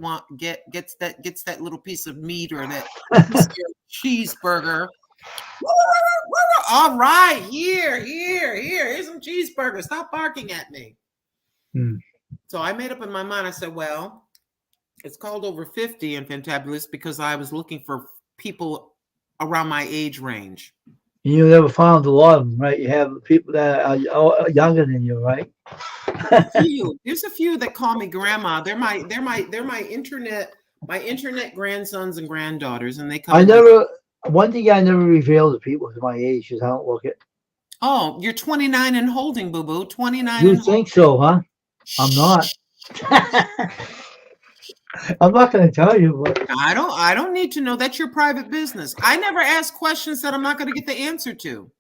Speaker 2: gets that little piece of meat or that cheeseburger. All right, here's some cheeseburger. Stop barking at me. So I made up in my mind. I said, well, it's called Over 50 and Fantabulous because I was looking for people around my age range.
Speaker 1: You never found a lot of them, right? You have people that are younger than you, right?
Speaker 2: There's a few that call me grandma. They're my internet grandsons and granddaughters, and they come.
Speaker 1: One thing I never reveal to people is my age, because I don't look it.
Speaker 2: Oh, you're 29 and holding, boo boo. 29.
Speaker 1: You think so, huh? I'm not. I'm not going to tell you. But
Speaker 2: I don't need to know. That's your private business. I never ask questions that I'm not going to get the answer to.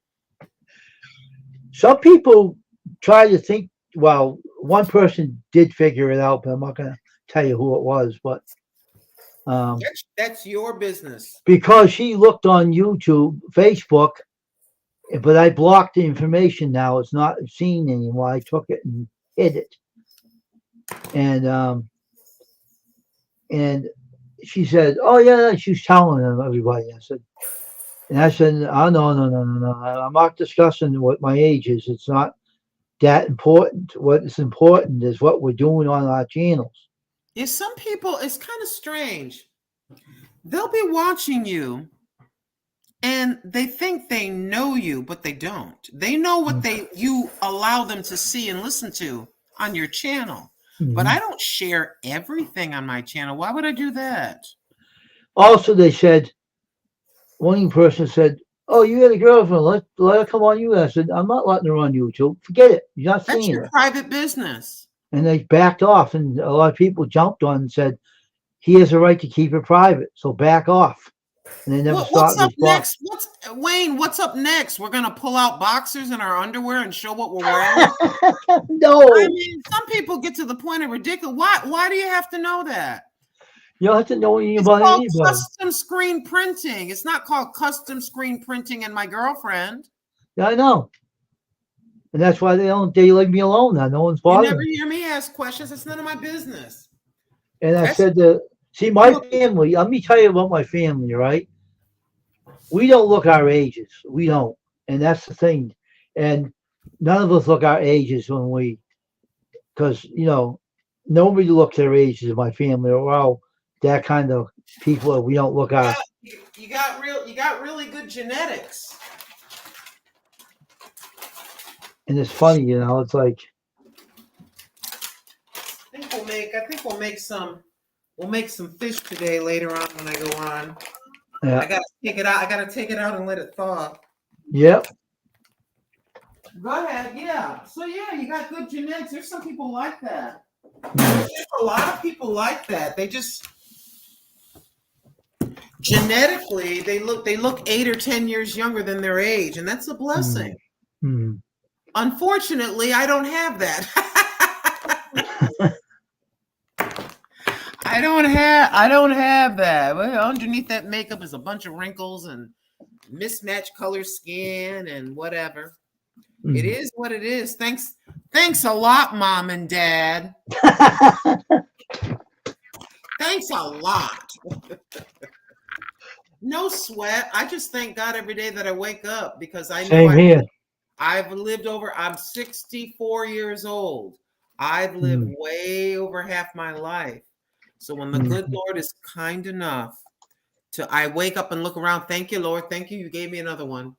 Speaker 1: Some people try to think. Well, one person did figure it out, but I'm not going to tell you who it was. But
Speaker 2: that's your business.
Speaker 1: Because she looked on YouTube, Facebook, but I blocked the information now. It's not seen anymore. I took it and hid it. And she said, "Oh yeah," she was telling everybody. I said, "Oh no. I'm not discussing what my age is. It's not that important. What is important is what we're doing on our channels."
Speaker 2: Yeah, some people, it's kind of strange. They'll be watching you and they think they know you, but they don't. They know what you allow them to see and listen to on your channel. But I don't share everything on my channel. Why would I do that?
Speaker 1: Also, they said, one person said, "Oh, you got a girlfriend. Let her come on you." I said, "I'm not letting her on YouTube. Forget it. You're not
Speaker 2: That's
Speaker 1: seeing
Speaker 2: your
Speaker 1: her."
Speaker 2: private business.
Speaker 1: And they backed off, and a lot of people jumped on and said, "He has a right to keep it private, so back off." And they never
Speaker 2: What's
Speaker 1: stopped
Speaker 2: up
Speaker 1: responding.
Speaker 2: next? Wayne, what's up next? We're gonna pull out boxers in our underwear and show what we're wearing.
Speaker 1: No,
Speaker 2: I mean, some people get to the point of ridiculous. Why do you have to know that?
Speaker 1: you don't have to know anything
Speaker 2: It's
Speaker 1: about
Speaker 2: called
Speaker 1: anybody.
Speaker 2: custom screen printing. It's not called custom screen printing and my girlfriend.
Speaker 1: Yeah, I know. And that's why they leave me alone now. No one's
Speaker 2: You
Speaker 1: bothering
Speaker 2: never
Speaker 1: me.
Speaker 2: hear me ask questions. It's none of my business.
Speaker 1: And I
Speaker 2: That's
Speaker 1: said see, my family, let me tell you about my family, right? We don't look our ages. We don't. And that's the thing. And none of us look our ages because, nobody looks their ages in my family. We're all that kind of people that we don't look our.
Speaker 2: you got really good genetics.
Speaker 1: And it's funny, it's like.
Speaker 2: I think we'll make some fish today later on when I go on.
Speaker 1: Yeah.
Speaker 2: I gotta take it out. I gotta take it out and let it thaw.
Speaker 1: Yep.
Speaker 2: Go ahead. Yeah. So yeah, you got good genetics. There's some people like that. There's a lot of people like that. They just genetically they look 8 or 10 years younger than their age, and that's a blessing.
Speaker 1: Mm.
Speaker 2: Unfortunately, I don't have that. I don't have that. Well, underneath that makeup is a bunch of wrinkles and mismatched color skin and whatever. It is what it is. Thanks a lot, Mom and Dad. Thanks a lot. No sweat. I just thank God every day that I wake up because I know
Speaker 1: Same here.
Speaker 2: I'm 64 years old. I've lived way over half my life. So when the good Lord is kind enough I wake up and look around, thank you, Lord. Thank you. You gave me another one.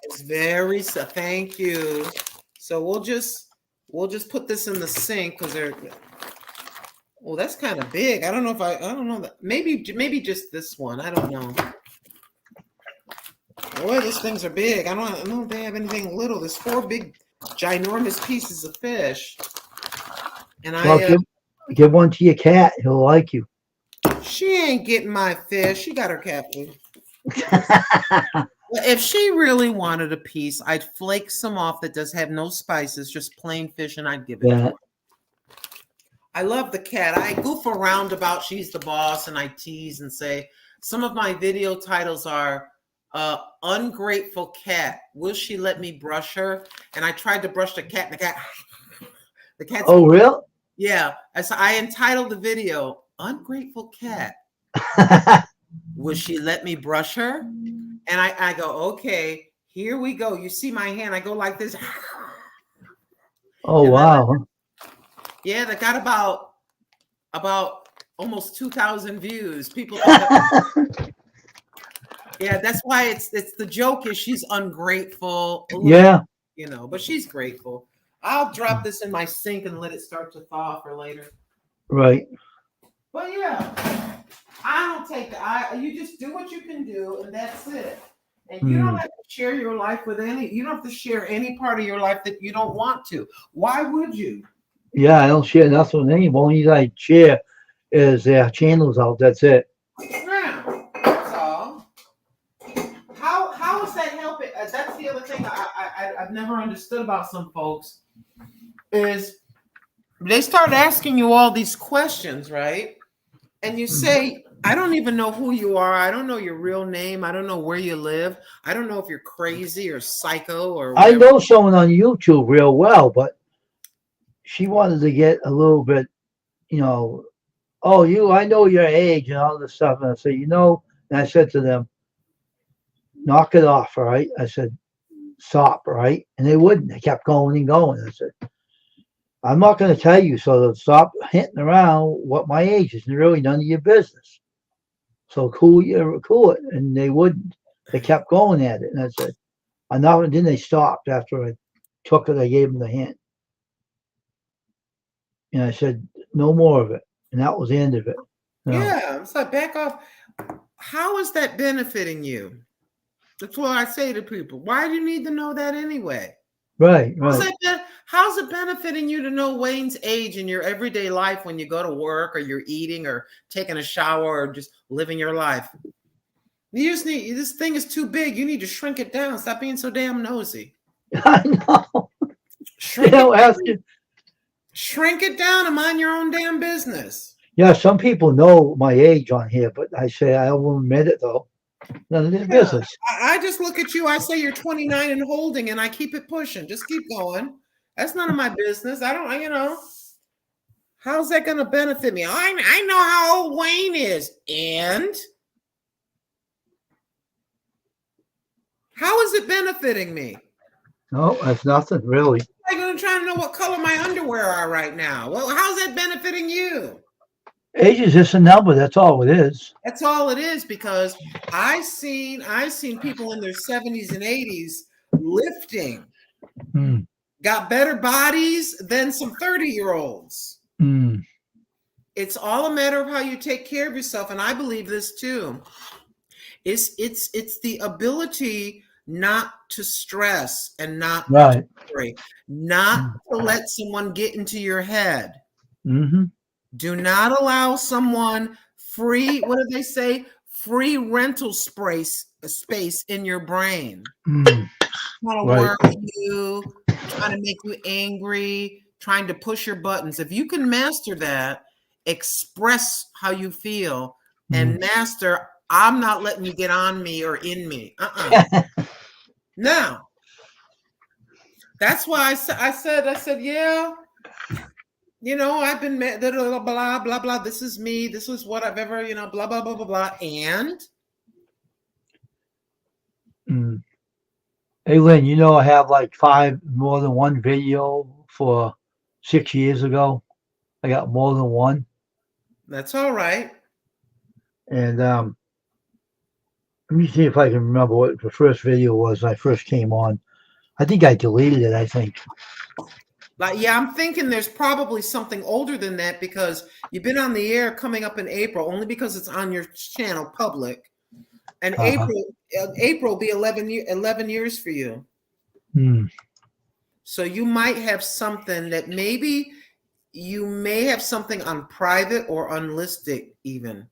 Speaker 2: It's very, thank you. So we'll just put this in the sink because well, that's kind of big. I don't know that maybe just this one. I don't know. Boy, these things are big. I don't know if they have anything little. There's 4 big, ginormous pieces of fish. And
Speaker 1: give one to your cat. He'll like you.
Speaker 2: She ain't getting my fish. She got her cat food. If she really wanted a piece, I'd flake some off that does have no spices, just plain fish, and I'd give it to her. I love the cat. I goof around about she's the boss, and I tease and say, some of my video titles are Ungrateful Cat. Will she let me brush her? And I tried to brush the cat, and the cat's
Speaker 1: oh, really?
Speaker 2: Yeah. So I entitled the video, Ungrateful Cat. Will she let me brush her? And I go, okay, here we go. You see my hand. I go like this.
Speaker 1: Oh, wow.
Speaker 2: Yeah, that got about almost 2,000 views. People. Yeah, that's why it's the joke is she's ungrateful.
Speaker 1: Yeah.
Speaker 2: But she's grateful. I'll drop this in my sink and let it start to thaw for later.
Speaker 1: Right.
Speaker 2: But yeah, I don't take you just do what you can do, and that's it. And you don't have to share your life with you don't have to share any part of your life that you don't want to. Why would you?
Speaker 1: Yeah, I don't share nothing with anyone. Only thing I share is their channels out. That's it.
Speaker 2: Yeah, that's all. How is that helping? That's the other thing I've never understood about some folks is they start asking you all these questions, right? And you say, I don't even know who you are. I don't know your real name. I don't know where you live. I don't know if you're crazy or psycho or whatever.
Speaker 1: I know someone on YouTube real well, but she wanted to get a little bit, oh, I know your age and all this stuff. And I said, and I said to them, knock it off, all right? I said, stop, right? And they wouldn't. They kept going and going. I said, I'm not going to tell you, so stop hinting around what my age is. Really none of your business. So cool it. And they wouldn't. They kept going at it. And I said, enough. And then they stopped after I took it. I gave them the hint. And I said, no more of it. And that was the end of it. You know?
Speaker 2: Yeah, it's like back off. How is that benefiting you? That's what I say to people. Why do you need to know that anyway?
Speaker 1: Right.
Speaker 2: How's it benefiting you to know Wayne's age in your everyday life when you go to work or you're eating or taking a shower or just living your life? You just need, this thing is too big. You need to shrink it down. Stop being so damn nosy.
Speaker 1: I know.
Speaker 2: Shrink, shrink it down and mind your own damn business.
Speaker 1: Yeah, some people know my age on here, but I say I won't admit it though. None of their business.
Speaker 2: I just look at you. I say you're 29 and holding, and I keep it pushing. Just keep going. That's none of my business. I don't, you know. How's that going to benefit me? I know how old Wayne is. And how is it benefiting me?
Speaker 1: No, that's nothing really.
Speaker 2: I'm going to try to know what color my underwear are right now. Well, how's that benefiting you?
Speaker 1: Age is just a number. That's all it is.
Speaker 2: That's all it is, because I've seen people in their 70s and 80s lifting, got better bodies than some 30-year-olds. It's all a matter of how you take care of yourself, and I believe this too. It's the ability not to stress and not to worry, not to let someone get into your head. Do not allow someone free, what do they say? Free rental space in your brain. Trying to worry you, trying to make you angry, trying to push your buttons. If you can master that, express how you feel, and master, I'm not letting you get on me or in me. Now, that's why I said, yeah. You know, I've been blah, blah, blah, blah. This is me. This is what I've ever, you know, blah, blah, blah, blah, blah. And?
Speaker 1: Hey, Lynn, you know, I have like more than one video for 6 years ago. I got more than one.
Speaker 2: That's all right.
Speaker 1: And let me see if I can remember what the first video was I first came on. I think I deleted it, I think.
Speaker 2: Like, yeah, I'm thinking there's probably something older than that, because you've been on the air coming up in April, only because it's on your channel public. And April will be 11 years for you. So you might have something that maybe you may have something on private or unlisted even.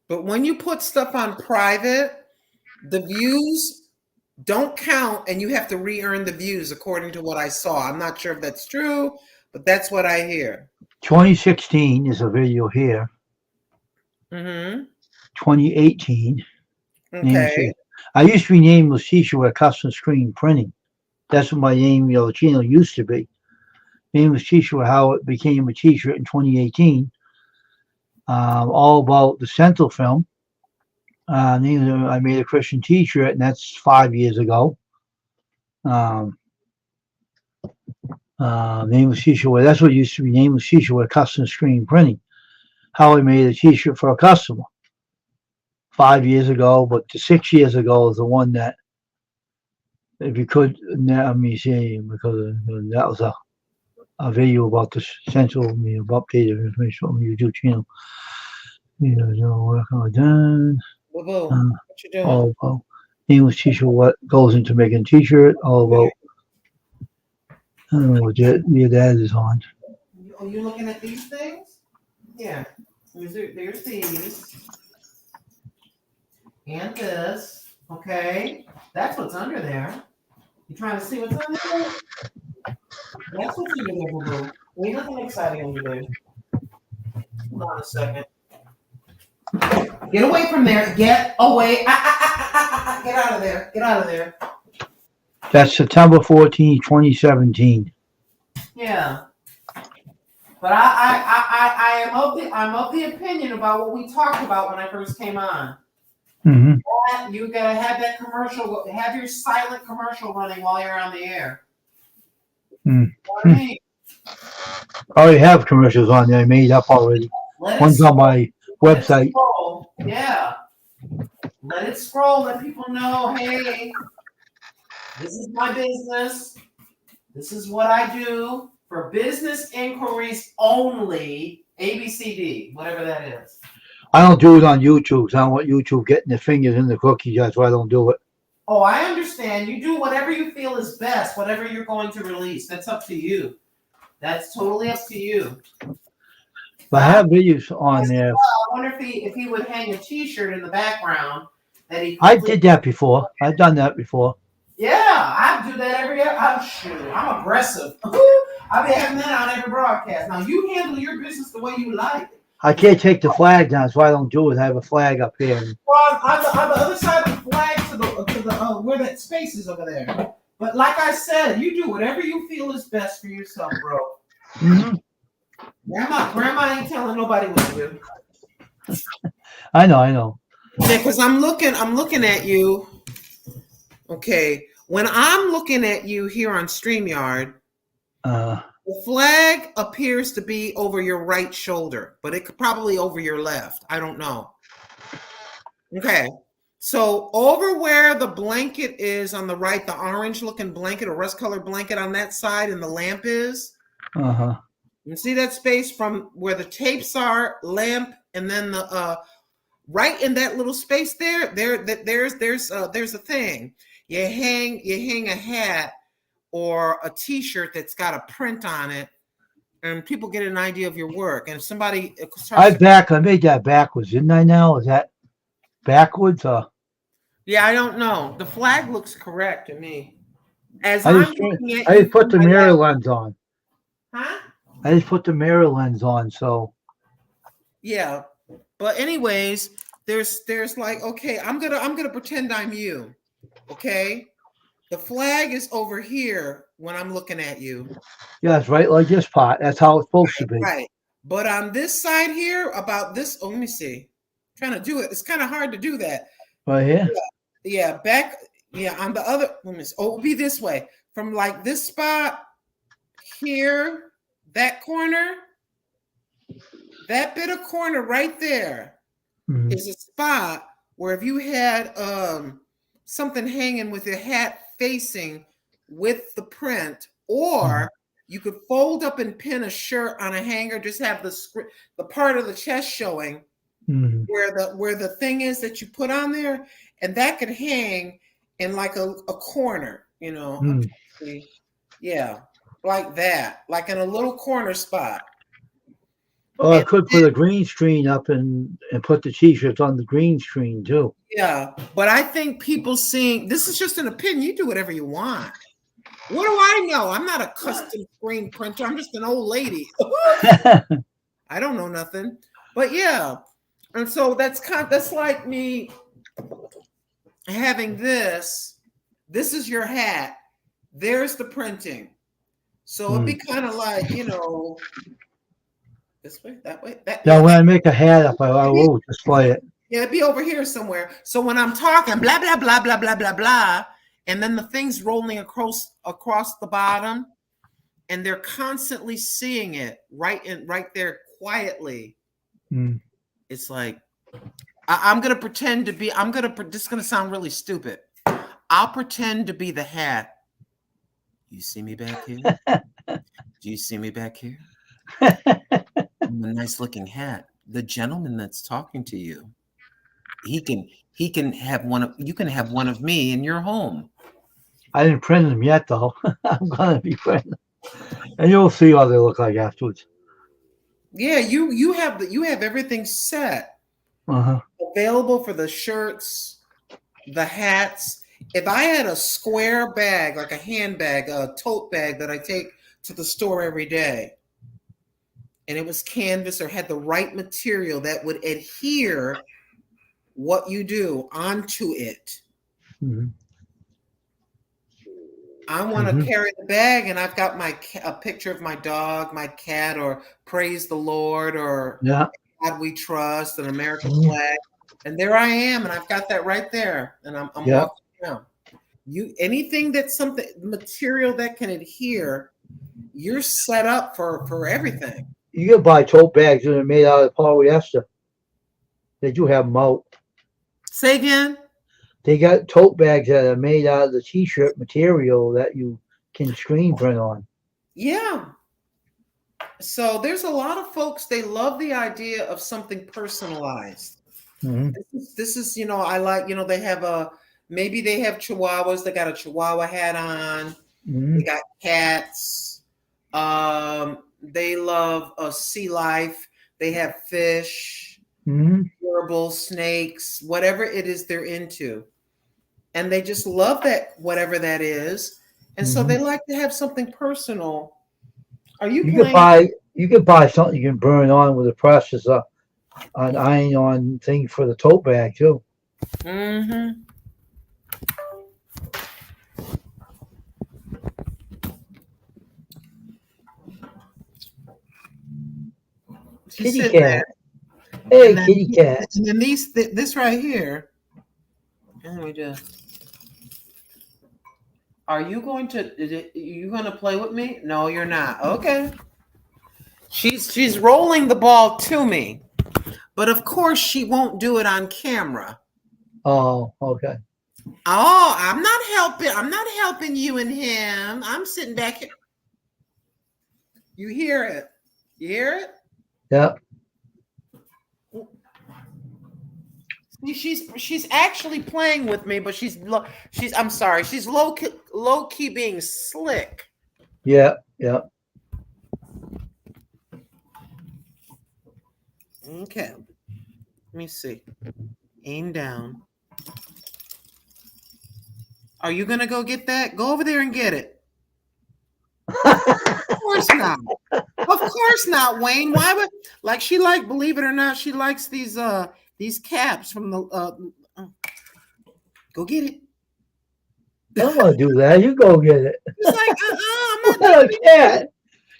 Speaker 2: But when you put stuff on private, the views don't count, and you have to re-earn the views according to what I saw. I'm not sure if that's true, but that's what I hear.
Speaker 1: 2016 is a video here. 2018.
Speaker 2: Okay.
Speaker 1: I used to be named Letitia with Custom Screen Printing. That's what my name, you know, the channel used to be. Name was Letitia, how it became a t-shirt in 2018. All about the Central film. I made a Christian t-shirt, and that's 5 years ago. Name was t-shirt. That's what used to be. Name was t-shirt with Custom Screen Printing. How I made a t-shirt for a customer 5 years ago, but the 6 years ago is the one that, if you could, let me see, because that was a video about the Central, updated information on the YouTube channel. Work on done.
Speaker 2: What you doing?
Speaker 1: All about name was t-shirt, what goes into making a t-shirt, all about I don't know what your dad is on.
Speaker 2: Are you looking at these things? Yeah. There's these. And this. Okay. That's what's under there. You trying to see what's under there? That's what's under there, boo-boo. Ain't nothing exciting under there. Hold on a second. Get away from there. Get away. Get out of there. Get out of there.
Speaker 1: That's September 14, 2017.
Speaker 2: Yeah. But I'm of the opinion about what we talked about when I first came on. You gotta have that commercial, have your silent commercial running while you're on the air. You know what I mean?
Speaker 1: I already have commercials on there. I made up already.
Speaker 2: Let it
Speaker 1: One's on my
Speaker 2: Let it
Speaker 1: website.
Speaker 2: scroll. Yeah. Let it scroll. Let people know, hey, this is my business. This is what I do for business inquiries only. ABCD, whatever that is.
Speaker 1: I don't do it on YouTube 'cause I don't want YouTube getting their fingers in the cookies. That's why I don't do it.
Speaker 2: Oh, I understand. You do whatever you feel is best, whatever you're going to release. That's up to you. That's totally up to you.
Speaker 1: But I have videos on there.
Speaker 2: I wonder if he would hang a T-shirt in the background that he.
Speaker 1: I did that before. I've done that before.
Speaker 2: Yeah, I do that every. I'm aggressive. I've been having that on every broadcast. Now you handle your business the way you like.
Speaker 1: I can't take the flag down, so I don't do it. I have a flag up here.
Speaker 2: Well, on the other side of the flag to the where that space is over there. But like I said, you do whatever you feel is best for yourself, bro.
Speaker 1: Mm-hmm.
Speaker 2: Grandma ain't telling nobody what to do.
Speaker 1: I know.
Speaker 2: Yeah, because I'm looking at you. Okay, when I'm looking at you here on StreamYard, the flag appears to be over your right shoulder, but it could probably over your left. I don't know. Okay, so over where the blanket is on the right, the orange-looking blanket or rust-colored blanket on that side, and the lamp is. You see that space from where the tapes are, lamp, and then the right in that little space there's a thing. You hang a hat or a T-shirt that's got a print on it, and people get an idea of your work. And if somebody
Speaker 1: I made that backwards, didn't I? Now is that backwards?
Speaker 2: Yeah, I don't know. The flag looks correct to me.
Speaker 1: I just put the mirror lens on.
Speaker 2: Huh?
Speaker 1: I just put the mirror lens on, so.
Speaker 2: Yeah, but anyways, there's like, okay, I'm gonna pretend I'm you. Okay, the flag is over here when I'm looking at you.
Speaker 1: Yeah, it's right like this part. That's how it's supposed to be.
Speaker 2: Right, but on this side here, about this. Oh, let me see. I'm trying to do it. It's kind of hard to do that.
Speaker 1: Right here.
Speaker 2: Yeah, back. Yeah, on the other. Let me see. Oh, it'll be this way from like this spot here. That corner, that bit of corner right there is a spot where if you had something hanging with your hat facing with the print, or you could fold up and pin a shirt on a hanger, just have the part of the chest showing where the thing is that you put on there, and that could hang in like a corner, you know. Yeah. Like that, like in a little corner spot.
Speaker 1: Oh, I could put a green screen up and put the T-shirts on the green screen too.
Speaker 2: Yeah, but I think people seeing this is just an opinion. You do whatever you want. What do I know? I'm not a custom screen printer. I'm just an old lady. I don't know nothing. But yeah, and so that's like me having this. This is your hat. There's the printing. So it'd be kind of like, you know, this way, that way.
Speaker 1: Now, when I make a hat up, I will display it.
Speaker 2: Yeah, it'd be over here somewhere. So when I'm talking, blah, blah, blah, blah, blah, blah, blah, and then the thing's rolling across the bottom, and they're constantly seeing it right there quietly. It's like, I'm going to pretend to be, this is going to sound really stupid. I'll pretend to be the hat. You see me back here? Do you see me back here? I'm a nice looking hat. The gentleman that's talking to you, he can have one of you can have one of me in your home.
Speaker 1: I didn't print them yet though. I'm gonna be printing them. And you'll see what they look like afterwards.
Speaker 2: Yeah, you have everything set. Available for the shirts, the hats. If I had a square bag, like a handbag, a tote bag that I take to the store every day, and it was canvas or had the right material that would adhere what you do onto it, I want to carry the bag, and I've got a picture of my dog, my cat, or praise the Lord, or God we trust, an American flag, and there I am, and I've got that right there, and I'm walking around. Anything that's something material that can adhere, you're set up for everything.
Speaker 1: You can buy tote bags that are made out of polyester. They do have them out.
Speaker 2: Say again.
Speaker 1: They got tote bags that are made out of the t-shirt material that you can screen print on.
Speaker 2: Yeah. So there's a lot of folks, they love the idea of something personalized.
Speaker 1: Mm-hmm.
Speaker 2: This is, I like, they have maybe they have chihuahuas, they got a chihuahua hat on,
Speaker 1: Mm-hmm.
Speaker 2: they got cats, they love sea life, they have fish,
Speaker 1: Mm-hmm.
Speaker 2: gerbils, snakes, whatever it is they're into. And they just love that, whatever that is. And so
Speaker 1: Mm-hmm.
Speaker 2: they like to have something personal. Are you
Speaker 1: You
Speaker 2: playing?
Speaker 1: could buy something you can burn on with a processor, an iron-on thing for the tote bag too.
Speaker 2: Mm-hmm. She's
Speaker 1: Kitty
Speaker 2: sitting there.
Speaker 1: cat. Hey,
Speaker 2: And then,
Speaker 1: kitty cat.
Speaker 2: and then this right here. Let me just. Are you going to play with me? No, you're not. Okay. She's rolling the ball to me, but of course she won't do it on camera.
Speaker 1: Oh, okay.
Speaker 2: Oh, I'm not helping. I'm not helping you and him. I'm sitting back here. You hear it? You hear it?
Speaker 1: Yep.
Speaker 2: She's actually playing with me, but I'm sorry. She's low key being slick.
Speaker 1: Yeah. Yeah.
Speaker 2: Okay. Let me see. Aim down. Are you gonna go get that? Go over there and get it. Of course not. Of course not, Wayne. Why would believe it or not, she likes these caps from the go get it.
Speaker 1: I don't want to do that. You go get it.
Speaker 2: She's like, I'm not doing
Speaker 1: cat.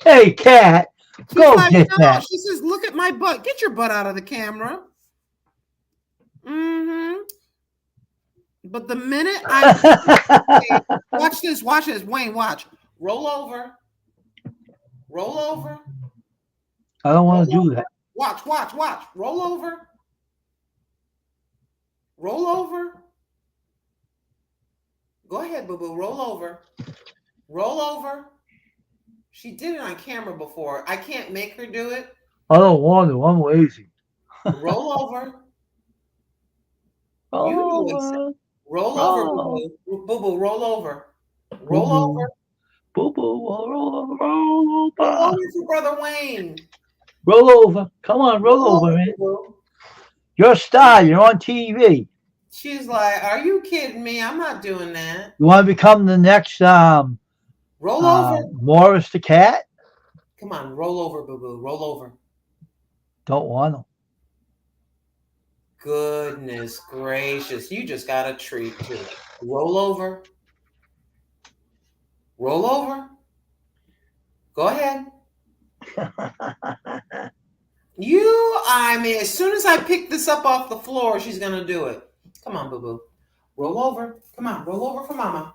Speaker 1: Hey, cat. Go get that.
Speaker 2: She says, look at my butt. Get your butt out of the camera. Mm-hmm. But the minute I watch this, Wayne, watch. Roll over.
Speaker 1: I don't want to do that.
Speaker 2: Watch. Roll over. Go ahead, boo-boo. Roll over. She did it on camera before. I can't make her do it.
Speaker 1: I don't want to. I'm lazy.
Speaker 2: Roll over.
Speaker 1: Roll over.
Speaker 2: Roll over, boo-boo. Boo-boo, roll over. Roll over.
Speaker 1: Boo-boo, roll over.
Speaker 2: Roll over for Brother Wayne.
Speaker 1: Roll over. Come on, roll over, man. You're a star. You're on TV.
Speaker 2: She's like, are you kidding me? I'm not doing that.
Speaker 1: You want to become the next
Speaker 2: roll over.
Speaker 1: Morris the cat?
Speaker 2: Come on, roll over, boo-boo. Roll over.
Speaker 1: Don't want to.
Speaker 2: Goodness gracious. You just got a treat, too. Roll over. Go ahead. As soon as I pick this up off the floor, she's going to do it. Come on, boo-boo. Roll over. Come on, roll over for mama.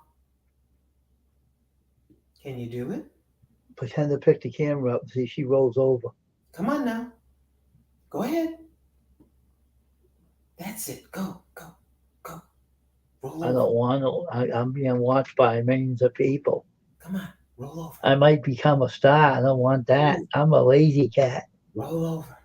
Speaker 2: Can you do it?
Speaker 1: Pretend to pick the camera up and see she rolls over.
Speaker 2: Come on now. Go ahead. That's it. Go. Roll over.
Speaker 1: I don't want to. I'm being watched by millions of people.
Speaker 2: Come on. Roll over.
Speaker 1: I might become a star. I don't want that. I'm a lazy cat.
Speaker 2: Roll over.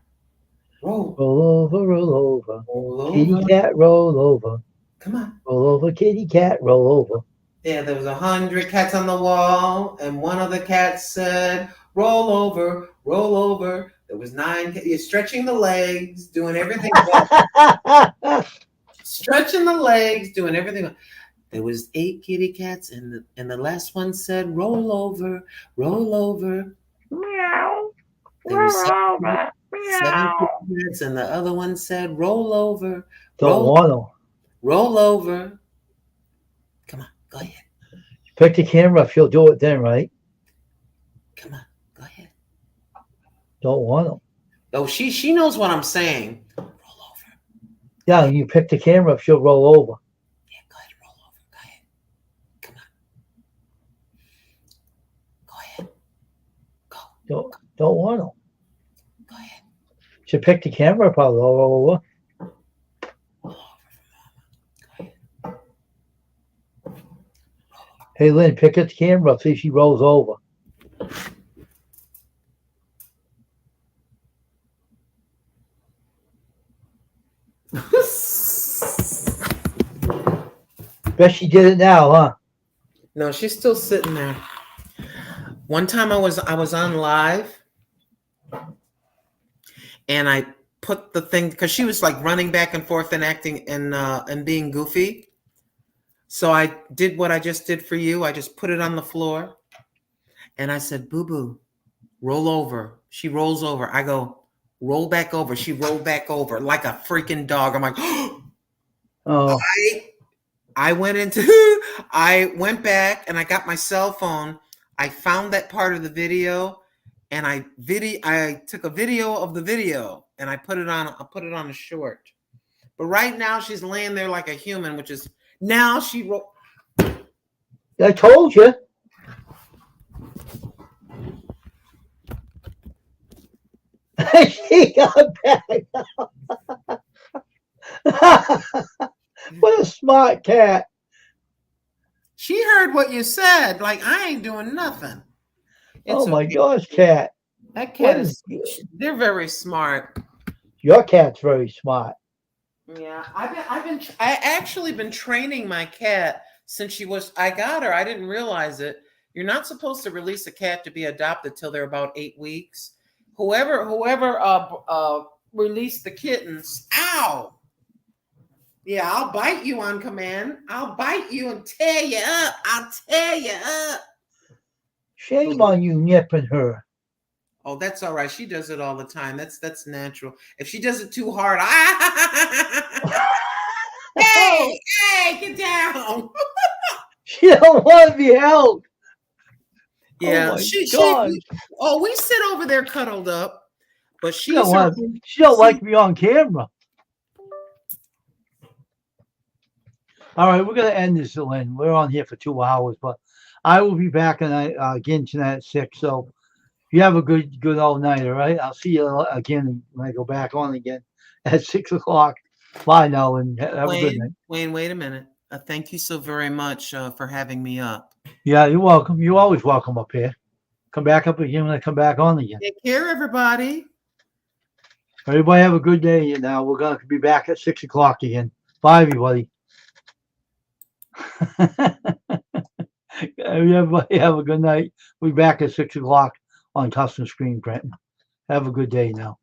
Speaker 2: Roll
Speaker 1: over.
Speaker 2: Roll over.
Speaker 1: Kitty cat, roll over.
Speaker 2: Come on.
Speaker 1: Roll over, kitty cat, roll over.
Speaker 2: Yeah, there was 100 cats on the wall, and one of the cats said, roll over, roll over. There was 9 cats. You're stretching the legs, doing everything. Stretching the legs, doing everything. There was 8 kitty cats, and the last one said, roll over, roll over.
Speaker 1: Meow.
Speaker 2: There was 7 kitty cats, and the other one said, roll over.
Speaker 1: Don't want to.
Speaker 2: Roll over. Come on, go ahead.
Speaker 1: Pick the camera up, she'll do it then, right?
Speaker 2: Come on, go ahead.
Speaker 1: Don't want to.
Speaker 2: Oh, she knows what I'm saying. Roll over.
Speaker 1: Yeah, you pick the camera up, she'll roll over.
Speaker 2: Yeah, go ahead, roll over. Go ahead. Come on. Go ahead. Go.
Speaker 1: Don't want to. Should pick the camera up a little. Hey, Lynn, pick up the camera up. See if she rolls over. Bet she did it now, huh?
Speaker 2: No, she's still sitting there. One time I was on live, and I put the thing because she was like running back and forth and acting and being goofy. So I did what I just did for you. I just put it on the floor, and I said, "Boo boo, roll over." She rolls over. I go, "Roll back over." She rolled back over like a freaking dog. I'm like,
Speaker 1: Oh,
Speaker 2: I went back and I got my cell phone. I found that part of the video, and I took a video of the video and I put it on a short. But right now she's laying there like a human, which is now she wrote.
Speaker 1: I told you. She got back. What a smart cat.
Speaker 2: She heard what you said. Like, I ain't doing nothing.
Speaker 1: Oh my gosh, cat.
Speaker 2: That cat they're very smart.
Speaker 1: Your cat's very smart.
Speaker 2: Yeah, I actually been training my cat since I got her. I didn't realize it. You're not supposed to release a cat to be adopted till they're about 8 weeks. Whoever released the kittens, ow. Yeah, I'll bite you on command. I'll bite you and tear you up. I'll tear you up.
Speaker 1: Shame on you nipping her.
Speaker 2: Oh, that's all right. She does it all the time. That's natural. If she does it too hard, hey, get down.
Speaker 1: She don't want to be held.
Speaker 2: Yeah,
Speaker 1: oh
Speaker 2: we sit over there cuddled up, but she don't
Speaker 1: like to be on camera. All right, we're gonna end this, Lynn. We're on here for 2 hours, but I will be back again tonight at 6. So you have a good old night. All right, I'll see you again when I go back on again at 6 o'clock. Bye now, and have a good night.
Speaker 2: Wayne, wait a minute. Thank you so very much for having me up.
Speaker 1: Yeah, you're welcome. You're always welcome up here. Come back up again when I come back on again.
Speaker 2: Take care, everybody.
Speaker 1: Everybody have a good day. Now we're gonna be back at 6 o'clock again. Bye, everybody. Everybody have a good night. We'll be back at 6 o'clock on Custom Screen Print. Have a good day now.